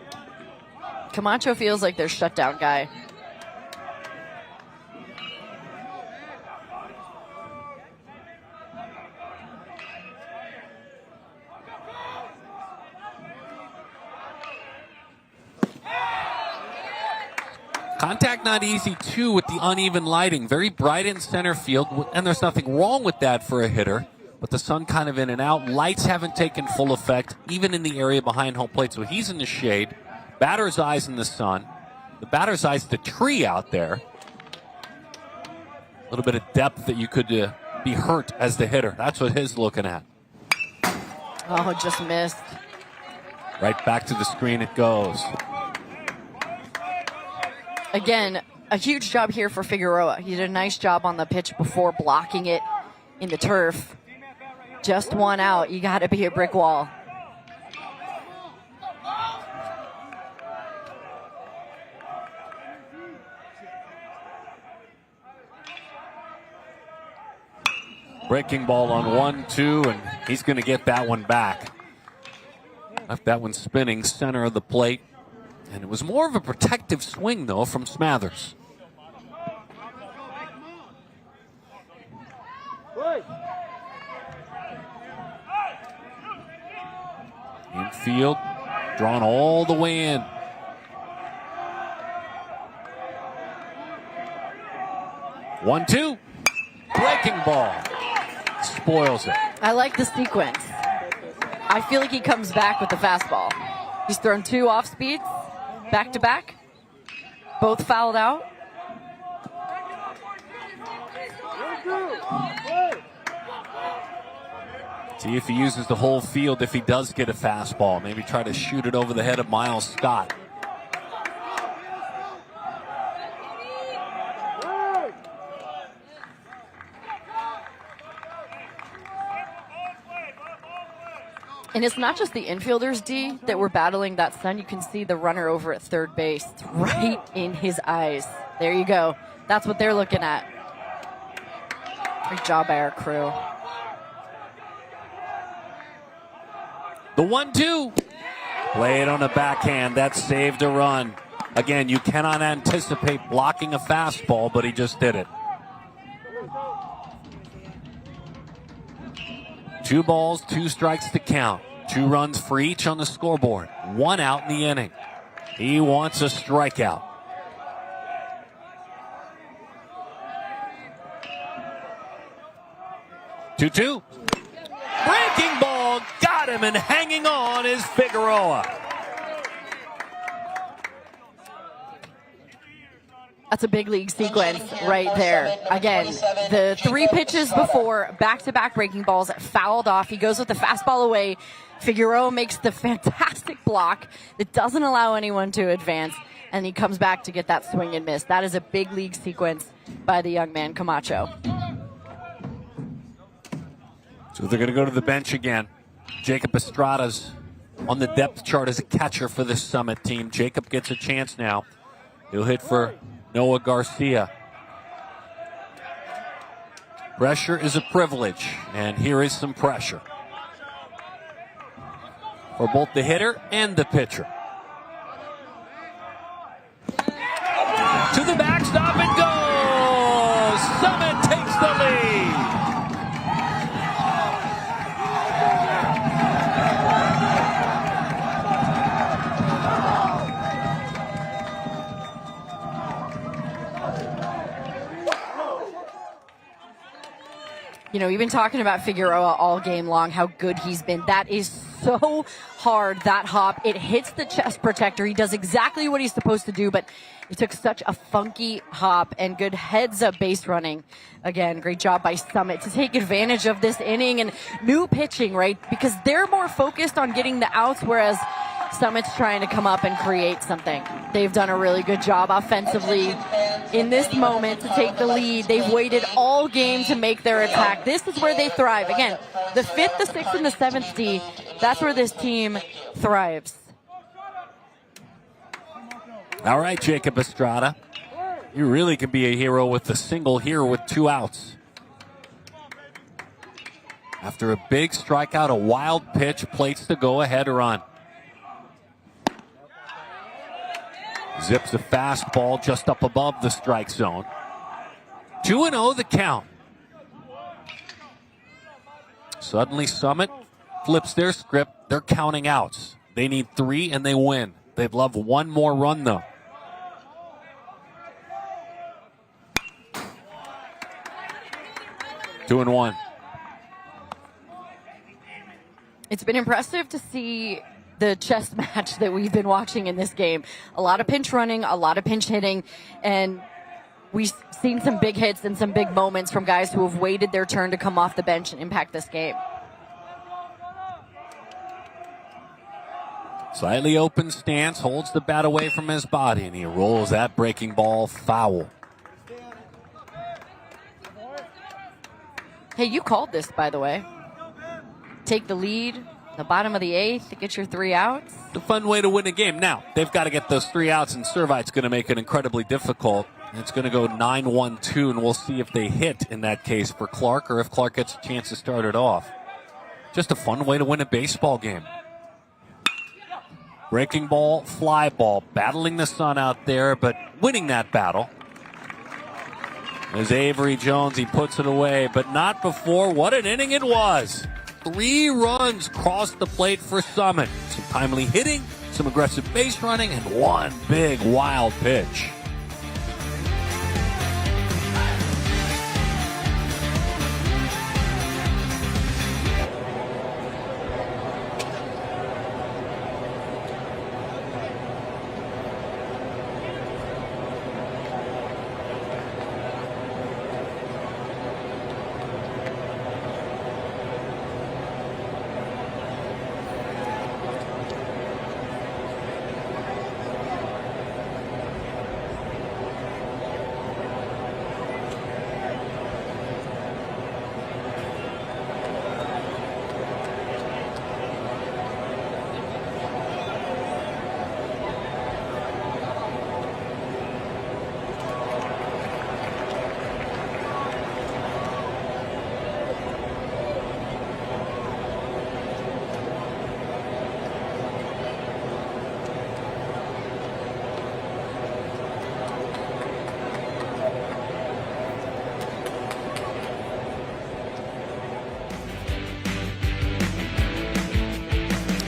Camacho feels like their shutdown guy. Contact not easy, too, with the uneven lighting. Very bright in center field, and there's nothing wrong with that for a hitter. But the sun kind of in and out. Lights haven't taken full effect, even in the area behind home plate. So he's in the shade. Batter's eyes in the sun. The batter's eyes, the tree out there. A little bit of depth that you could be hurt as the hitter. That's what he's looking at. Oh, just missed. Right back to the screen it goes. Again, a huge job here for Figueroa. He did a nice job on the pitch before blocking it in the turf. Just one out. You got to be a brick wall. Breaking ball on 1-2, and he's going to get that one back. Left that one spinning center of the plate. And it was more of a protective swing, though, from Smathers. Infield, drawn all the way in. One-two. Breaking ball. Spoils it. I like the sequence. I feel like he comes back with the fastball. He's thrown 2 off speeds, back to back. Both fouled out. See if he uses the whole field if he does get a fastball. Maybe try to shoot it over the head of Miles Scott. And it's not just the infielders, D, that were battling that sun. You can see the runner over at third base. It's right in his eyes. There you go. That's what they're looking at. Great job by our crew. The 1-2. Played on a backhand. That saved a run. Again, you cannot anticipate blocking a fastball, but he just did it. 2 balls, 2 strikes to count. 2 runs for each on the scoreboard. 1 out in the inning. He wants a strikeout. Two. Breaking ball, got him, and hanging on is Figueroa. That's a big league sequence right there. Again, the 3 pitches before, back-to-back breaking balls, fouled off. He goes with the fastball away. Figueroa makes the fantastic block that doesn't allow anyone to advance, and he comes back to get that swing and miss. That is a big league sequence by the young man, Camacho. So they're going to go to the bench again. Jacob Estrada's on the depth chart as a catcher for this Summit team. Jacob gets a chance now. He'll hit for Noah Garcia. Pressure is a privilege, and here is some pressure for both the hitter and the pitcher. To the backstop it goes! Summit takes the lead! You know, we've been talking about Figueroa all game long, how good he's been. That is so hard, that hop. It hits the chest protector. He does exactly what he's supposed to do, but it took such a funky hop and good heads-up base running. Again, great job by Summit to take advantage of this inning and new pitching, right? Because they're more focused on getting the outs, whereas Summit's trying to come up and create something. They've done a really good job offensively in this moment to take the lead. They've waited all game to make their attack. This is where they thrive. Again, the 5th, the 6th, and the 7th D, that's where this team thrives. All right, Jacob Estrada. You really can be a hero with the single here with 2 outs. After a big strikeout, a wild pitch plates the go-ahead run. Zips a fastball just up above the strike zone. 2-0 the count. Suddenly Summit flips their script. They're counting outs. They need 3 and they win. They'd love 1 more run though. Two and 1. It's been impressive to see the chess match that we've been watching in this game. A lot of pinch running, a lot of pinch hitting, and we've seen some big hits and some big moments from guys who have waited their turn to come off the bench and impact this game. Slightly open stance, holds the bat away from his body, and he rolls that breaking ball foul. Hey, you called this, by the way. Take the lead, the bottom of the 8th, to get your 3 outs. It's a fun way to win a game. Now, they've got to get those 3 outs, and Servite's going to make it incredibly difficult. It's going to go 9-1-2, and we'll see if they hit in that case for Clark or if Clark gets a chance to start it off. Just a fun way to win a baseball game. Breaking ball, fly ball, battling the sun out there, but winning that battle. As Avery Jones, he puts it away, but not before. What an inning it was. 3 runs crossed the plate for Summit. Some timely hitting, some aggressive base running, and 1 big wild pitch.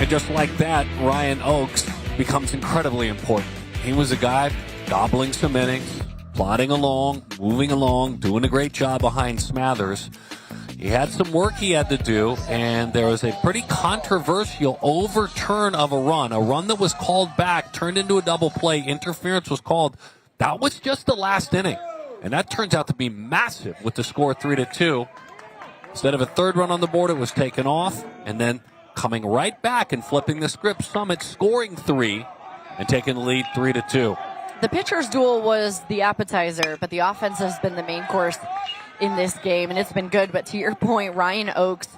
And just like that, Ryan Oakes becomes incredibly important. He was a guy gobbling some innings, plodding along, moving along, doing a great job behind Smathers. He had some work he had to do, and there was a pretty controversial overturn of a run that was called back, turned into a double play. Interference was called. That was just the last inning, and that turns out to be massive with the score 3-2. Instead of a third run on the board, it was taken off, and then coming right back and flipping the script, Summit scoring 3 and taking the lead 3-2. The pitcher's duel was the appetizer, but the offense has been the main course in this game, and it's been good. But to your point, Ryan Oakes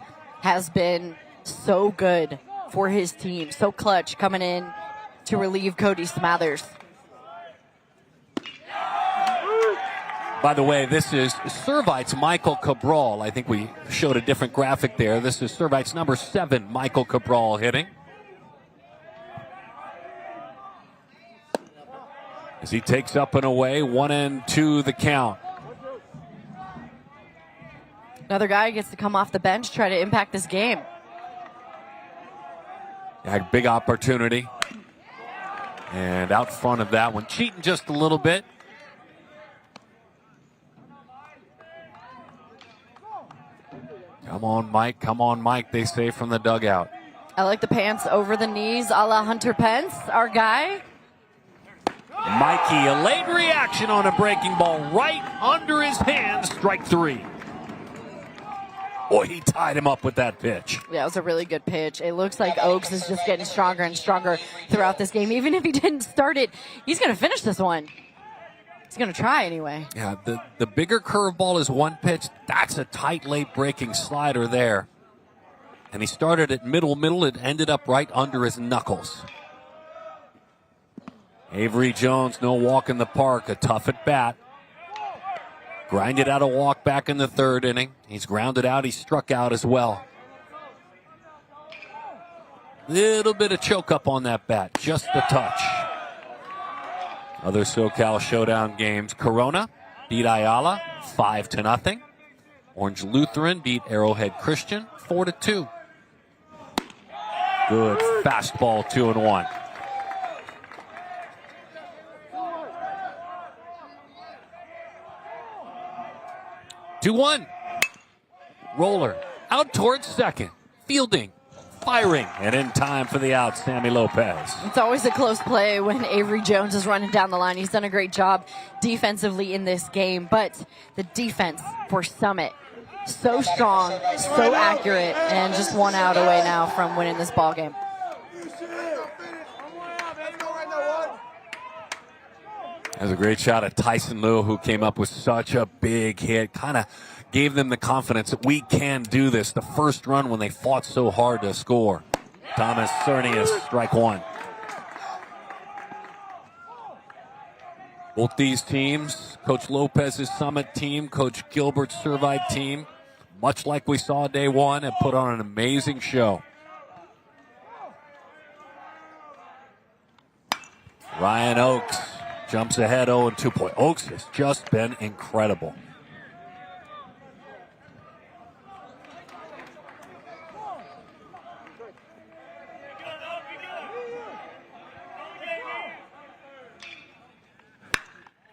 has been so good for his team, so clutch coming in to relieve Cody Smathers. By the way, this is Servite's Michael Cabral. I think we showed a different graphic there. This is Servite's number 7, Michael Cabral, hitting. As he takes up and away, 1-2 the count. Another guy gets to come off the bench, try to impact this game. Yeah, big opportunity. And out front of that one, cheating just a little bit. Come on, Mike, they say from the dugout. I like the pants over the knees a la Hunter Pence, our guy. Mikey, a late reaction on a breaking ball right under his hands, strike 3. Boy, he tied him up with that pitch. Yeah, it was a really good pitch. It looks like Oakes is just getting stronger and stronger throughout this game. Even if he didn't start it, he's going to finish this one. He's going to try anyway. Yeah, the bigger curveball is one pitch. That's a tight, late breaking slider there. And he started at middle. It ended up right under his knuckles. Avery Jones, no walk in the park, a tough at bat. Grinded out a walk back in the third inning. He's grounded out. He struck out as well. Little bit of choke up on that bat. Just a touch. Other SoCal Showdown games. Corona beat Ayala 5-0. Orange Lutheran beat Arrowhead Christian 4-2. Good fastball, 2-1. Roller out towards second, fielding, firing, and in time for the out, Sammy Lopez. It's always a close play when Avery Jones is running down the line. He's done a great job defensively in this game, but the defense for Summit, so strong, so accurate, and just 1 out away now from winning this ball game. That was a great shot at Tyson Liu, who came up with such a big hit. Kind of gave them the confidence that we can do this. The first run when they fought so hard to score. Thomas Cernius, strike 1. Both these teams, Coach Lopez's Summit team, Coach Gilbert's Servite team, much like we saw day one, have put on an amazing show. Ryan Oakes jumps ahead 0-2. Oakes has just been incredible.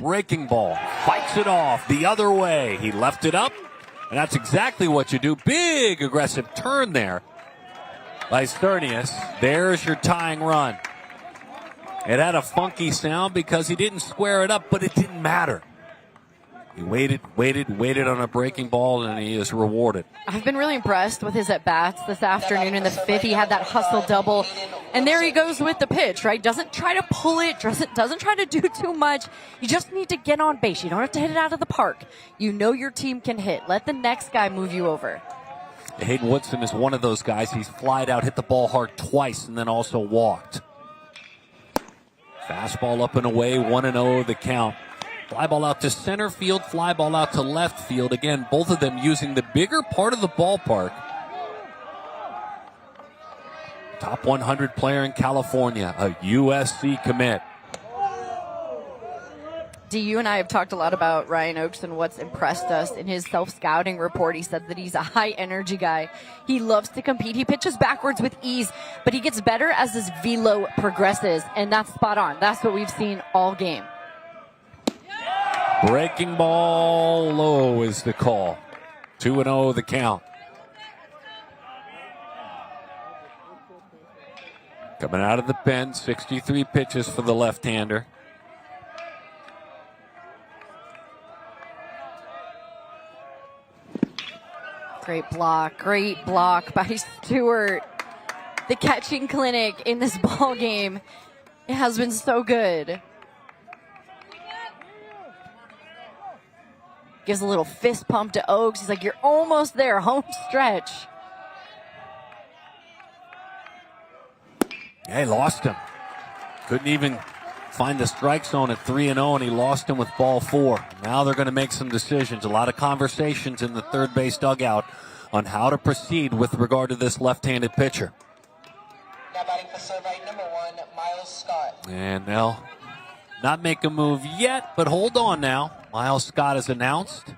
Breaking ball, fights it off the other way. He left it up, and that's exactly what you do. Big aggressive turn there by Cernius. There's your tying run. It had a funky sound because he didn't square it up, but it didn't matter. He waited on a breaking ball, and he is rewarded. I've been really impressed with his at-bats this afternoon. In the fifth, he had that hustle double, and there he goes with the pitch, right? Doesn't try to pull it, doesn't try to do too much. You just need to get on base. You don't have to hit it out of the park. You know your team can hit. Let the next guy move you over. Hayden Woodson is one of those guys. He's flied out, hit the ball hard twice, and then also walked. Fastball up and away, 1-0 the count. Fly ball out to center field, fly ball out to left field. Again, both of them using the bigger part of the ballpark. Top 100 player in California, a USC commit. D, you and I have talked a lot about Ryan Oakes and what's impressed us. In his self-scouting report, he said that he's a high-energy guy. He loves to compete. He pitches backwards with ease, but he gets better as his velo progresses, and that's spot on. That's what we've seen all game. Breaking ball low is the call. 2-0 the count. Coming out of the pen, 63 pitches for the left-hander. Great block by Stewart. The catching clinic in this ball game, it has been so good. Gives a little fist pump to Oakes. He's like, you're almost there, home stretch. Yeah, he lost him. Couldn't even find the strike zone at 3-0, and he lost him with ball 4. Now they're going to make some decisions. A lot of conversations in the third base dugout on how to proceed with regard to this left-handed pitcher. Now batting for Servite, number 1, Miles Scott. And they'll not make a move yet, but hold on now. Miles Scott is announced.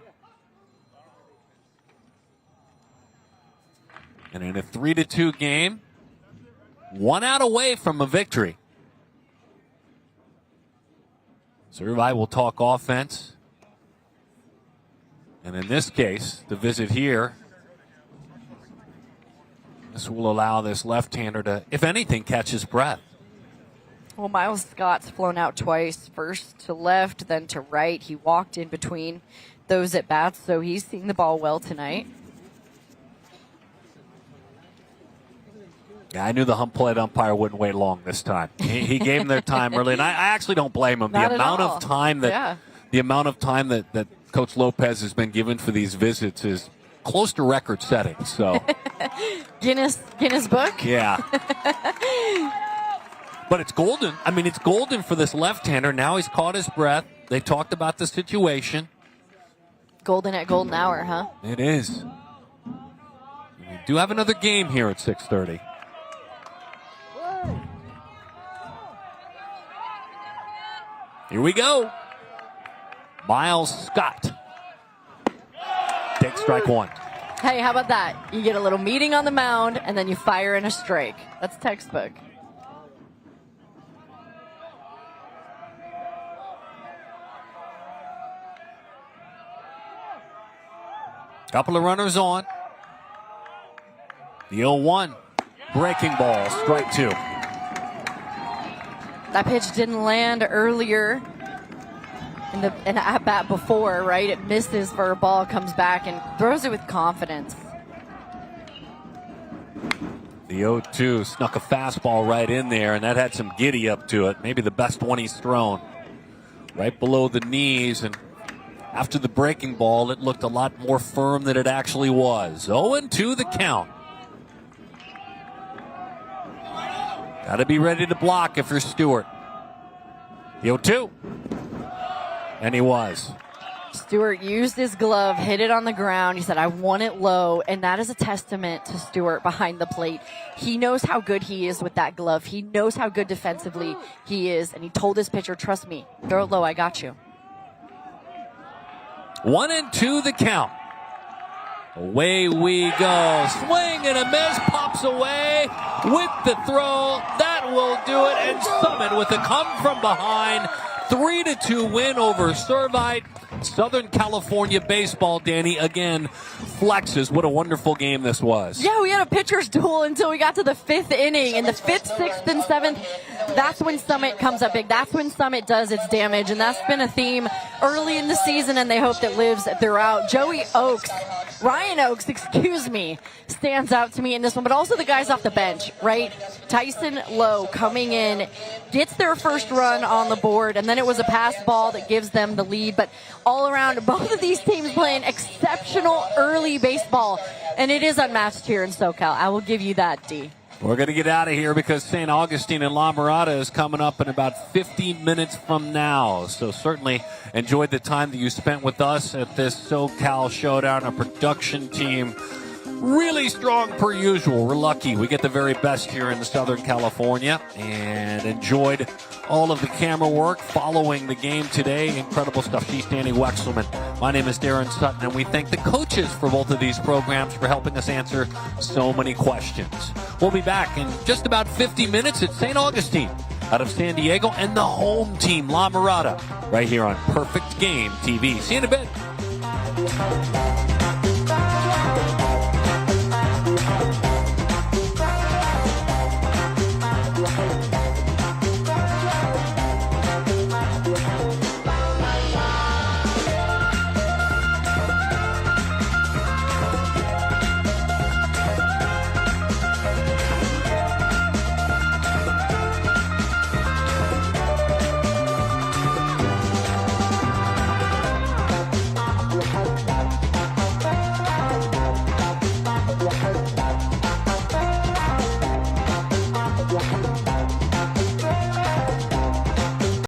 And in a 3-2 game, 1 out away from a victory. Servite will talk offense. And in this case, the visit here, this will allow this left-hander to, if anything, catch his breath. Well, Miles Scott's flown out twice, first to left, then to right. He walked in between those at bats, so he's seeing the ball well tonight. Yeah, I knew the home plate umpire wouldn't wait long this time. He gave them their time early, and I actually don't blame him. Not the at amount all. of time that the amount of time that Coach Lopez has been given for these visits is close to record setting. So Guinness book. Yeah. But it's golden. I mean, it's golden for this left-hander. Now he's caught his breath. They talked about the situation. Golden at golden hour, huh? It is. We do have another game here at 6:30. Here we go. Miles Scott. Take strike 1. Hey, how about that? You get a little meeting on the mound, and then you fire in a strike. That's textbook. Couple of runners on. The 0-1. Breaking ball, strike 2. That pitch didn't land earlier in the at-bat before, right? It misses for a ball, comes back, and throws it with confidence. The 0-2 snuck a fastball right in there, and that had some giddy up to it. Maybe the best one he's thrown. Right below the knees, and after the breaking ball, it looked a lot more firm than it actually was. 0-2 the count. Got to be ready to block if you're Stewart. The 0-2. And he was. Stewart used his glove, hit it on the ground. He said, I want it low. And that is a testament to Stewart behind the plate. He knows how good he is with that glove. He knows how good defensively he is. And he told his pitcher, trust me, throw it low, I got you. 1-2 the count. Away we go. Swing and a miss. Pops away with the throw. That will do it. And Summit with a come from behind. 3-2 win over Servite. Southern California baseball, Danny, again, flexes. What a wonderful game this was. Yeah, we had a pitcher's duel until we got to the 5th inning. In the 5th, 6th, and 7th, that's when Summit comes up big. That's when Summit does its damage, and that's been a theme early in the season, and they hope that lives throughout. Ryan Oakes, stands out to me in this one, but also the guys off the bench, right? Tyson Lowe coming in, gets their first run on the board, and then it was a pass ball that gives them the lead. But all around, both of these teams playing exceptional early baseball, and it is unmatched here in SoCal. I will give you that, D. We're going to get out of here because St. Augustine and La Mirada is coming up in about 15 minutes from now. So certainly enjoyed the time that you spent with us at this SoCal Showdown, a production team really strong per usual. We're lucky. We get the very best here in Southern California and enjoyed all of the camera work following the game today. Incredible stuff. She's Danny Wexelman. My name is Darren Sutton, and we thank the coaches for both of these programs for helping us answer so many questions. We'll be back in just about 50 minutes at St. Augustine out of San Diego and the home team, La Mirada, right here on Perfect Game TV. See you in a bit.